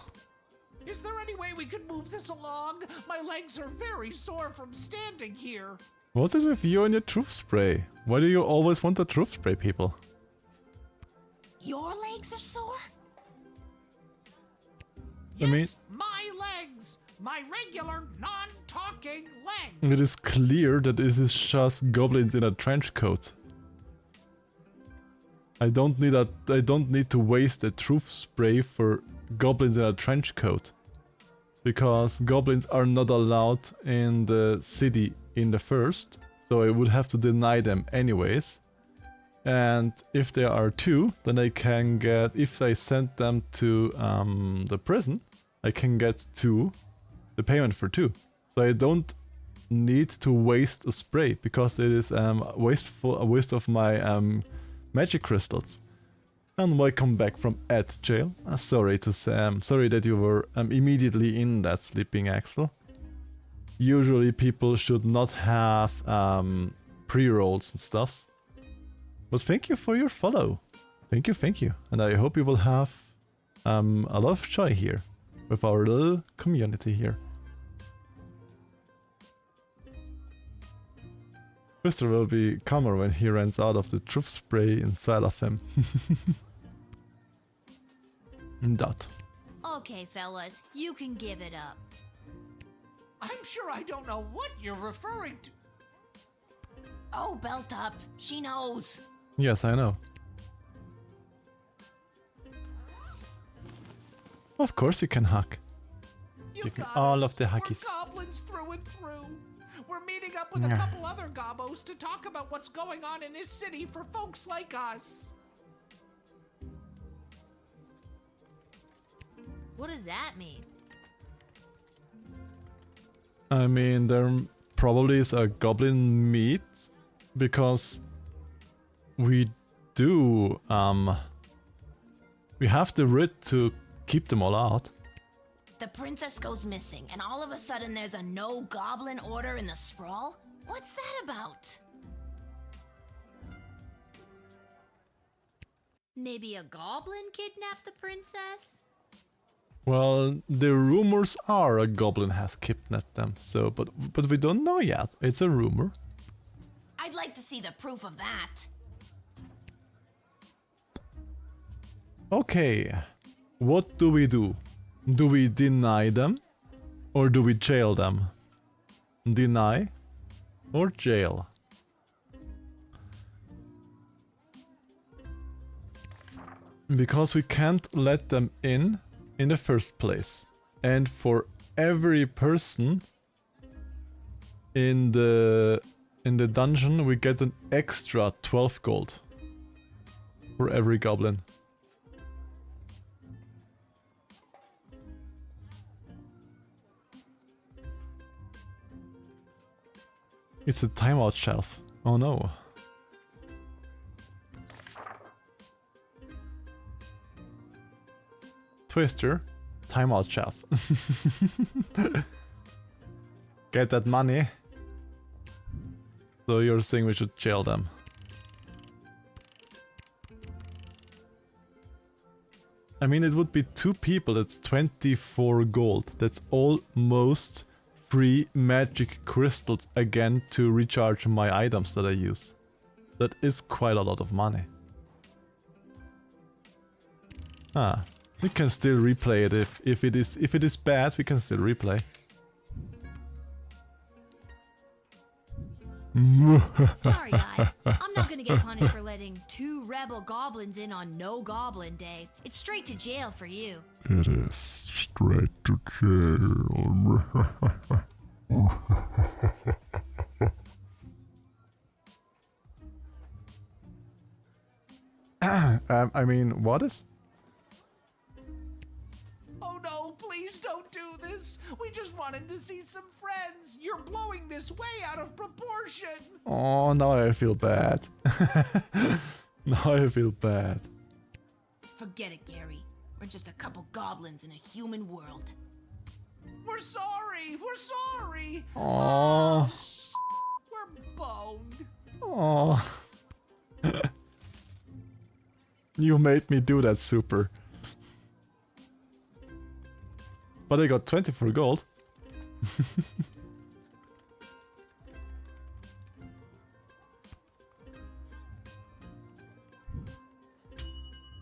Is there any way we could move this along? My legs are very sore from standing here. What is with you and your truth spray? Why do you always want to truth spray people? Your legs are sore? Yes, my legs! My regular, non-talking legs! It is clear that this is just goblins in a trench coat. I don't need to waste a truth spray for goblins in a trench coat. Because goblins are not allowed in the city in the first, so I would have to deny them anyways. And if there are two, then I can get, if I send them to the prison, I can get the payment for two. So I don't need to waste a spray, because it is a waste of my magic crystals. And welcome back from jail. Sorry to say, sorry that you were immediately in that sleeping Axel. Usually people should not have pre-rolls and stuff. But thank you for your follow. Thank you. And I hope you will have a lot of joy here with our little community here. Twister will be calmer when he runs out of the truth spray inside of him. That. Okay, fellas, you can give it up. I'm sure I don't know what you're referring to. Oh, belt up. She knows. Yes, I know. Of course you can hack. Give me all of the hackies. We're goblins through and through. We're meeting up with a couple other gobbos to talk about what's going on in this city for folks like us. What does that mean? I mean, there probably is a goblin meet because we do, we have the writ to keep them all out. The princess goes missing, and all of a sudden there's a no goblin order in the sprawl? What's that about? Maybe a goblin kidnapped the princess? Well, the rumors are a goblin has kidnapped them, so, but we don't know yet. It's a rumor. I'd like to see the proof of that. Okay, what do we do? Do we deny them or do we jail them? Deny or jail? Because we can't let them in the first place. And for every person in the dungeon we get an extra 12 gold for every goblin. It's a timeout shelf. Oh no. Twister, timeout shelf. Get that money. So you're saying we should jail them. I mean, it would be 2 people, that's 24 gold. That's almost 3 magic crystals again to recharge my items that I use. That is quite a lot of money. Ah, we can still replay it if it is bad, we can still replay. Sorry guys, I'm not gonna get punished for letting 2 rebel goblins in on No Goblin Day. It's straight to jail for you. It is straight to jail. I mean, what is? Oh no, please don't do this. We just wanted to see some friends. You're blowing this way out of proportion. Oh, now I feel bad. Now I feel bad. Forget it, Gary. We're just a couple goblins in a human world. We're sorry. We're sorry. Oh. We're boned. Oh. You made me do that, super. But I got 24 gold.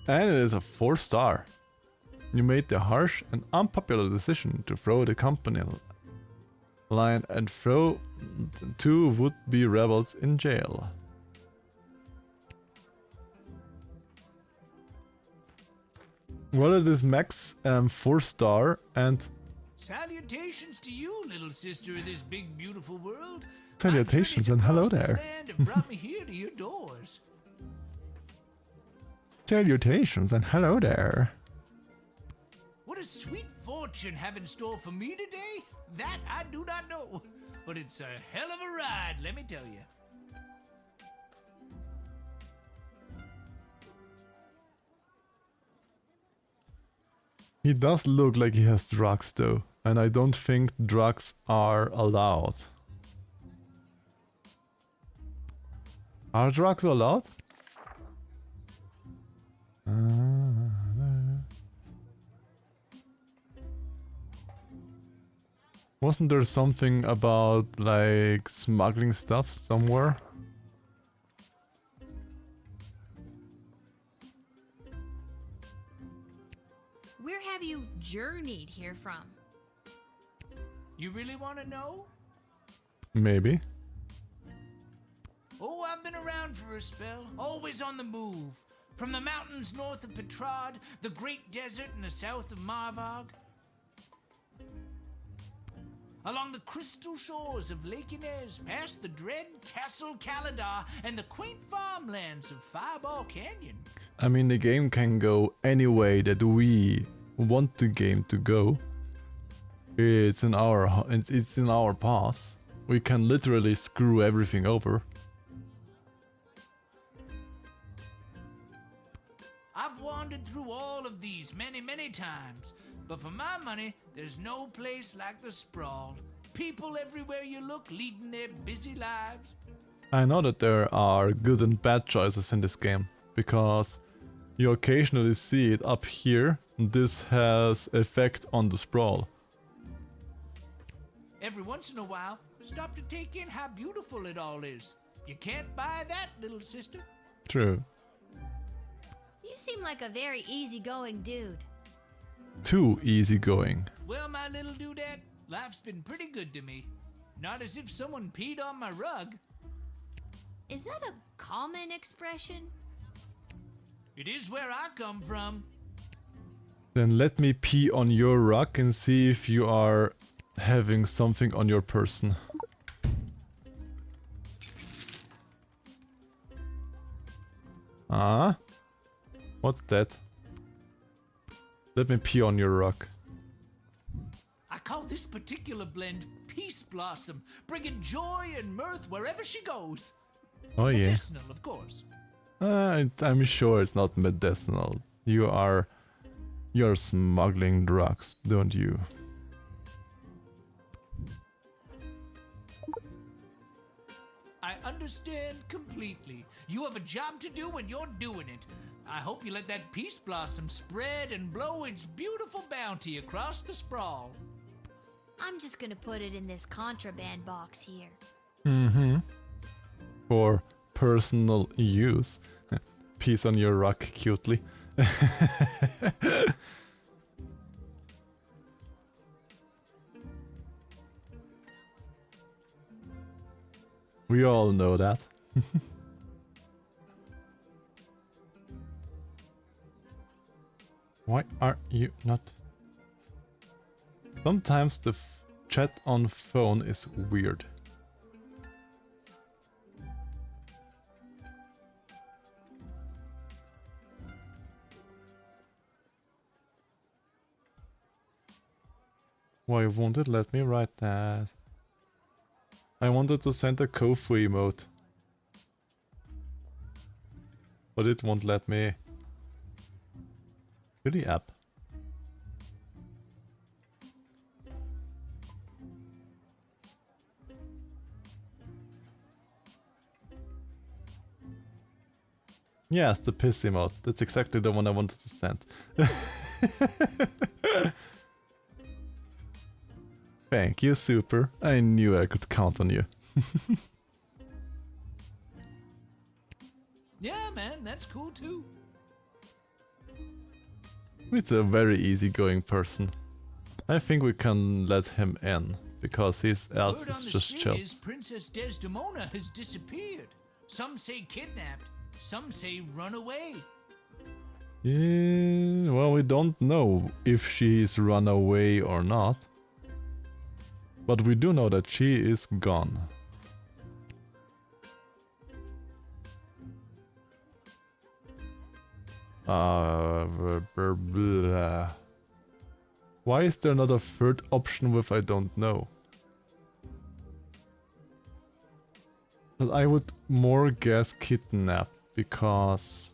And it is a 4-star. You made the harsh and unpopular decision to throw the company line and throw 2 would-be rebels in jail. Well, it is max 4-star and... Salutations to you, little sister of this big, beautiful world. Salutations and hello This there. land have brought me here to your doors. Salutations and hello there. What a sweet fortune have in store for me today? That I do not know. But it's a hell of a ride, let me tell you. He does look like he has drugs though, and I don't think drugs are allowed. Are drugs allowed? Wasn't there something about like smuggling stuff somewhere? Where have you journeyed here from? You really want to know? Maybe. Oh, I've been around for a spell, always on the move. From the mountains north of Petrad, the great desert in the south of Marvog, along the crystal shores of Lake Inez, past the dread Castle Caladar, and the quaint farmlands of Fireball Canyon. I mean, the game can go any way that we want the game to go. It's in our path. We can literally screw everything over. I've wandered through all of these many times, but for my money, there's no place like the Sprawl. People everywhere you look leading their busy lives. I know that there are good and bad choices in this game, because you occasionally see it up here, and this has effect on the Sprawl. Every once in a while, stop to take in how beautiful it all is. You can't buy that, little sister. True. You seem like a very easygoing dude. Too easygoing. Well, my little dudette, life's been pretty good to me. Not as if someone peed on my rug. Is that a common expression? It is where I come from. Then let me pee on your rug and see if you are having something on your person. Ah? What's that? Let me pee on your rug. I call this particular blend Peace Blossom, bringing joy and mirth wherever she goes. Oh yeah. Medicinal, of course. I'm sure it's not medicinal. You're smuggling drugs, don't you? I understand completely. You have a job to do and you're doing it. I hope you let that peace blossom spread and blow its beautiful bounty across the Sprawl. I'm just gonna put it in this contraband box here. Mm-hmm. For personal use. Peace on your rug, cutely. We all know that. Why are you not? Sometimes the chat on phone is weird. Why won't it let me write that? I wanted to send a Kofu emote, but it won't let me. To the app. Yes, the piss emote. That's exactly the one I wanted to send. Thank you, Super. I knew I could count on you. Yeah, man, that's cool too. It's a very easygoing person. I think we can let him in, because his else Word is on the just street chill. is Princess Desdemona has disappeared. Some say kidnapped, some say run away. Yeah, well, we don't know if she's run away or not. But we do know that she is gone. Why is there not a third option with I don't know? But I would more guess kidnap, because...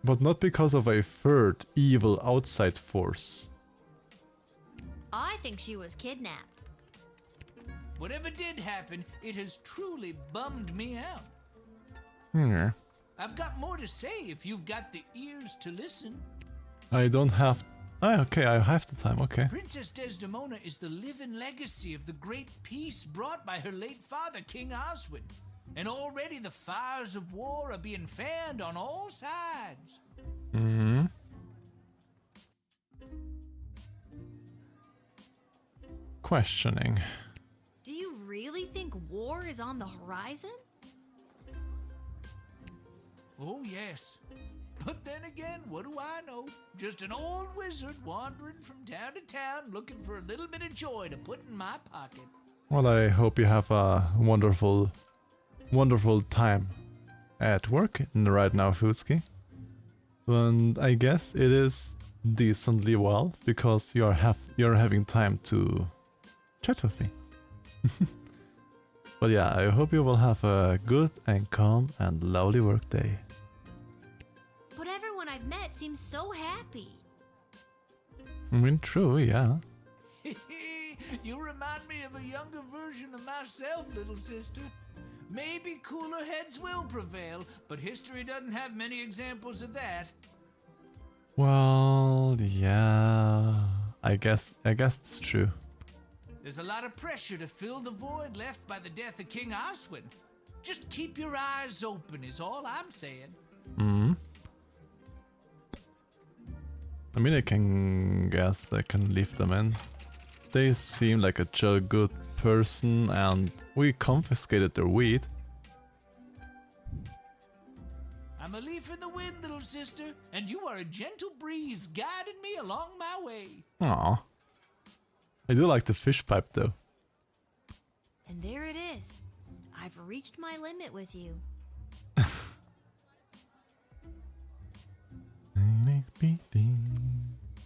But not because of a third evil outside force. I think she was kidnapped. Whatever did happen, it has truly bummed me out. Yeah. I've got more to say if you've got the ears to listen. I don't have... Ah, okay, I have the time, okay. Princess Desdemona is the living legacy of the great peace brought by her late father, King Oswin. And already the fires of war are being fanned on all sides. Mm-hmm. Questioning. Do you really think war is on the horizon? Oh, yes. But then again, what do I know? Just an old wizard wandering from town to town looking for a little bit of joy to put in my pocket. Well, I hope you have a wonderful, wonderful time at work right now, Futski. And I guess it is decently well because you're having time to chat with me. But yeah, I hope you will have a good and calm and lovely work day. But everyone I've met seems so happy. I mean, true, yeah. You remind me of a younger version of myself, little sister. Maybe cooler heads will prevail, but history doesn't have many examples of that. Well, yeah, I guess it's true. There's a lot of pressure to fill the void left by the death of King Oswin. Just keep your eyes open is all I'm saying. Hmm. I mean, I can leave them in. They seem like a chill, good person, and we confiscated their weed. I'm a leaf in the wind, little sister, and you are a gentle breeze guiding me along my way. Aww. I do like the fish pipe, though. And there it is. I've reached my limit with you.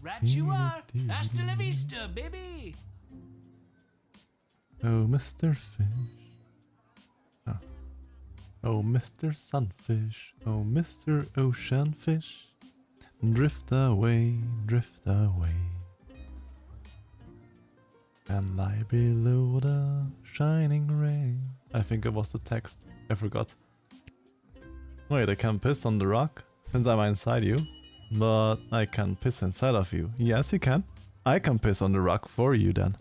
Right you are. Hasta la vista, baby. Oh, Mr. Fish. Oh. Oh, Mr. Sunfish. Oh, Mr. Ocean Fish. Drift away, drift away. And lie below the shining ray. I think it was the text. I forgot. Wait, I can piss on the rock since I'm inside you. But I can piss inside of you. Yes, you can. I can piss on the rock for you then.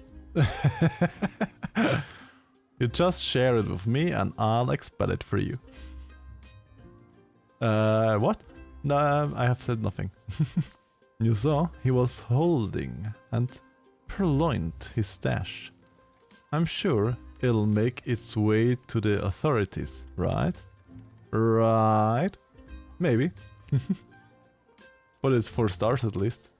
You just share it with me and I'll expel it for you. What? No, I have said nothing. You saw, he was holding and purloined his stash. I'm sure it'll make its way to the authorities, right? Right? Maybe. But it's 4 stars at least.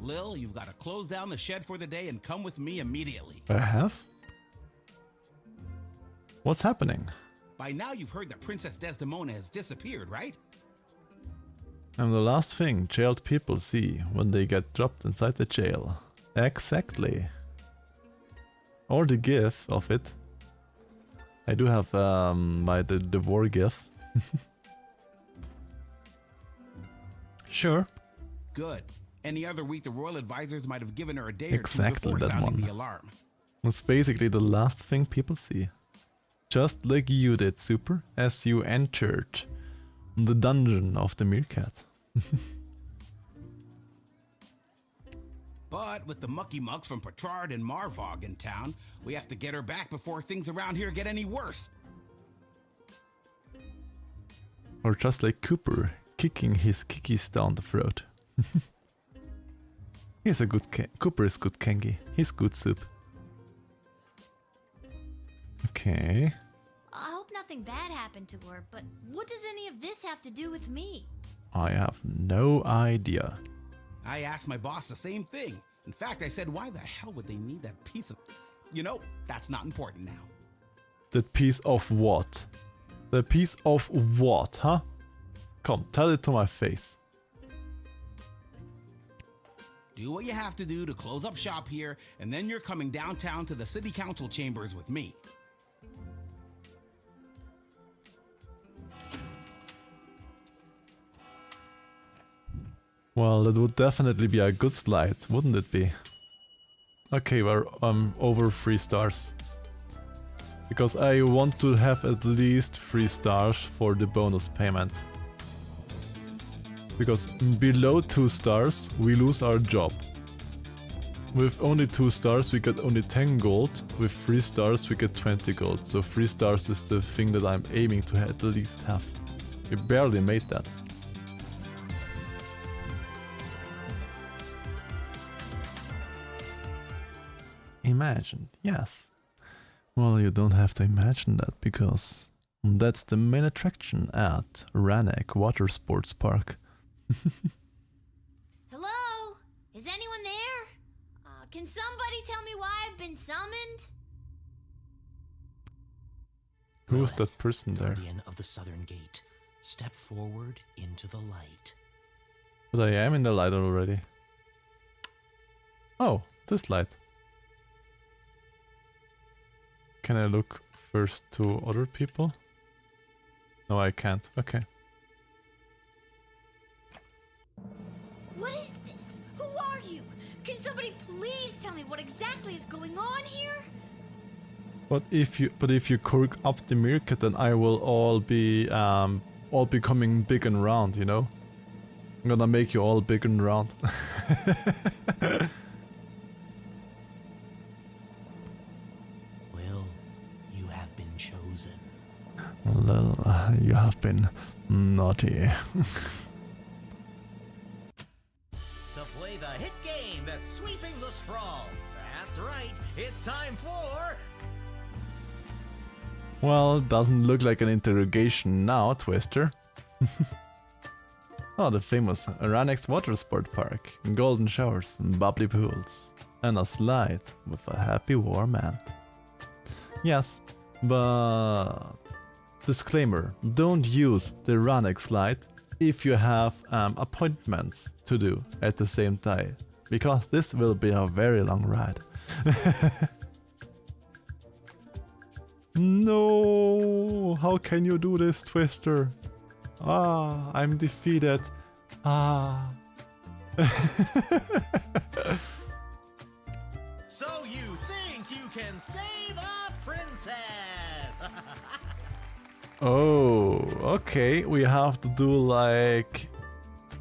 Lil, you've got to close down the shed for the day and come with me immediately. I have? What's happening? By now you've heard that Princess Desdemona has disappeared, right? I'm the last thing jailed people see when they get dropped inside the jail. Exactly. Or the gif of it. I do have the war gif. Sure. Good. Any other week the royal advisors might have given her a day Exactly or two before that sounding one. the alarm. It's basically the last thing people see. Just like you did, Super, as you entered the dungeon of the meerkat. But with the mucky mucks from Petrard and Marvog in town, we have to get her back before things around here get any worse. Or just like Cooper, kicking his kickies down the throat. He's a good Cooper is good Kengi. He's good soup. Okay. I hope nothing bad happened to her, but what does any of this have to do with me? I have no idea. I asked my boss the same thing. In fact, I said, why the hell would they need that piece of... You know, that's not important now. That piece of what? The piece of what, huh? Come, tell it to my face. Do what you have to do to close up shop here, and then you're coming downtown to the city council chambers with me. Well, that would definitely be a good slide, wouldn't it be? Okay, we're over 3 stars. Because I want to have at least 3 stars for the bonus payment. Because below 2 stars, we lose our job. With only 2 stars, we get only 10 gold. With 3 stars, we get 20 gold. So 3 stars is the thing that I'm aiming to at least have. We barely made that. imagined, yes. Well, you don't have to imagine that because that's the main attraction at Rannoch Water Sports Park. Hello? Is anyone there? Can somebody tell me why I've been summoned? Who's that person there? Guardian of the Southern Gate. Step forward into the light. But I am in the light already. Oh, this light. Can I look first to other people? No, I can't. Okay. What is this? Who are you? Can somebody please tell me what exactly is going on here? But if you cork up the meerkat, then I will all becoming big and round, you know? I'm gonna make you all big and round. Lil, you have been chosen. Lil, you have been naughty. To play the hit game that's sweeping the sprawl. That's right, it's time for... Well, doesn't look like an interrogation now, Twister. Oh, the famous Rannoch Water Sport Park. Golden showers, bubbly pools, and a slide with a happy warm end. Yes, but... Disclaimer, don't use the Rannoch slide if you have appointments to do at the same time, because this will be a very long ride. No, how can you do this, Twister? Ah, I'm defeated. Ah. So you think you can save a princess? Oh, okay. We have to do like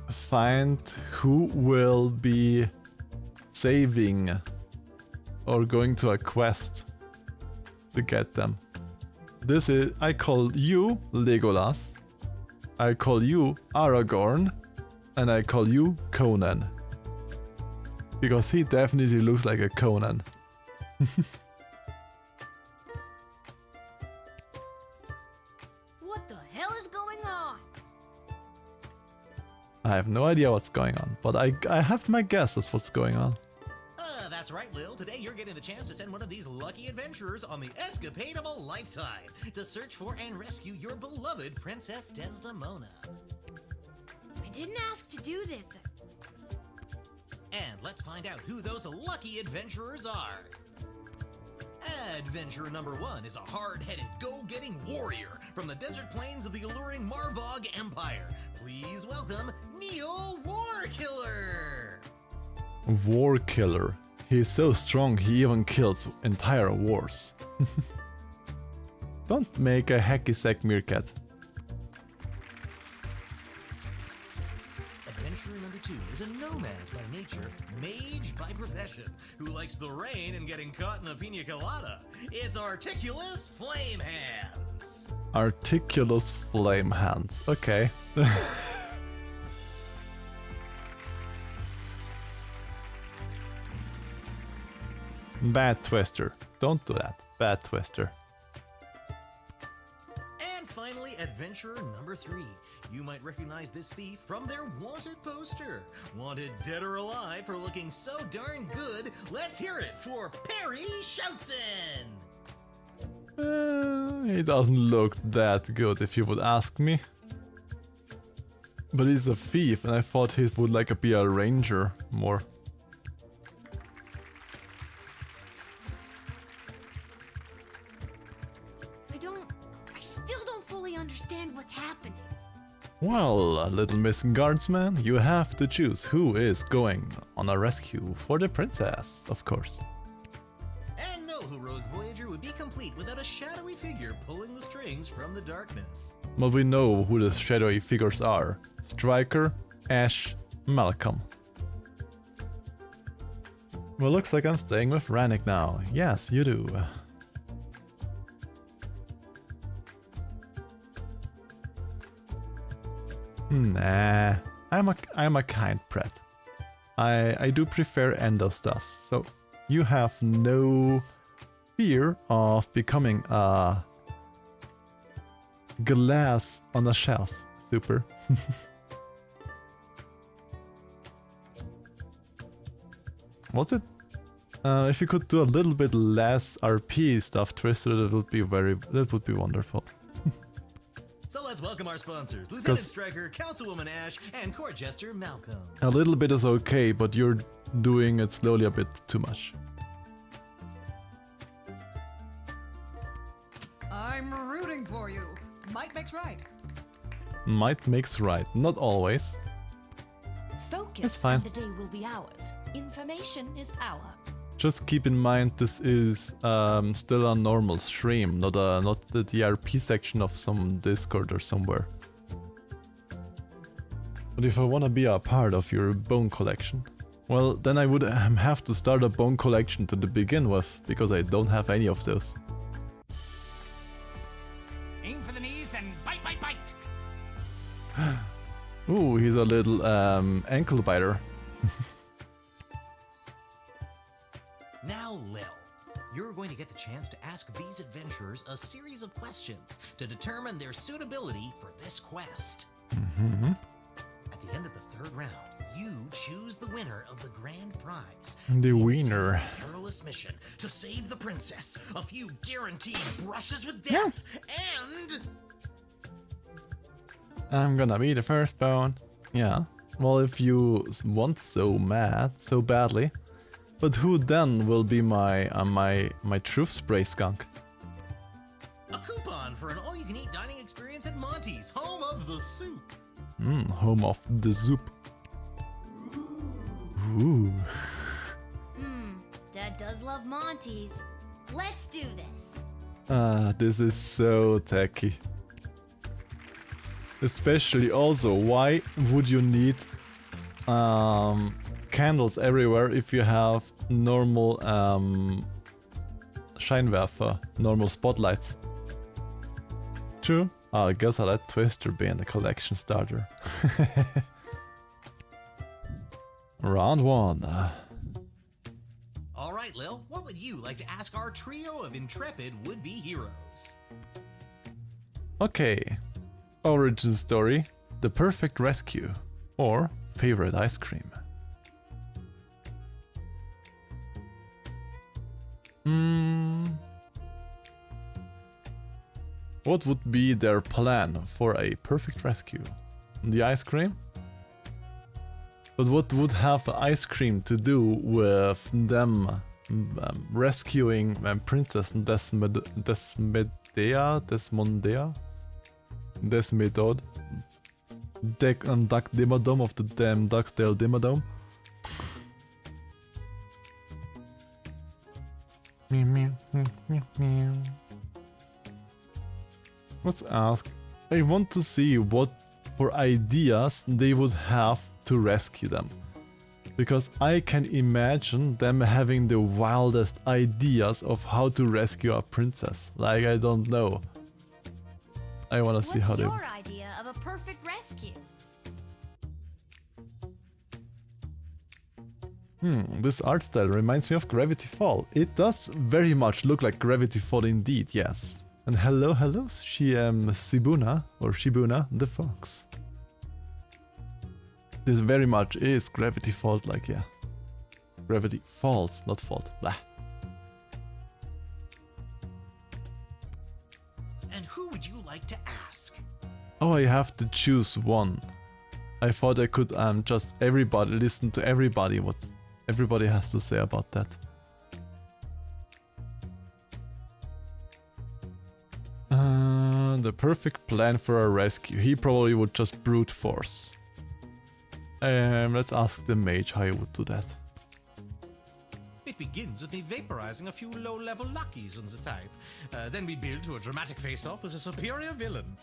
find who will be saving or going to a quest to get them. This is, I call you Legolas, I call you Aragorn, and I call you Conan. Because he definitely looks like a Conan. What the hell is going on? I have no idea what's going on, but I have my guesses what's going on. That's right, Lil. Today you're getting the chance to send one of these lucky adventurers on the escapade of a lifetime to search for and rescue your beloved Princess Desdemona. I didn't ask to do this. And let's find out who those lucky adventurers are. Adventurer number 1 is a hard-headed, go-getting warrior from the desert plains of the alluring Marvog Empire. Please welcome Neil Warkiller. Warkiller. He's so strong he even kills entire wars. Don't make a hacky sack meerkat. Adventurer number 2 is a nomad by nature, mage by profession, who likes the rain and getting caught in a pina colada. It's Articulous Flame Hands. Articulous Flame Hands. Okay. Bad Twister. Don't do that. Bad Twister. And finally, adventurer number 3. You might recognize this thief from their wanted poster. Wanted dead or alive for looking so darn good. Let's hear it for Perry Shoutson. He doesn't look that good if you would ask me. But he's a thief and I thought he would like be a ranger more. I still don't fully understand what's happening. Well, little Miss Guardsman, you have to choose who is going on a rescue for the princess, of course. And no heroic voyager would be complete without a shadowy figure pulling the strings from the darkness. But we know who the shadowy figures are. Striker, Ash, Malcolm. Well, looks like I'm staying with Rannoch now. Yes, you do. Nah, I'm a kind brat. I do prefer endo stuffs, so You have no fear of becoming a glass on a shelf. Super. Was it? If you could do a little bit less RP stuff, Twister, that would be wonderful. So let's welcome our sponsors, Lieutenant Striker, Councilwoman Ash, and Court Jester Malcolm. A little bit is okay, but you're doing it slowly a bit too much. I'm rooting for you. Might makes right. Might makes right. Not always. Focus It's fine. and the day will be ours. Information is power. Just keep in mind this is still a normal stream, not the DRP section of some Discord or somewhere. But if I wanna be a part of your bone collection, well, then I would have to start a bone collection to begin with, because I don't have any of those. Aim for the knees and bite, bite, bite. Ooh, he's a little ankle biter. Now, Lil, you're going to get the chance to ask these adventurers a series of questions to determine their suitability for this quest. Mm-hmm. At the end of the third round, you choose the winner of the grand prize. The winner. A perilous mission to save the princess, a few guaranteed brushes with death, and... I'm gonna be the first bone. Yeah. Well, if you want so badly. But who then will be my truth spray skunk? a coupon for an all-you-can-eat dining experience at Monty's, home of the soup. Home of the soup. Ooh. Dad does love Monty's. Let's do this. This is so tacky. Especially also, why would you need candles everywhere if you have normal Scheinwerfer, normal spotlights? True. I guess I'll let Twister be in the collection starter. Round 1. All right, Lil, what would you like to ask our trio of intrepid would-be heroes? Okay. Origin story, the perfect rescue, or favorite ice cream. What would be their plan for a perfect rescue? The ice cream? But what would have ice cream to do with them rescuing Princess Desmondea? Duck Dimmadome of the damn Ducksdale Dimmadome? Let's ask. I want to see what for ideas they would have to rescue them. Because I can imagine them having the wildest ideas of how to rescue a princess. Like, I don't know. I want to see how they would. What's your idea of a perfect rescue? This art style reminds me of Gravity Fall. It does very much look like Gravity Fall indeed, yes. And hello, Shibuna the fox. This very much is Gravity Falls, like, yeah. Gravity Falls, not fault. Blah. And who would you like to ask? Oh, I have to choose one. I thought I could just listen to everybody, what everybody has to say about that. The perfect plan for a rescue. He probably would just brute force. Let's ask the mage how he would do that. It begins with me vaporizing a few low-level luckies on the type. Then we build to a dramatic face-off with a superior villain.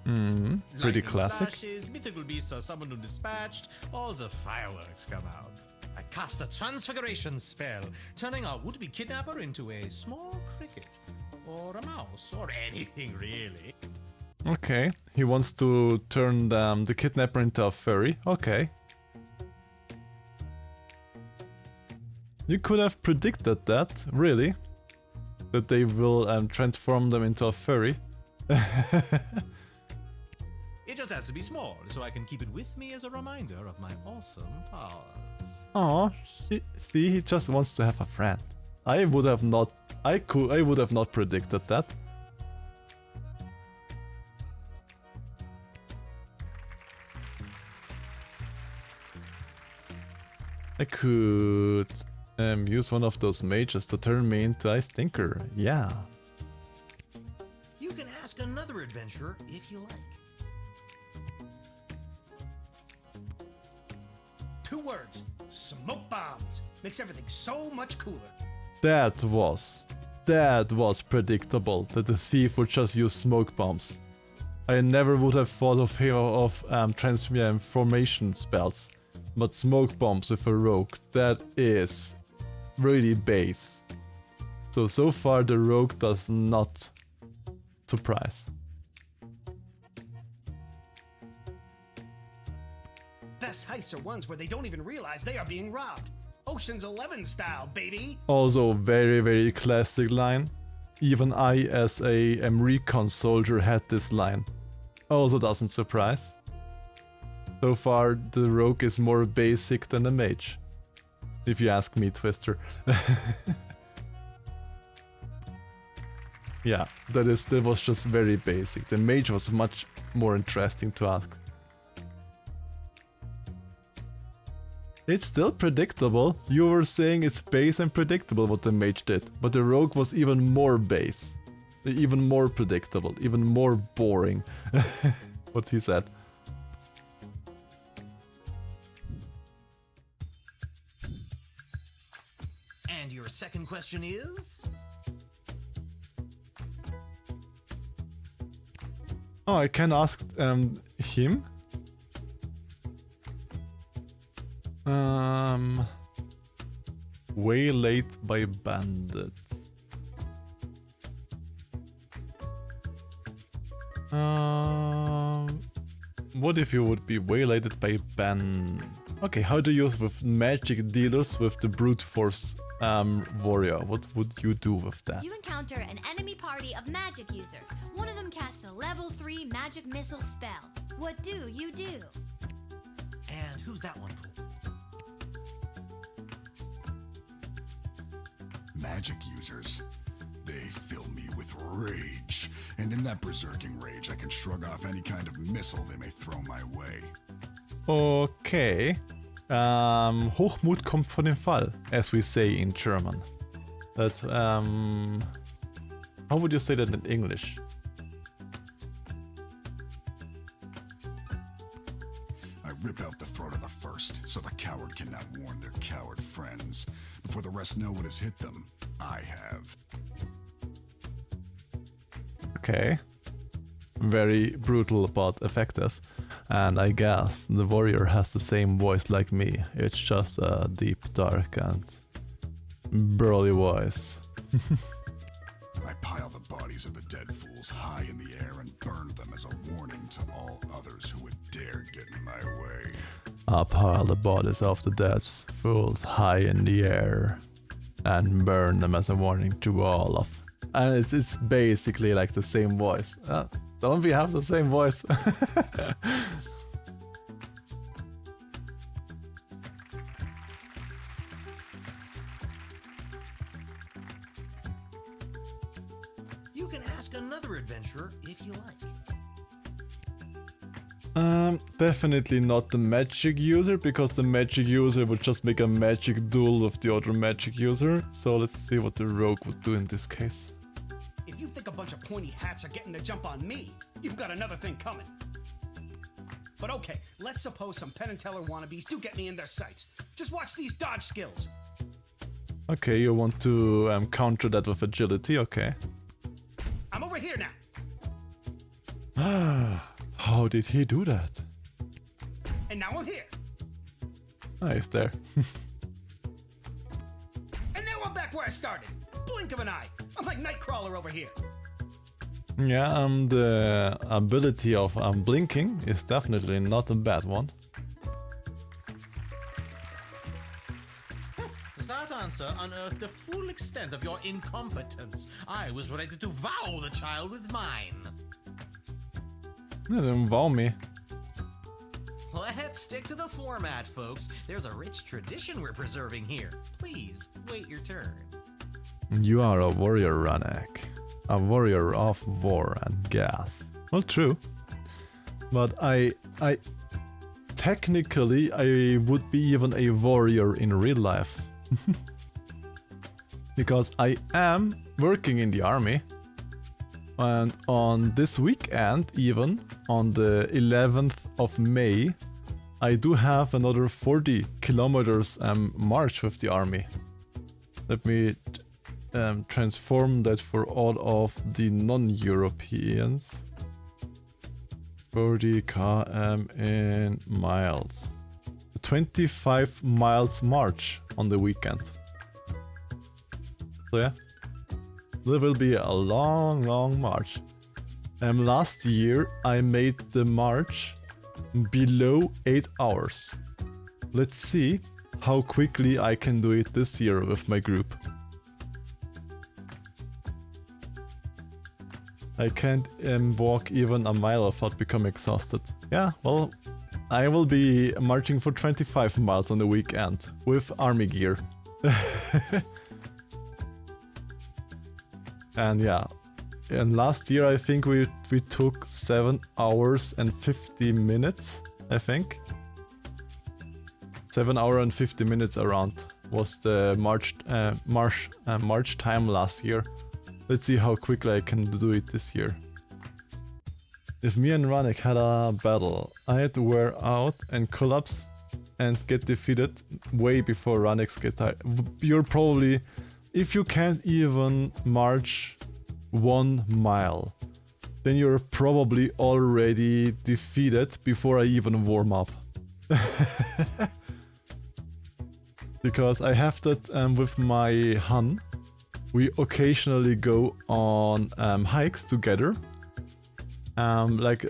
Pretty Lightning classic. Flashes, mythical beasts are summoned and dispatched, all the fireworks come out. I cast a transfiguration spell, turning our would-be kidnapper into a small cricket, or a mouse, or anything really. Okay, he wants to turn the kidnapper into a furry. Okay. You could have predicted that, really. That they will transform them into a furry. It just has to be small, so I can keep it with me as a reminder of my awesome powers. Oh, see, he just wants to have a friend. I would have not predicted that. I could use one of those mages to turn me into a stinker. Yeah. You can ask another adventurer if you like. 2 words. Smoke bombs. Makes everything so much cooler. That was predictable that the thief would just use smoke bombs. I never would have thought of transformation spells, but smoke bombs with a rogue, that is really base. So far the rogue does not surprise. Best heists are ones where they don't even realize they are being robbed. Ocean's 11 style, baby. Also very, very classic line. Even I as a recon soldier had this line. Also doesn't surprise. So far the rogue is more basic than the mage. If you ask me, Twister. Yeah, that was just very basic. The mage was much more interesting to ask. It's still predictable. You were saying it's base and predictable what the mage did, but the rogue was even more base. Even more predictable, even more boring. What he said. And your second question is? Oh, I can ask him? Waylaid by bandits. What if you would be waylaid by Okay, how do you use with magic dealers with the brute force warrior? What would you do with that? You encounter an enemy party of magic users. One of them casts a level 3 magic missile spell. What do you do? And who's that one for? Magic users. They fill me with rage, and in that berserking rage I can shrug off any kind of missile they may throw my way. Okay. Hochmut kommt von dem Fall, as we say in German. That's, how would you say that in English? I rip out the throat of the first, so the coward cannot warn their coward friends. Before the rest know what has hit them, I have. Okay. Very brutal but effective. And I guess the warrior has the same voice like me. It's just a deep, dark and burly voice. I pile the bodies of the dead fools high in the air and burn them as a warning to all others who would dare get in my way. I pile the bodies of the dead fools high in the air and burn them as a warning to all of. And it's basically like the same voice. Don't we have the same voice? You can ask another adventurer if you like. Definitely not the magic user, because the magic user would just make a magic duel with the other magic user. So let's see what the rogue would do in this case. If you think a bunch of pointy hats are getting the jump on me, you've got another thing coming. But okay, let's suppose some Penn and Teller wannabes do get me in their sights. Just watch these dodge skills. Okay, you want to counter that with agility, okay. I'm over here now. How did he do that? And now I'm here. Ah, he's there. And now I'm back where I started. Blink of an eye. I'm like Nightcrawler over here. Yeah, the ability of blinking is definitely not a bad one. That answer unearthed the full extent of your incompetence. I was ready to vow the child with mine. Yeah, don't wow me. Let's stick to the format, folks. There's a rich tradition we're preserving here. Please, wait your turn. You are a warrior, Ranek. A warrior of war and gas. Well, true. But I technically, I would be even a warrior in real life. Because I am working in the army. And on this weekend, even, on the 11th of May, I do have another 40 kilometers march with the army. Let me transform that for all of the non-Europeans. 40 km in miles. 25 miles march on the weekend. So yeah, there will be a long, long march. Last year I made the march below 8 hours. Let's see how quickly I can do it this year with my group. I can't walk even a mile without becoming exhausted. Yeah, well, I will be marching for 25 miles on the weekend with army gear. And yeah, and last year I think we took 7 hours and 50 minutes, I think. 7 hours and 50 minutes around was the march time last year. Let's see how quickly I can do it this year. If me and Ranek had a battle, I'd wear out and collapse and get defeated way before Ranek's get tired. You're probably... If you can't even march 1 mile, then you're probably already defeated before I even warm up. Because I have that with my Han. We occasionally go on hikes together. Like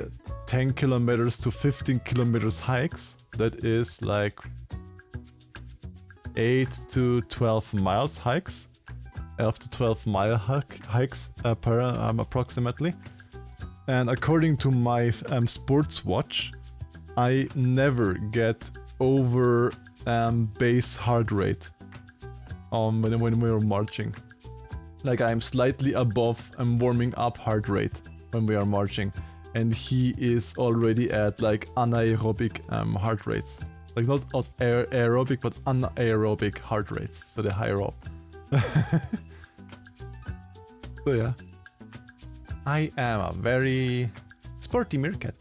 10 kilometers to 15 kilometers hikes. That is like 8 to 12 miles hikes. 12 to 12 mile hikes per approximately. And according to my sports watch, I never get over base heart rate when we're marching. Like I'm slightly above warming up heart rate when we are marching, and he is already at like anaerobic heart rates. Like not aerobic, but anaerobic heart rates, so they're higher up. So yeah, I am a very sporty meerkat.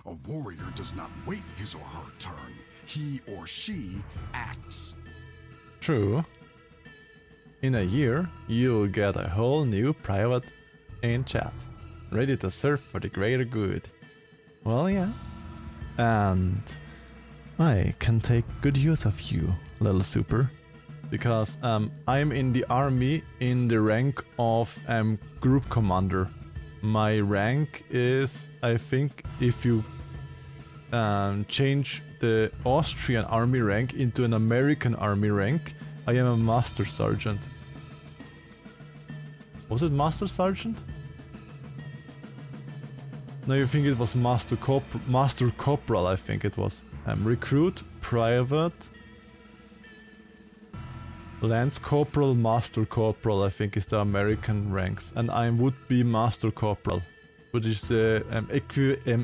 A warrior does not wait his or her turn. He or she acts. True. In a year, you'll get a whole new private in chat, ready to serve for the greater good. Well, yeah. And I can take good use of you, little super. Because I'm in the army in the rank of group commander. My rank is, I think, if you change the Austrian army rank into an American army rank, I am a master sergeant. Was it master sergeant? No, you think it was master corporal, I think it was. Recruit, private, Lance Corporal, Master Corporal, I think is the American ranks, and I would be Master Corporal, which is the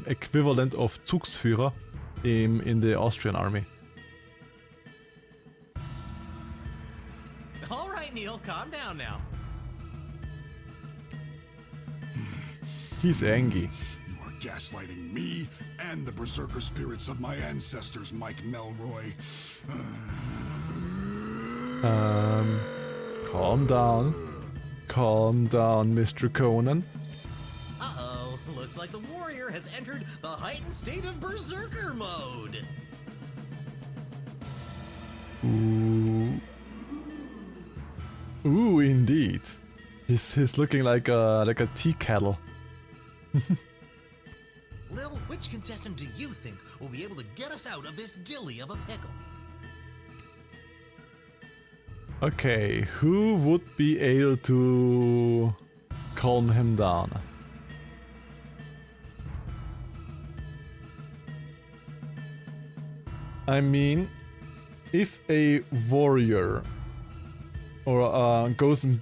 equivalent of Zugsführer in the Austrian army. All right, Neil, calm down now. He's angry. You are gaslighting me and the berserker spirits of my ancestors, Mike Melroy. Calm down. Calm down, Mr. Conan. Uh-oh, looks like the warrior has entered the heightened state of berserker mode. Ooh. Ooh, indeed. He's looking like a tea kettle. Lil, which contestant do you think will be able to get us out of this dilly of a pickle? Okay, who would be able to calm him down? I mean, if a warrior or goes in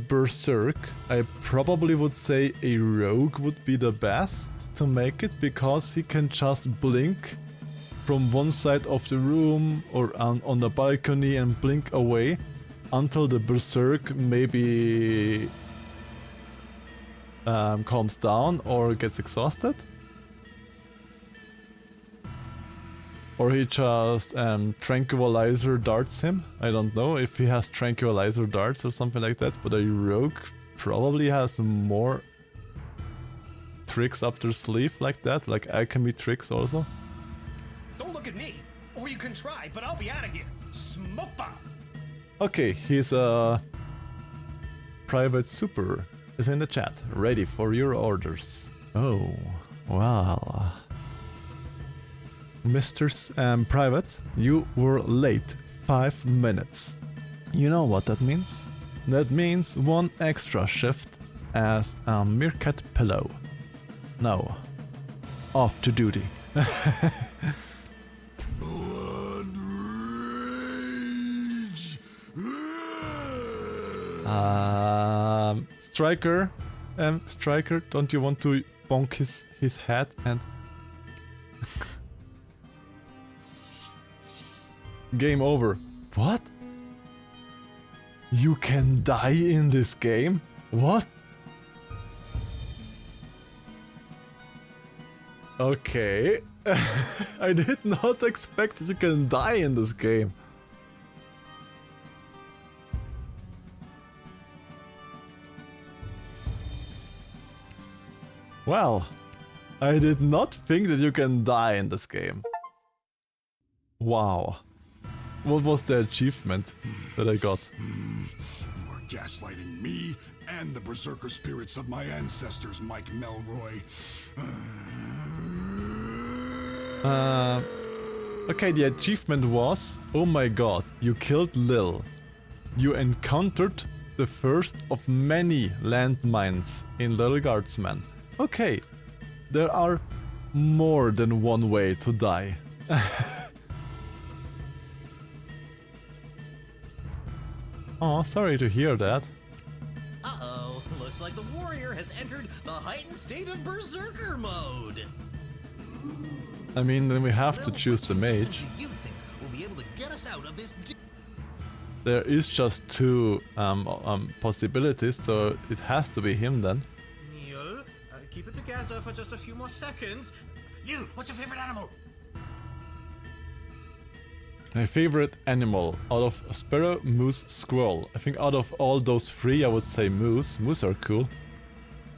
berserk, I probably would say a rogue would be the best to make it, because he can just blink from one side of the room or on the balcony and blink away until the berserk maybe calms down or gets exhausted. Or he just tranquilizer darts him. I don't know if he has tranquilizer darts or something like that, but a rogue probably has more tricks up their sleeve like that, like alchemy tricks also. Don't look at me, or you can try, but I'll be out of here. Smoke bomb. Okay, he's a private super. Is in the chat, ready for your orders. Oh, wow. Mr. Private, you were late 5 minutes. You know what that means? That means 1 extra shift as a meerkat pillow. Now, off to duty. Striker, don't you want to bonk his head and... Game over. What? You can die in this game? What? Okay. I did not expect that you can die in this game. Well, I did not think that you can die in this game. Wow. What was the achievement that I got? You are gaslighting me and the berserker spirits of my ancestors, Mike Melroy. Okay, the achievement was, oh my god, you killed Lil. You encountered the first of many landmines in Lil Guardsman. Okay, there are more than one way to die. Oh, sorry to hear that. Uh-oh, looks like the warrior has entered the heightened state of berserker mode. I mean, then we have to choose the mage. Do you think will be able to get us out of this? There is just 2 possibilities, so it has to be him then. Neil, keep it together for just a few more seconds. You, what's your favorite animal? My favorite animal out of sparrow, moose, squirrel. I think out of all those 3 I would say moose. Moose are cool.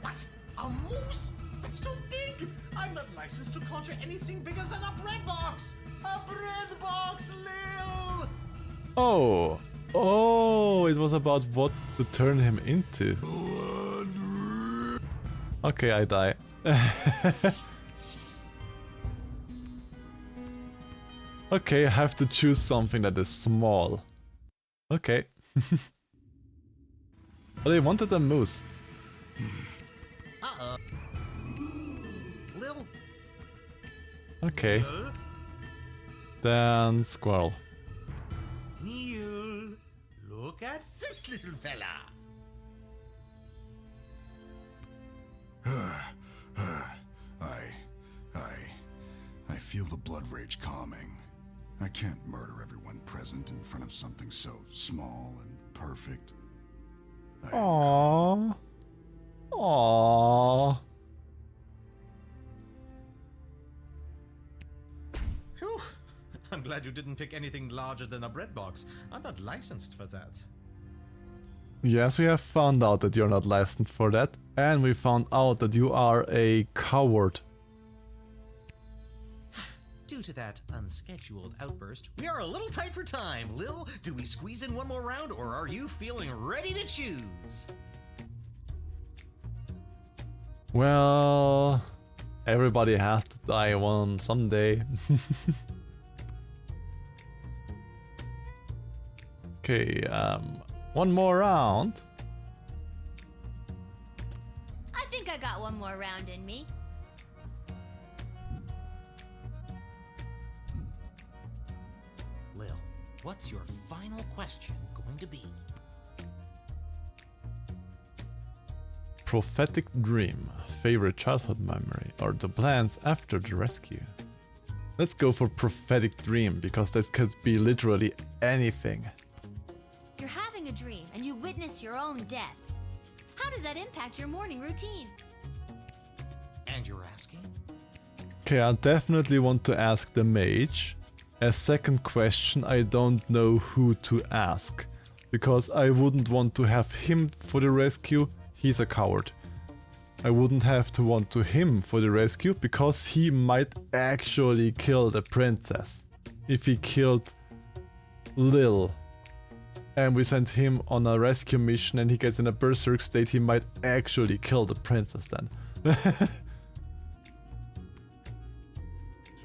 What? A moose? That's too big! I'm not licensed to conjure anything bigger than a bread box! A bread box, Lil! Oh! Oh, it was about what to turn him into. Okay, I die. Okay, I have to choose something that is small. Okay. But I wanted a moose. Uh-oh. Lil. Okay. Then squirrel. Neil, look at this little fella. I feel the blood rage calming. I can't murder everyone present in front of something so small and perfect. Aww. Aww. Phew. I'm glad you didn't pick anything larger than a bread box. I'm not licensed for that. Yes, we have found out that you're not licensed for that, and we found out that you are a coward. Due to that unscheduled outburst, we are a little tight for time. Lil, do we squeeze in one more round, or are you feeling ready to choose? Well, everybody has to die one someday. Okay, one more round. I think I got one more round in me. Lil, what's your final question going to be? Prophetic dream, favorite childhood memory, or the plans after the rescue? Let's go for prophetic dream, because that could be literally anything. You're having a dream and you witness your own death. How does that impact your morning routine? And you're asking? Okay, I definitely want to ask the mage. As second question, I don't know who to ask, because I wouldn't want to have him for the rescue. He's a coward. I wouldn't have to want to him for the rescue, because he might actually kill the princess. If he killed Lil and we send him on a rescue mission and he gets in a berserk state, he might actually kill the princess then.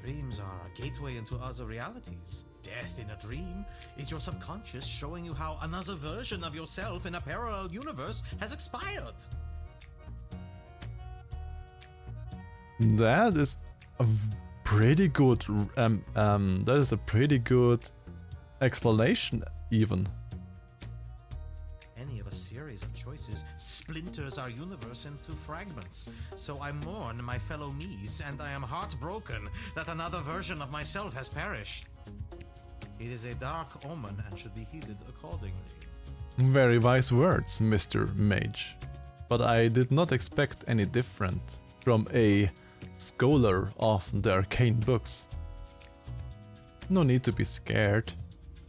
Dreams are a gateway into other realities. Death in a dream is your subconscious showing you how another version of yourself in a parallel universe has expired. That is a pretty good that is a pretty good explanation even. Any of a series of choices splinters our universe into fragments. So I mourn my fellow me's, and I am heartbroken that another version of myself has perished. It is a dark omen and should be heeded accordingly. Very wise words, Mr. Mage. But I did not expect any different from a scholar of the arcane books. No need to be scared.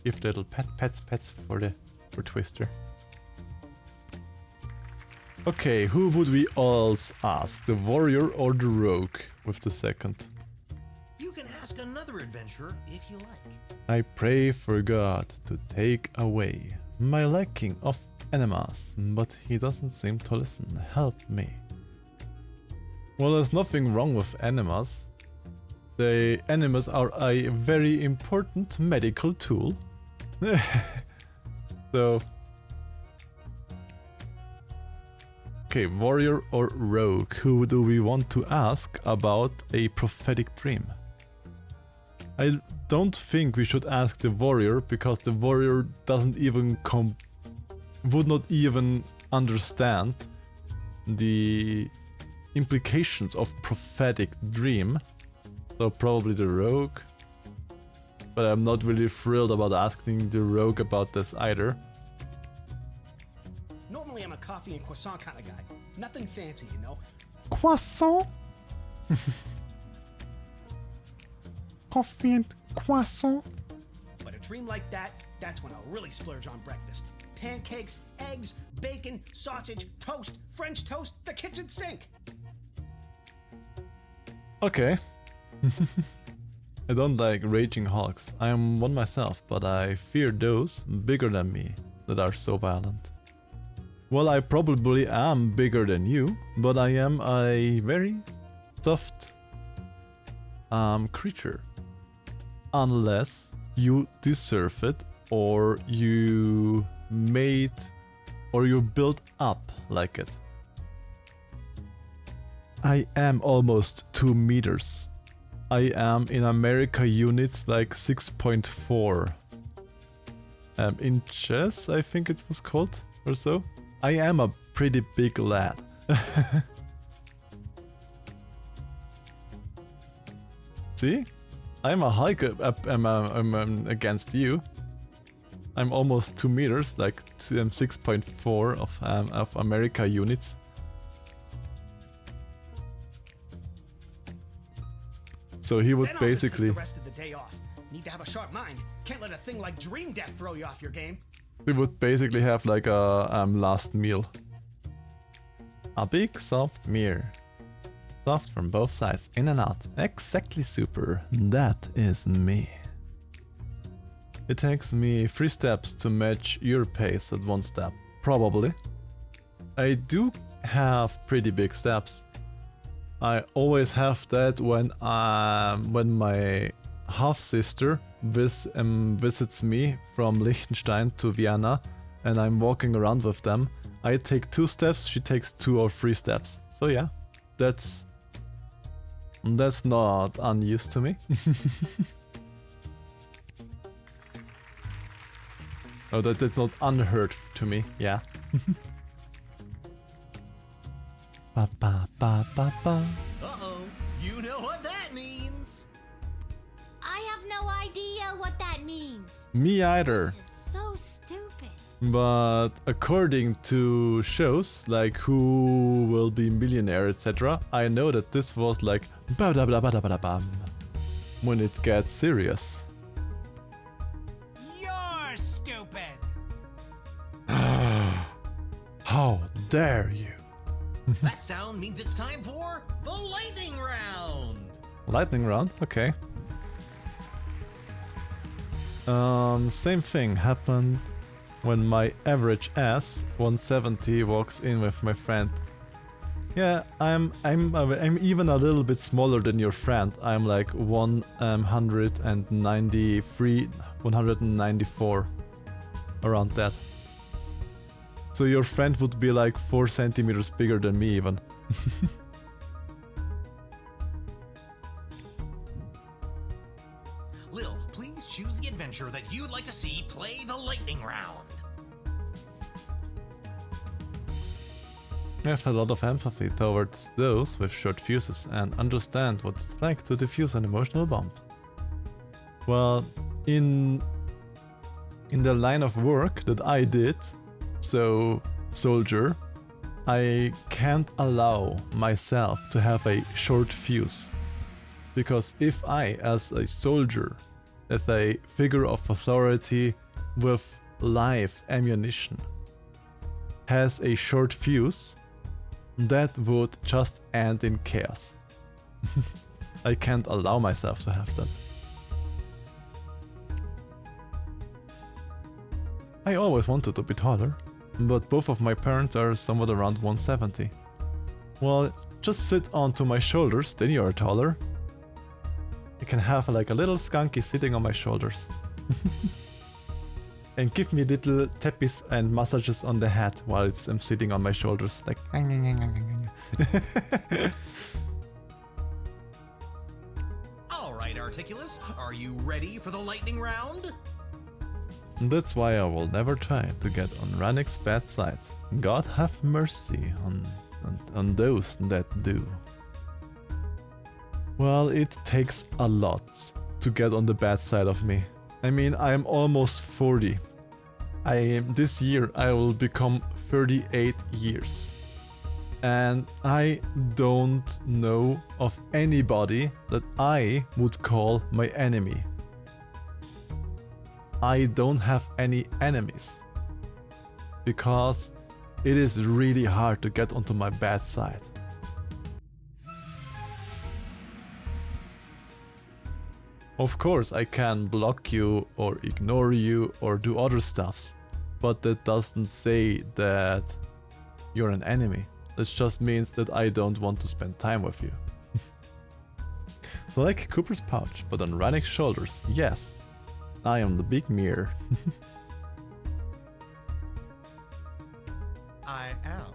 Give little pets for Twister. Okay, who would we else ask? The warrior or the rogue with the second? You can ask another adventurer if you like. I pray for God to take away my lacking of enemas, but he doesn't seem to listen. Help me. Well, there's nothing wrong with enemas. The enemas are a very important medical tool. So... Okay, warrior or rogue? Who do we want to ask about a prophetic dream? I don't think we should ask the warrior, because the warrior doesn't even would not even understand the implications of prophetic dream. So probably the rogue. But I'm not really thrilled about asking the rogue about this either. Normally I'm a coffee and croissant kind of guy. Nothing fancy, you know. Croissant? Coffee and croissant? But a dream like that, that's when I'll really splurge on breakfast. Pancakes, eggs, bacon, sausage, toast, French toast, the kitchen sink. Okay. I don't like raging hogs. I am one myself, but I fear those bigger than me that are so violent. Well, I probably am bigger than you, but I am a very soft creature. Unless you deserve it, or you made, or you built up like it. I am almost 2 meters. I am in America units like 6.4 inches, I think it was called, or so. I am a pretty big lad. See? I'm a hike I'm against you. I'm almost 2 meters, like 6.4 of America units. So he would Then I'll just take basically... the rest of the day off. Need to have a sharp mind. Can't let a thing like dream death throw you off your game. We would basically have like a last meal. A big soft mirror. Soft from both sides, in and out. Exactly super. That is me. It takes me 3 steps to match your pace at 1 step. Probably. I do have pretty big steps. I always have that when my half-sister visits me from Liechtenstein to Vienna, and I'm walking around with them. I take 2 steps, she takes 2 or 3 steps. So yeah, that's not unused to me. Oh, that's not unheard to me, yeah. Ba ba ba ba ba. Uh-oh, you know what that means. I have no idea what that means. Me either. This is so stupid. But according to shows like Who Will Be Millionaire, etc., I know that this was like ba da ba da ba da bam when it gets serious. You're stupid. How dare you? That sound means it's time for the lightning round. Lightning round, okay. Same thing happened when my average ass 170 walks in with my friend. Yeah, I'm even a little bit smaller than your friend. I'm like 193, 194, around that. So your friend would be like 4 centimeters bigger than me even. Lil, please choose the adventure that you'd like to see play the lightning round. I have a lot of empathy towards those with short fuses and understand what it's like to defuse an emotional bomb. Well, in the line of work that I did, so soldier, I can't allow myself to have a short fuse. Because if I, as a soldier, as a figure of authority with live ammunition, has a short fuse, that would just end in chaos. I can't allow myself to have that. I always wanted to be taller, but both of my parents are somewhat around 170. Well, just sit onto my shoulders, then you are taller. You can have like a little skunky sitting on my shoulders. And give me little tappies and massages on the head while I'm sitting on my shoulders, like. All right, Articulus, are you ready for the lightning round? That's why I will never try to get on Rannick's bad side. God have mercy on those that do. Well, it takes a lot to get on the bad side of me. I mean, I'm almost 40. This year I will become 38 years. And I don't know of anybody that I would call my enemy. I don't have any enemies. Because it is really hard to get onto my bad side. Of course, I can block you or ignore you or do other stuffs, but that doesn't say that you're an enemy. That just means that I don't want to spend time with you. So like Cooper's pouch, but on Rannick's shoulders, yes, I am the big mirror. I am.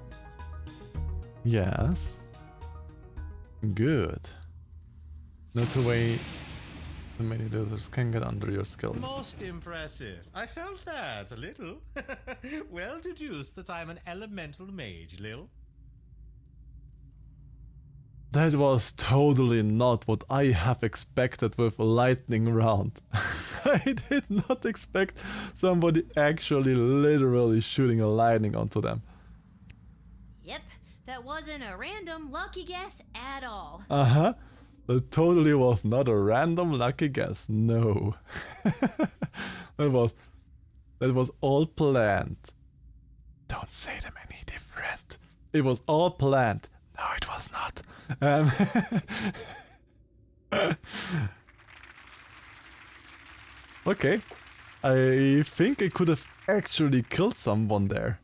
Yes. Good. Not the way too many losers can get under your skill. Most impressive. I felt that a little. Well deduced that I'm an elemental mage, Lil. That was totally not what I have expected with a lightning round. I did not expect somebody actually literally shooting a lightning onto them. Yep, that wasn't a random lucky guess at all. Uh-huh. That totally was not a random lucky guess. No. that was all planned. Don't say them any different. It was all planned. No, it was not. Okay. I think I could have actually killed someone there.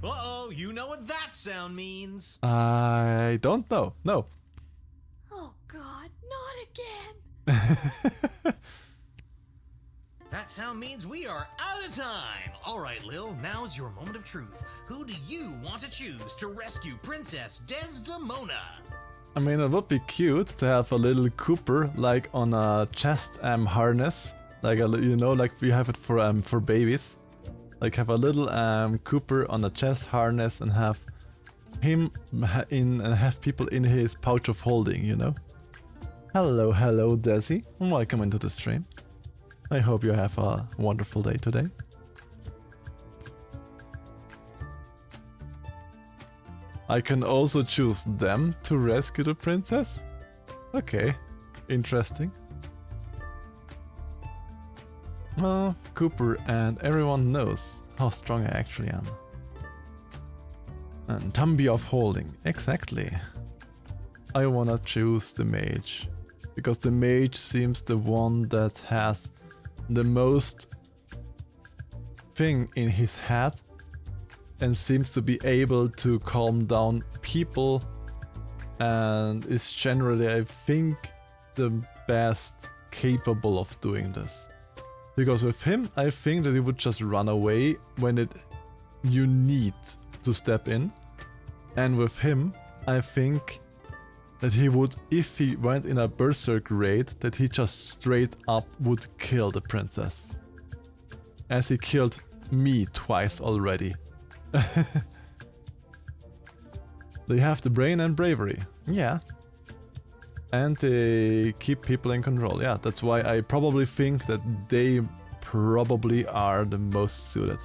Uh-oh, you know what that sound sound means? I don't know. No. Oh God, not again. That sound means we are out of time. All right, Lil, now's your moment of truth. Who do you want to choose to rescue Princess Desdemona? I mean, it would be cute to have a little Cooper like on a chest harness, like like we have it for babies. Like have a little Cooper on a chest harness and have him and have people in his pouch of holding, you know. Hello, Desi. Welcome into the stream. I hope you have a wonderful day today. I can also choose them to rescue the princess? Okay, interesting. Well, Cooper and everyone knows how strong I actually am. And Tumby of Holding, exactly. I wanna choose the mage, because the mage seems the one that has the most thing in his head and seems to be able to calm down people and is generally, I think, the best capable of doing this. Because with him, I think that he would just run away when you need to step in. And with him, I think that he would, if he went in a berserk raid, that he just straight up would kill the princess. As he killed me twice already. They have the brain and bravery, yeah. And they keep people in control, yeah. That's why I probably think that they probably are the most suited.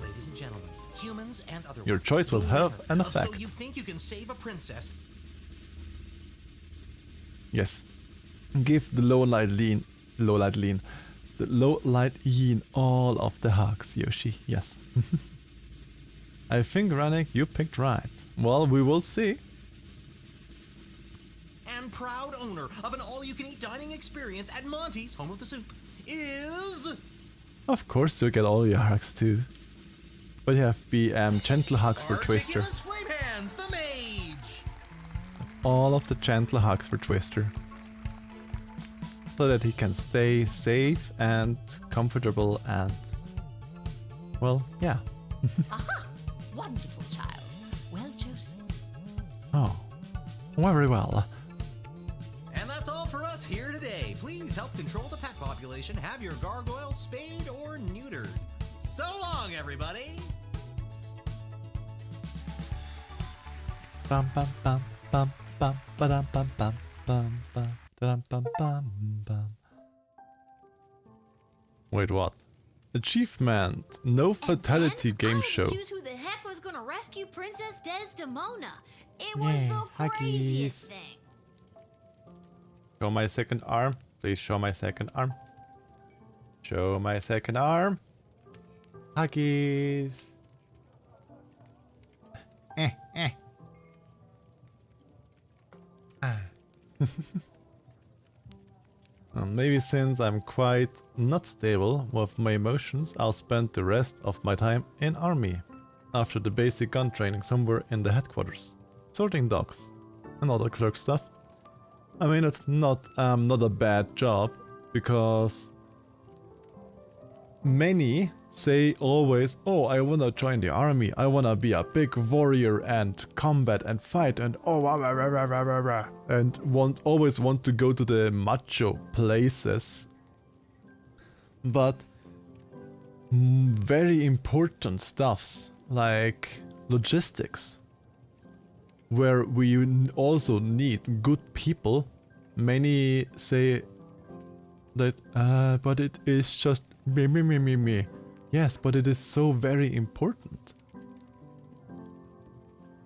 Ladies and gentlemen, humans and other Your choice will have an effect. So you think you can save a princess? Yes. Give the low light yin all of the hugs, Yoshi. Yes. I think, Ranik, you picked right. Well, we will see. And proud owner of an all-you-can-eat dining experience at Monty's Home of the Soup is... Of course you get all your hugs too. But you have the gentle hugs for Twister. Articulous Flame Hands, the mage! All of the gentle hugs for Twister. So that he can stay safe and comfortable and... well, yeah. Aha! Wonderful child. Well chosen. Oh, very well. And that's all for us here today. Please help control the pet population. Have your gargoyle spayed or neutered. So long, everybody! Bum bum bum bum bum ba-dum bum bum bum bum bum bum bum bum. Wait, what? Achievement: No fatality game show. Choose who the heck was gonna rescue Princess Desdemona. It was Yay, the craziest huggies. thing. Show my second arm. Please show my second arm. Show my second arm. Huggies. Maybe since I'm quite not stable with my emotions, I'll spend the rest of my time in army. After the basic gun training somewhere in the headquarters. Sorting dogs and other clerk stuff. I mean, it's not a bad job, because many say always, oh, I wanna join the army, I wanna be a big warrior and combat and fight and and always want to go to the macho places. But very important stuffs like logistics, where we also need good people. Many say that, but it is just me. Yes, but it is so very important.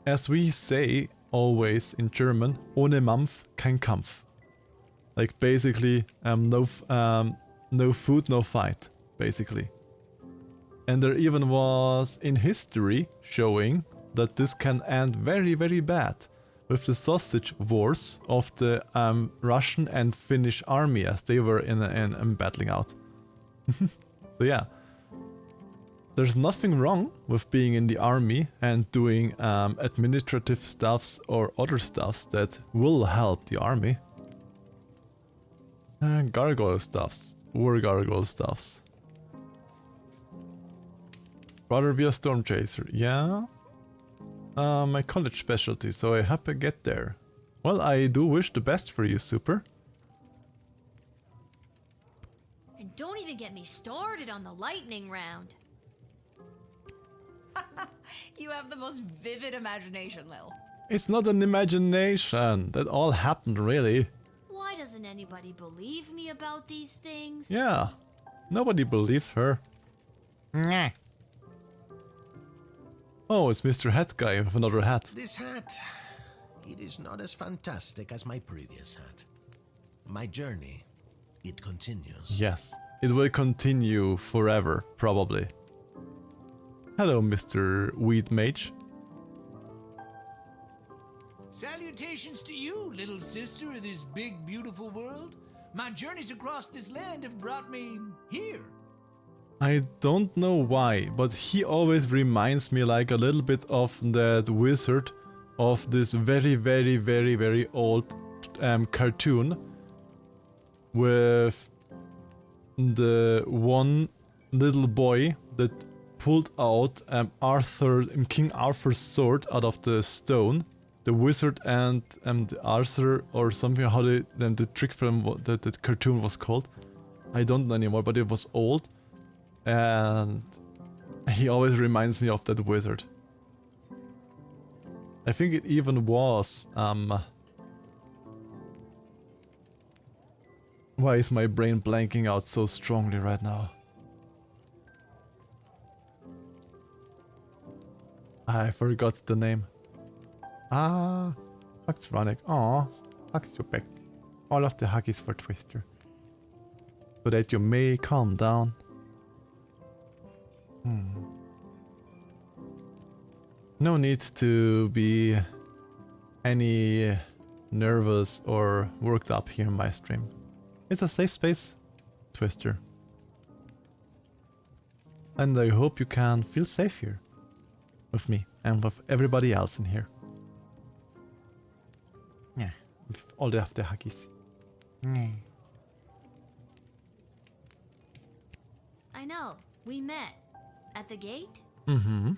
As we say always in German, ohne Mampf kein Kampf. Like basically, no food, no fight, basically. And there even was in history showing that this can end very, very bad with the sausage wars of the Russian and Finnish army as they were in battling out. So yeah. There's nothing wrong with being in the army and doing administrative stuffs or other stuffs that will help the army. Gargoyle stuffs. War gargoyle stuffs. Rather be a storm chaser. Yeah. My college specialty, so I hope I get there. Well, I do wish the best for you, Super. And don't even get me started on the lightning round. You have the most vivid imagination, Lil. It's not an imagination. That all happened, really. Why doesn't anybody believe me about these things? Yeah. Nobody believes her. Nyeh. Oh, it's Mr. Hat Guy with another hat. This hat, it is not as fantastic as my previous hat. My journey, it continues. Yes, it will continue forever, probably. Hello, Mr. Weed Mage. Salutations to you, little sister of this big, beautiful world. My journeys across this land have brought me here. I don't know why, but he always reminds me like a little bit of that wizard of this very, very, very, very old cartoon with the one little boy that pulled out King Arthur's sword out of the stone. The wizard and the Arthur or something, how the trick film, the cartoon was called. I don't know anymore, but it was old. And he always reminds me of that wizard. I think it even was why is my brain blanking out so strongly right now? I forgot the name. Hugs Ronick. Aw, hugs you back. All of the huggies for Twister. So that you may calm down. No need to be any nervous or worked up here in my stream. It's a safe space, Twister. And I hope you can feel safe here. With me and with everybody else in here. Yeah, with all the huggies. I know, we met. At the gate? Mm-hmm.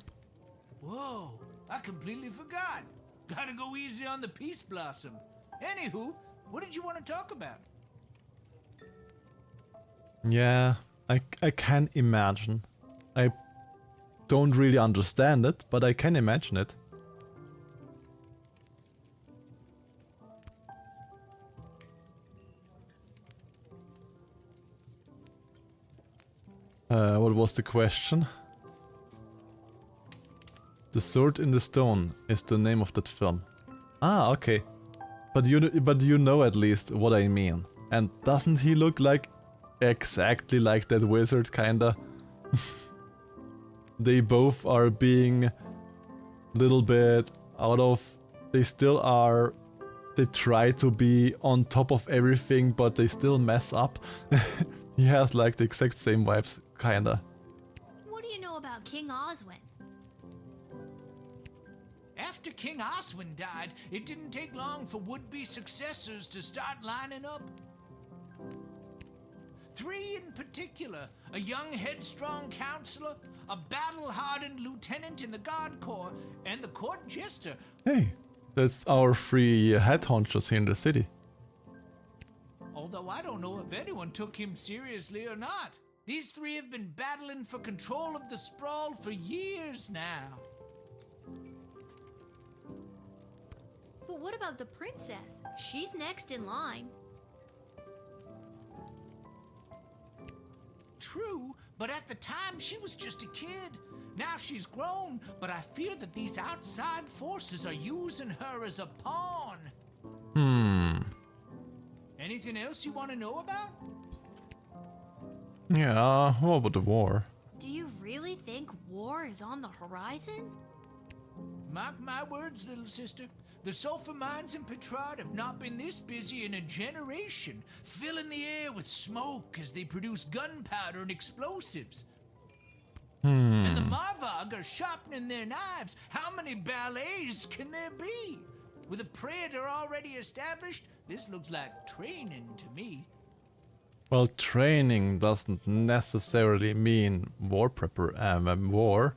Whoa, I completely forgot. Gotta go easy on the Peace Blossom. Anywho, what did you want to talk about? Yeah, I can imagine. I don't really understand it, but I can imagine it. What was the question? The Sword in the Stone is the name of that film. Ah, okay. But you know at least what I mean. And doesn't he look like exactly like that wizard, kinda? They both are being little bit out of... They still are... They try to be on top of everything, but they still mess up. He has like the exact same vibes, kinda. What do you know about King Oswin? After King Oswin died, it didn't take long for would-be successors to start lining up. 3 in particular, a young headstrong counselor, a battle-hardened lieutenant in the Guard Corps, and the court jester. Hey, that's our 3 head honchos here in the city. Although I don't know if anyone took him seriously or not. These 3 have been battling for control of the sprawl for years now. But what about the princess? She's next in line. True, but at the time she was just a kid. Now she's grown, but I fear that these outside forces are using her as a pawn. Anything else you want to know about? Yeah, what about the war? Do you really think war is on the horizon? Mark my words, little sister. The sulfur mines in Petrard have not been this busy in a generation, filling the air with smoke as they produce gunpowder and explosives. And the Marvog are sharpening their knives. How many ballets can there be? With a predator already established, this looks like training to me. Well, training doesn't necessarily mean war war.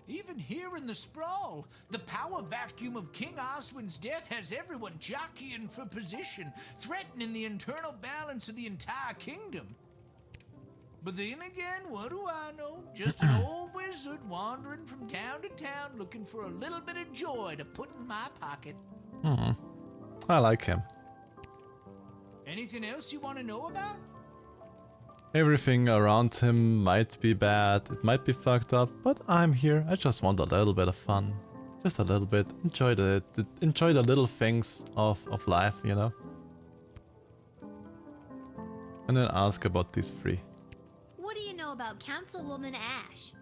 Even here in the sprawl, the power vacuum of King Oswin's death has everyone jockeying for position, threatening the internal balance of the entire kingdom. But then again, what do I know? Just an old wizard wandering from town to town looking for a little bit of joy to put in my pocket. I like him. Anything else you want to know about? Everything around him might be bad, it might be fucked up, but I'm here. I just want a little bit of fun. Just a little bit. Enjoy the little things of life, you know? And then ask about these three. What do you know about Councilwoman Ash?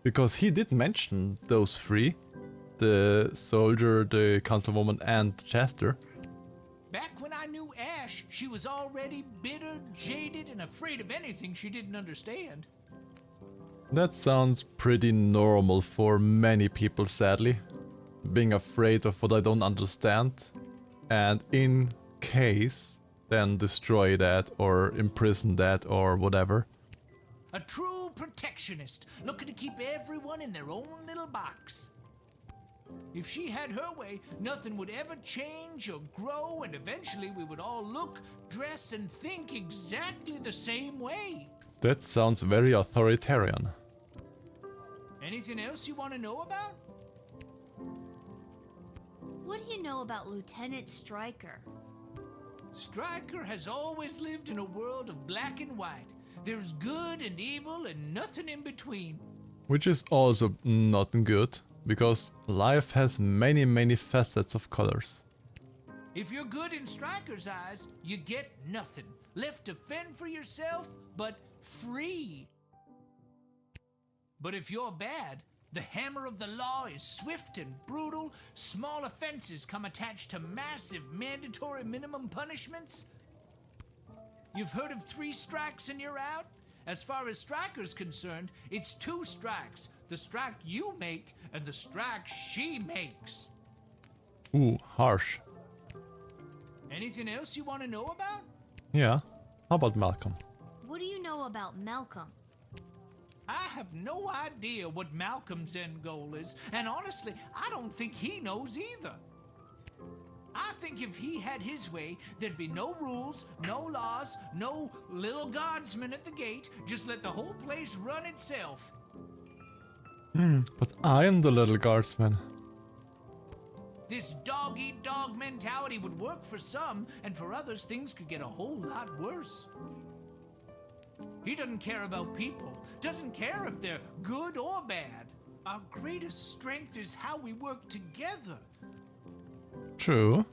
Because he did mention those three. The soldier, the councilwoman, and Chester. Back when I knew Ash, she was already bitter, jaded, and afraid of anything she didn't understand. That sounds pretty normal for many people, sadly. Being afraid of what I don't understand. And in case, then destroy that or imprison that or whatever. A true protectionist, looking to keep everyone in their own little box. If she had her way, nothing would ever change or grow, and eventually we would all look, dress, and think exactly the same way. That sounds very authoritarian. Anything else you want to know about? What do you know about Lieutenant Stryker? Stryker has always lived in a world of black and white. There's good and evil and nothing in between. Which is also not good, because life has many facets of colors. If you're good in Stryker's eyes, you get nothing. Left to fend for yourself, but free. But if you're bad, the hammer of the law is swift and brutal. Small offenses come attached to massive mandatory minimum punishments. You've heard of 3 strikes and you're out? As far as Stryker's concerned, it's 2 strikes. The strike you make and the strike she makes. Ooh, harsh. Anything else you want to know about? Yeah. How about Malcolm? What do you know about Malcolm? I have no idea what Malcolm's end goal is, and honestly, I don't think he knows either. I think if he had his way, there'd be no rules, no laws, no Lil Guardsman at the gate. Just let the whole place run itself. But I am the little guardsman. This dog-eat-dog mentality would work for some, and for others things could get a whole lot worse. He doesn't care about people, doesn't care if they're good or bad. Our greatest strength is how we work together. True.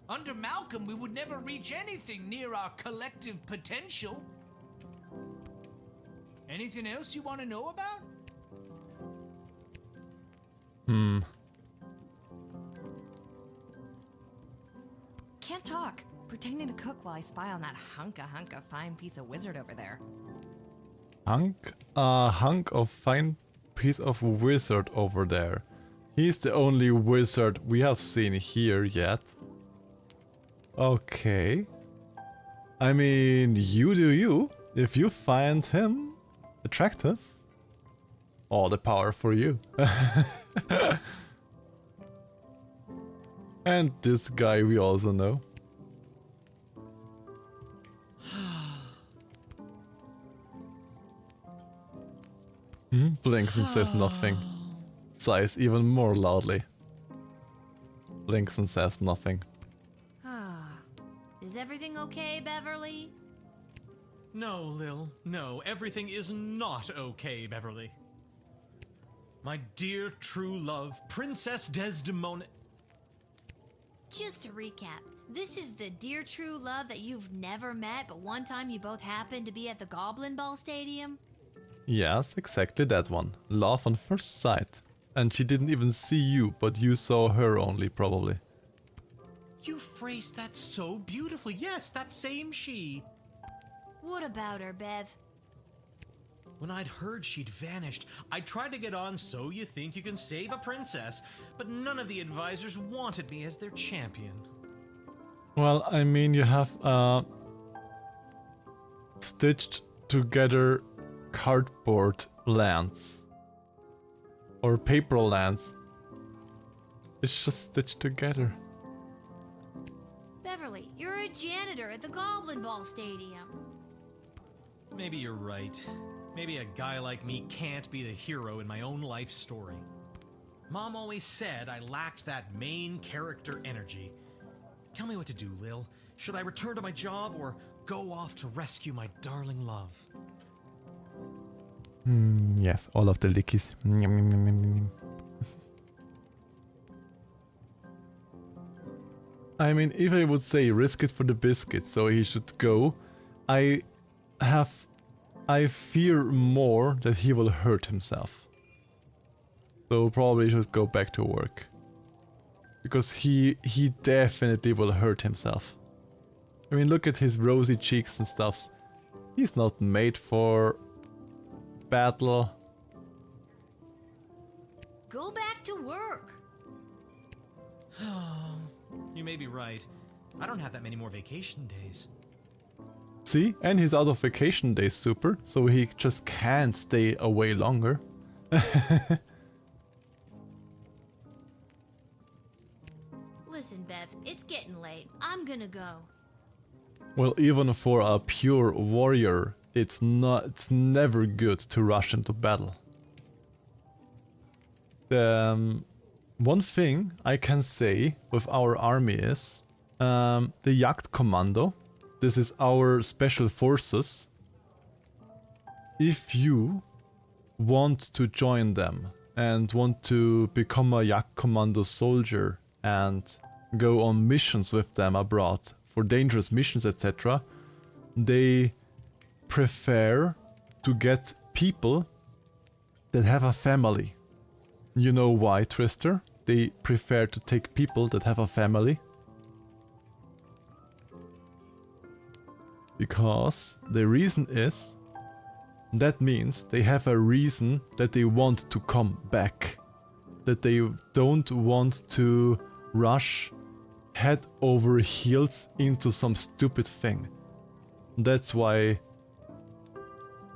Under Malcolm, we would never reach anything near our collective potential. Anything else you want to know about? Can't talk. Pretending to cook while I spy on that hunk of fine piece of wizard over there. Hunk of fine piece of wizard over there. He's the only wizard we have seen here yet. Okay. I mean, you do you. If you find him attractive, all the power for you. And this guy we also know. Blinks and says nothing. Sighs even more loudly. Blinks and says nothing. Is everything okay, Beverly? No, Lil. No, everything is not okay, Beverly. My dear true love, Princess Desdemona... Just to recap, this is the dear true love that you've never met, but one time you both happened to be at the Goblin Ball Stadium? Yes, exactly that one. Love on first sight. And she didn't even see you, but you saw her only, probably. You phrased that so beautifully. Yes, that same she. What about her, Bev? When I'd heard she'd vanished, I tried to get on So You Think You Can Save a Princess, but none of the advisors wanted me as their champion. Well, I mean, you have stitched together cardboard lance. Or paper lance. It's just stitched together. Beverly, you're a janitor at the Goblin Ball Stadium. Maybe you're right. Maybe a guy like me can't be the hero in my own life story. Mom always said I lacked that main character energy. Tell me what to do, Lil. Should I return to my job or go off to rescue my darling love? Yes, all of the lickies. I mean, if I would say risk it for the biscuit, so he should go, I fear more that he will hurt himself. So probably should go back to work. Because he definitely will hurt himself. I mean, look at his rosy cheeks and stuffs. He's not made for battle. Go back to work. You may be right. I don't have that many more vacation days. See? And he's out of vacation days, super. So he just can't stay away longer. Listen, Bev, it's getting late. I'm gonna go. Well, even for a pure warrior, it's never good to rush into battle. One thing I can say with our army is the Jagdkommando. This is our special forces. If you want to join them and want to become a Jagdkommando soldier and go on missions with them abroad for dangerous missions, etc., they prefer to get people that have a family. You know why, Twister? They prefer to take people that have a family. Because the reason is, that means they have a reason that they want to come back. That they don't want to rush head over heels into some stupid thing. That's why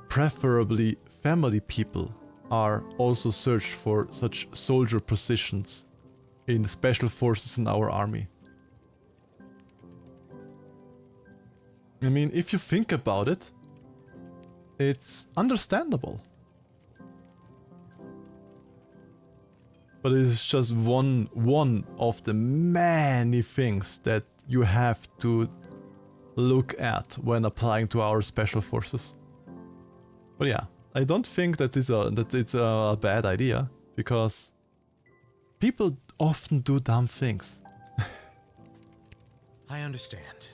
preferably family people are also searched for such soldier positions in special forces in our army. I mean, if you think about it, it's understandable. But it is just one of the many things that you have to look at when applying to our special forces. But yeah, I don't think that it's a bad idea, because people often do dumb things. I understand.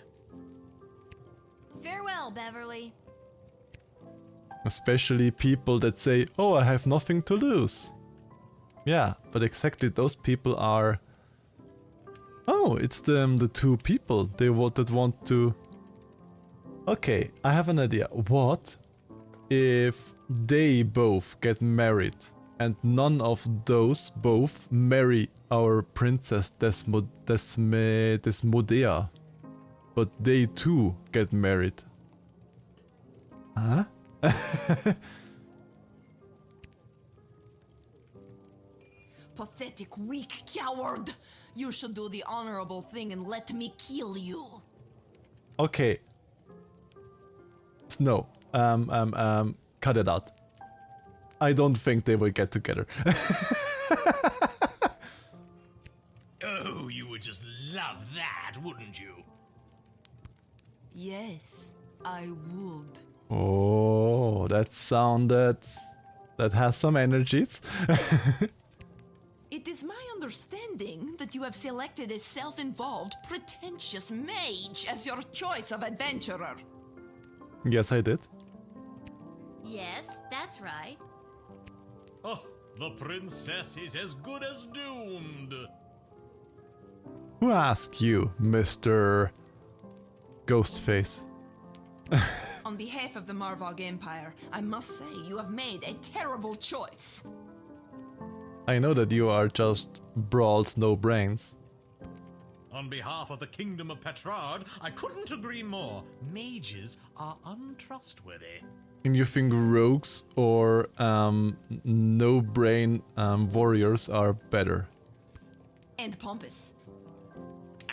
Farewell, Beverly. Especially people that say, oh, I have nothing to lose. Yeah, but exactly those people are... Oh, it's the two people that want to... Okay, I have an idea. What if they both get married and none of those both marry our Princess Desmodea, but they too get married? Huh? Pathetic, weak coward! You should do the honorable thing and let me kill you. Okay. No. Cut it out. I don't think they will get together. Oh, you would just love that, wouldn't you? Yes, I would. Oh, that has some energies. It is my understanding that you have selected a self-involved, pretentious mage as your choice of adventurer. Yes, I did. Yes, that's right. Oh, the princess is as good as doomed. Who asked you, Mr. Ghostface? On behalf of the Marvog Empire, I must say you have made a terrible choice. I know that you are just brawls, no brains. On behalf of the Kingdom of Petrard, I couldn't agree more. Mages are untrustworthy. And you think rogues or no-brain warriors are better? And pompous.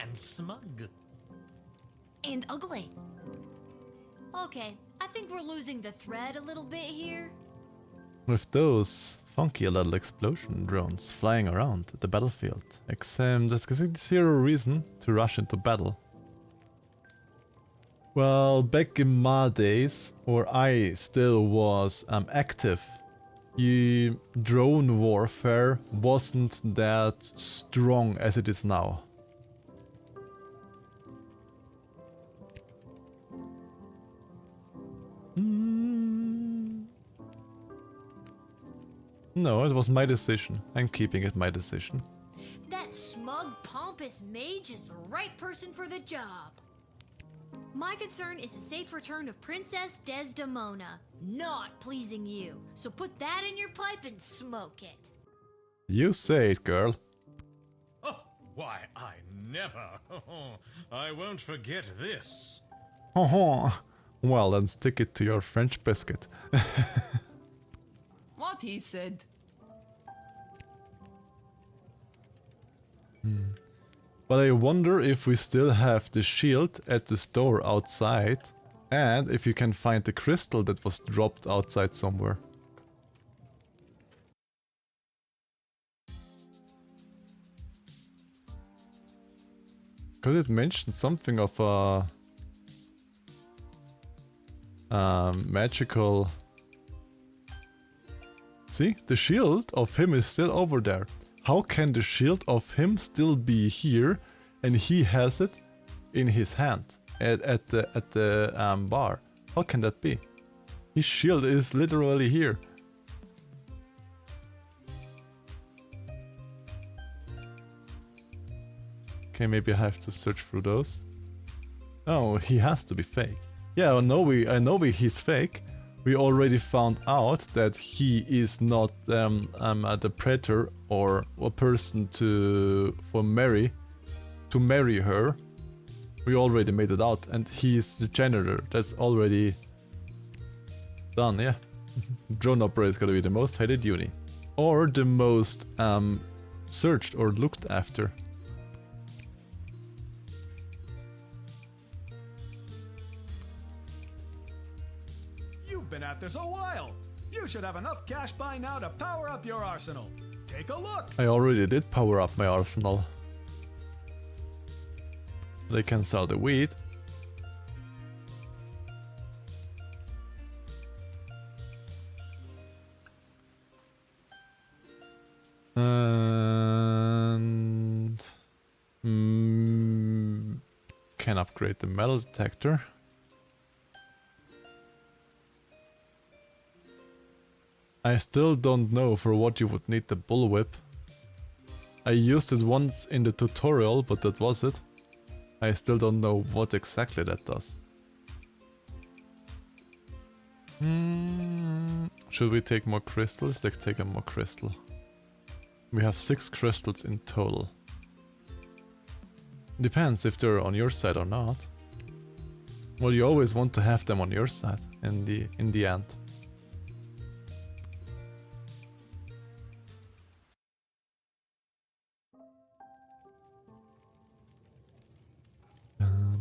And smug. And ugly. Okay, I think we're losing the thread a little bit here. With those funky little explosion drones flying around the battlefield, there's zero reason to rush into battle. Well, back in my days, or I still was active, drone warfare wasn't that strong as it is now. No, it was my decision. I'm keeping it my decision. That smug, pompous mage is the right person for the job. My concern is the safe return of Princess Desdemona, not pleasing you. So put that in your pipe and smoke it. You say it, girl. Oh, why, I never. I won't forget this. Well, then stick it to your French biscuit. What he said. But I wonder if we still have the shield at the store outside, and if you can find the crystal that was dropped outside somewhere. Because it mentioned something of a magical... See, the shield of him is still over there. How can the shield of him still be here and he has it in his hand at the bar? How can that be? His shield is literally here. Okay, maybe I have to search through those. Oh, he has to be fake. Yeah, I know he's fake. We already found out that he is not the predator or a person to marry her. We already made it out, and he's the janitor. That's already done. Yeah, drone operator is gonna be the most hated uni, or the most searched or looked after. Been at this a while. You should have enough cash by now to power up your arsenal. Take a look. I already did power up my arsenal. They can sell the weed. And can upgrade the metal detector. I still don't know for what you would need the bullwhip. I used it once in the tutorial, but that was it. I still don't know what exactly that does. Should we take more crystals? Let's take a more crystal. We have 6 crystals in total. Depends if they're on your side or not. Well, you always want to have them on your side in the end.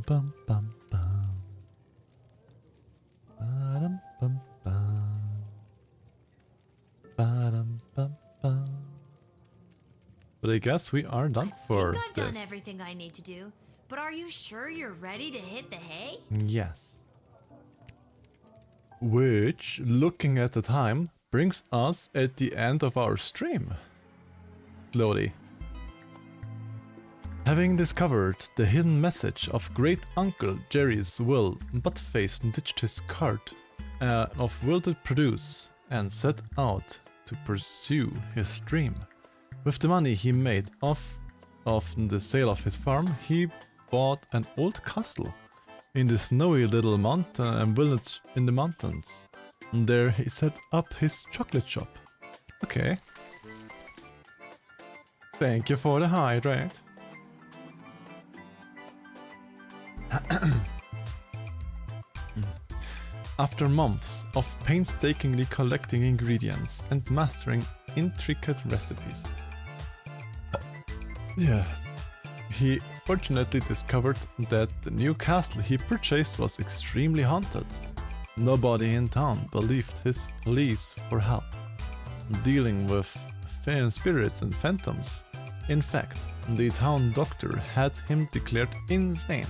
Bum, bum, bum. Ba-dum, bum, bum. Ba-dum, bum, bum. But I guess we are done for I've this. done everything I need to do, but are you sure you're ready to hit the hay? Yes. Which, looking at the time, brings us at the end of our stream. Slowly. Having discovered the hidden message of Great Uncle Jerry's will, Buttface ditched his cart of will to produce and set out to pursue his dream. With the money he made off the sale of his farm, he bought an old castle in the snowy little mountain village in the mountains. There he set up his chocolate shop. Okay. Thank you for the hydrate. After months of painstakingly collecting ingredients and mastering intricate recipes, he fortunately discovered that the new castle he purchased was extremely haunted. Nobody in town believed his pleas for help, dealing with spirits and phantoms. In fact, the town doctor had him declared insane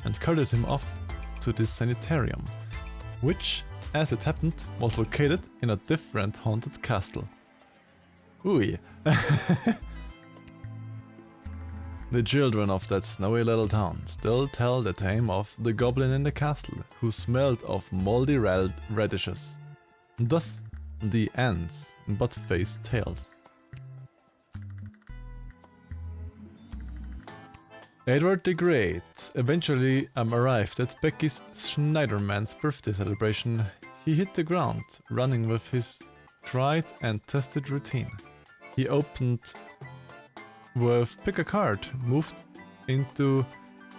and carted him off to the sanitarium, which, as it happened, was located in a different haunted castle. Ooh. The children of that snowy little town still tell the tale of the goblin in the castle who smelled of moldy radishes. Thus, the ants but faced tails. Edward the Great eventually arrived at Becky's Schneiderman's birthday celebration. He hit the ground, running with his tried and tested routine. He opened with pick a card, moved into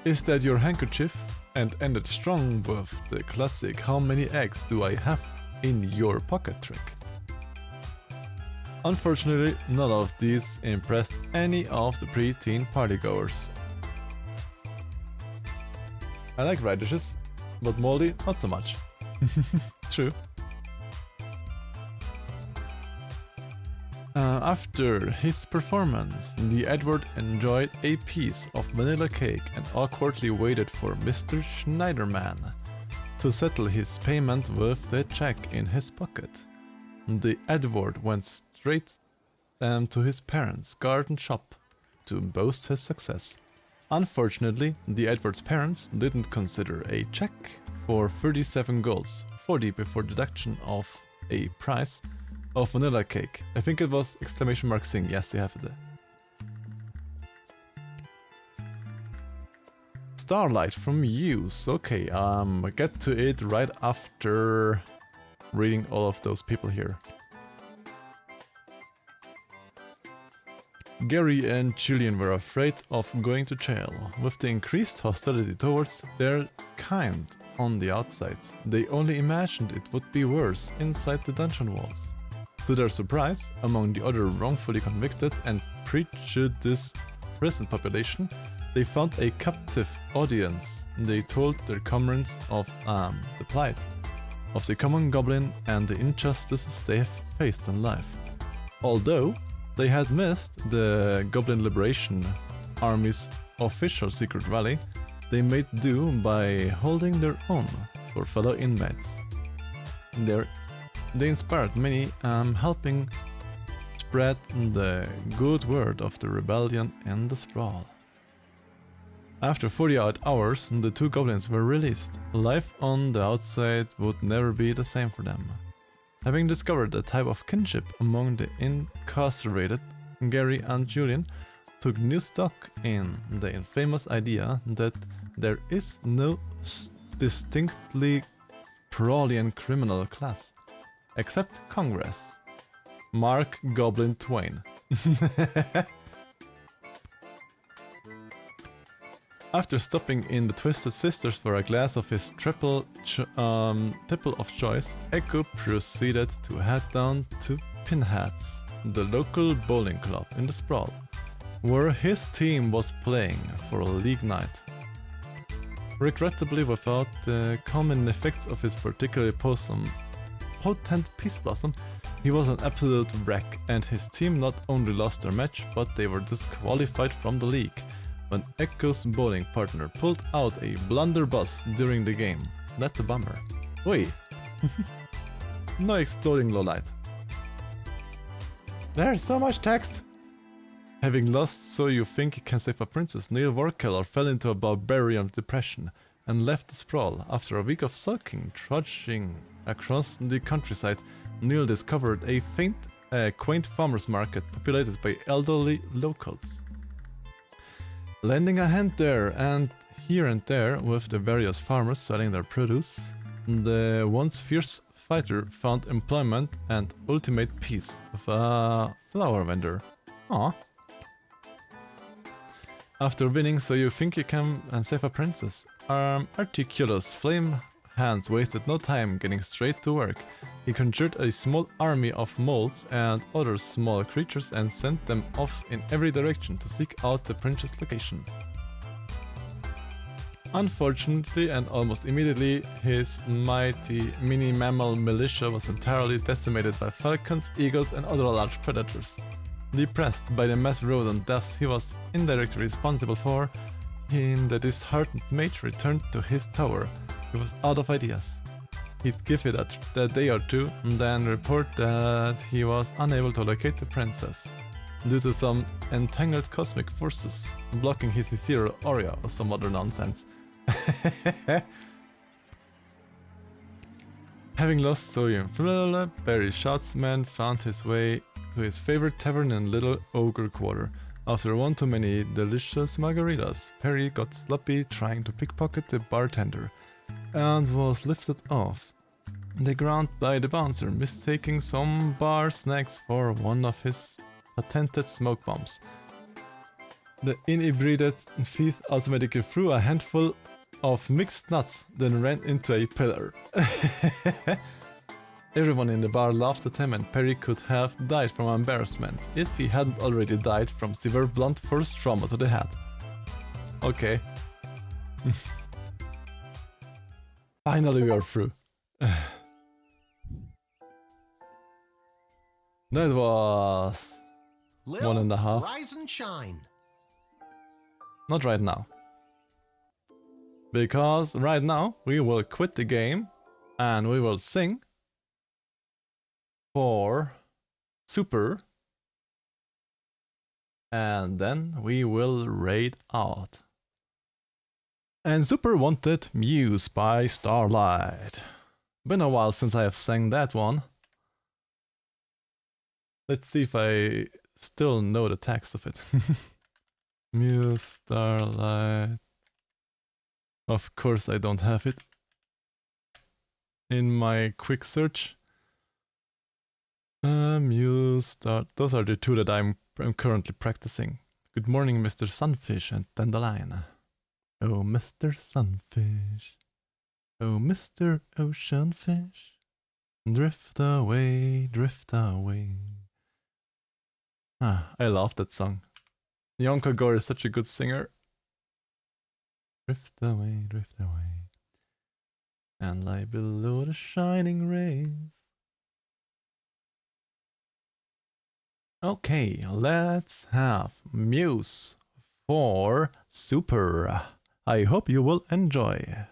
is that your handkerchief, and ended strong with the classic how many eggs do I have in your pocket trick. Unfortunately, none of these impressed any of the pre-teen partygoers. I like radishes, but moldy not so much. True. After his performance, the Edward enjoyed a piece of vanilla cake and awkwardly waited for Mr. Schneiderman to settle his payment with the check in his pocket. The Edward went straight to his parents' garden shop to boast his success. Unfortunately, the Edward's parents didn't consider a check for 37 golds, 40 before deduction of a price of vanilla cake. I think it was exclamation mark sing. Yes, you have it there. Starlight from Use. Okay, get to it right after reading all of those people here. Gary and Julian were afraid of going to jail. With the increased hostility towards their kind on the outside, they only imagined it would be worse inside the dungeon walls. To their surprise, among the other wrongfully convicted and prejudiced prison population, they found a captive audience. They told their comrades of the plight of the common goblin and the injustices they have faced in life. Although they had missed the Goblin Liberation Army's official secret rally, they made do by holding their own for fellow inmates. They inspired many, helping spread the good word of the rebellion in the sprawl. After 48 hours, the two goblins were released. Life on the outside would never be the same for them. Having discovered a type of kinship among the incarcerated, Gary and Julian took new stock in the infamous idea that there is no distinctly Prolian criminal class, except Congress. Mark Goblin Twain. After stopping in the Twisted Sisters for a glass of his tipple of choice, Echo proceeded to head down to Pinhead's, the local bowling club in the Sprawl, where his team was playing for a league night. Regrettably, without the common effects of his particularly potent Peace Blossom, he was an absolute wreck, and his team not only lost their match, but they were disqualified from the league when Echo's bowling partner pulled out a blunderbuss during the game. That's a bummer. Oi! No exploding lowlight. There's so much text! Having lost So You Think You Can Save a Princess, Neil Warkeller fell into a barbarian depression and left the Sprawl. After a week of sulking, trudging across the countryside, Neil discovered a quaint farmer's market populated by elderly locals. Lending a hand there, and here and there with the various farmers selling their produce, the once fierce fighter found employment and ultimate peace with a flower vendor. Aww. After winning So You Think You Can Save a Princess, Articulous Flame Hands wasted no time getting straight to work. He conjured a small army of moles and other small creatures and sent them off in every direction to seek out the princess' location. Unfortunately, and almost immediately, his mighty mini-mammal militia was entirely decimated by falcons, eagles and other large predators. Depressed by the mass rodent deaths he was indirectly responsible for, the disheartened mate returned to his tower. He was out of ideas. He'd give it a day or two, and then report that he was unable to locate the princess, due to some entangled cosmic forces blocking his ethereal aura or some other nonsense. Having lost So You Think, Barry Shotsman found his way to his favorite tavern in Little Ogre Quarter. After one too many delicious margaritas, Perry got sloppy trying to pickpocket the bartender, and was lifted off the ground by the bouncer, mistaking some bar snacks for one of his patented smoke bombs. The inebriated thief automatically threw a handful of mixed nuts, then ran into a pillar. Everyone in the bar laughed at him, and Perry could have died from embarrassment if he hadn't already died from severe blunt force trauma to the head. Okay. Finally we are through. That was Lil, 1.5. Rise and shine. Not right now. Because right now we will quit the game and we will sing for Super, and then we will raid out. And Super wanted Muse by Starlight. Been a while since I have sang that one. Let's see if I still know the text of it. Muse, Starlight. Of course I don't have it in my quick search. Muse, Star. Those are the two that I'm currently practicing. Good morning, Mr. Sunfish and Dandelion. Oh, Mr. Sunfish. Oh, Mr. Ocean Fish. Drift away, drift away. Ah, I love that song. Yonka Gore is such a good singer. Drift away, and lie below the shining rays. Okay, let's have Muse for Super. I hope you will enjoy.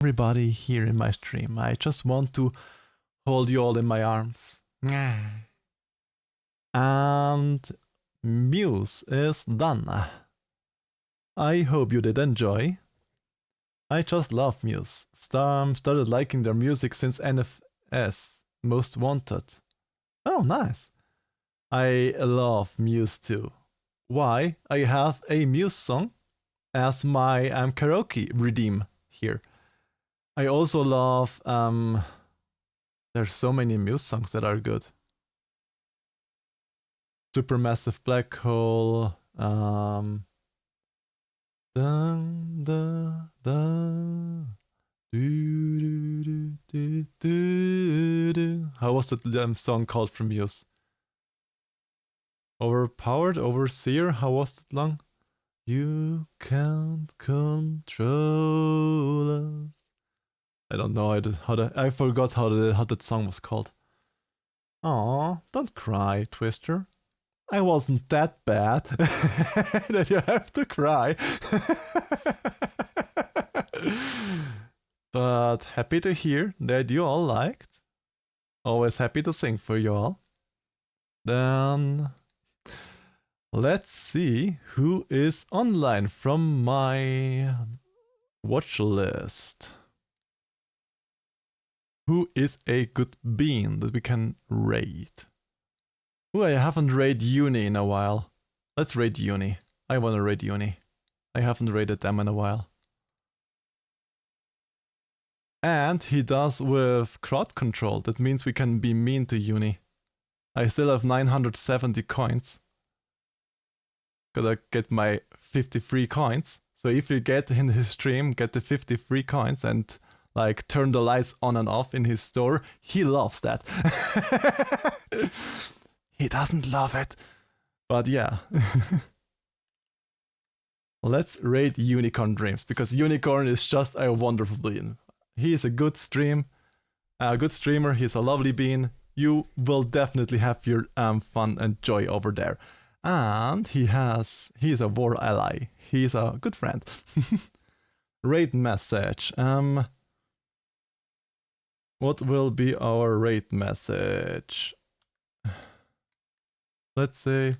everybody here in my stream. I just want to hold you all in my arms. And Muse is done. I hope you did enjoy. I just love Muse. Started liking their music since NFS Most Wanted. Oh, nice. I love Muse too. Why? I have a Muse song as my karaoke redeem here. I also love there's so many Muse songs that are good. Supermassive Black Hole. Dun, dun, dun. How was that song called from Muse? Overpowered, Overseer. How was it long? You can't control us. I don't know I forgot how that song was called. Aw, don't cry, Twister. I wasn't that bad that you have to cry. But happy to hear that you all liked. Always happy to sing for you all. Then let's see who is online from my watch list. Who is a good bean that we can raid? Ooh, I haven't raided Uni in a while. Let's raid Uni. I want to raid Uni. I haven't raided them in a while. And he does with crowd control. That means we can be mean to Uni. I still have 970 coins. Gotta get my 53 coins. So if you get in his stream, get the 53 coins and like turn the lights on and off in his store, he loves that. He doesn't love it. But yeah. Let's raid Unicorn Dreams, because Unicorn is just a wonderful bean. He is a good streamer. He's a lovely bean. You will definitely have your fun and joy over there. And he's a war ally. He's a good friend. Raid message. What will be our raid message? Let's say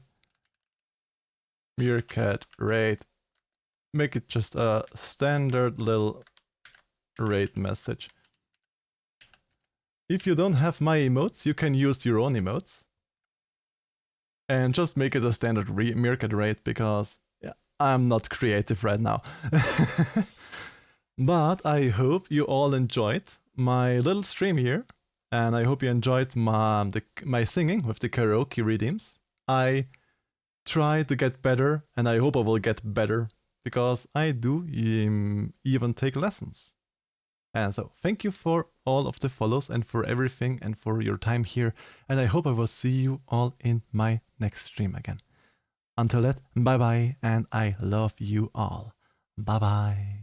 Meerkat raid. Make it just a standard little raid message. If you don't have my emotes, you can use your own emotes. And just make it a standard Meerkat raid, because yeah, I'm not creative right now. But I hope you all enjoyed my little stream here. And I hope you enjoyed my singing with the karaoke redeems. I try to get better, and I hope I will get better, because I do even take lessons. And so, thank you for all of the follows and for everything and for your time here. And I hope I will see you all in my next stream again. Until that, bye bye, and I love you all. Bye bye.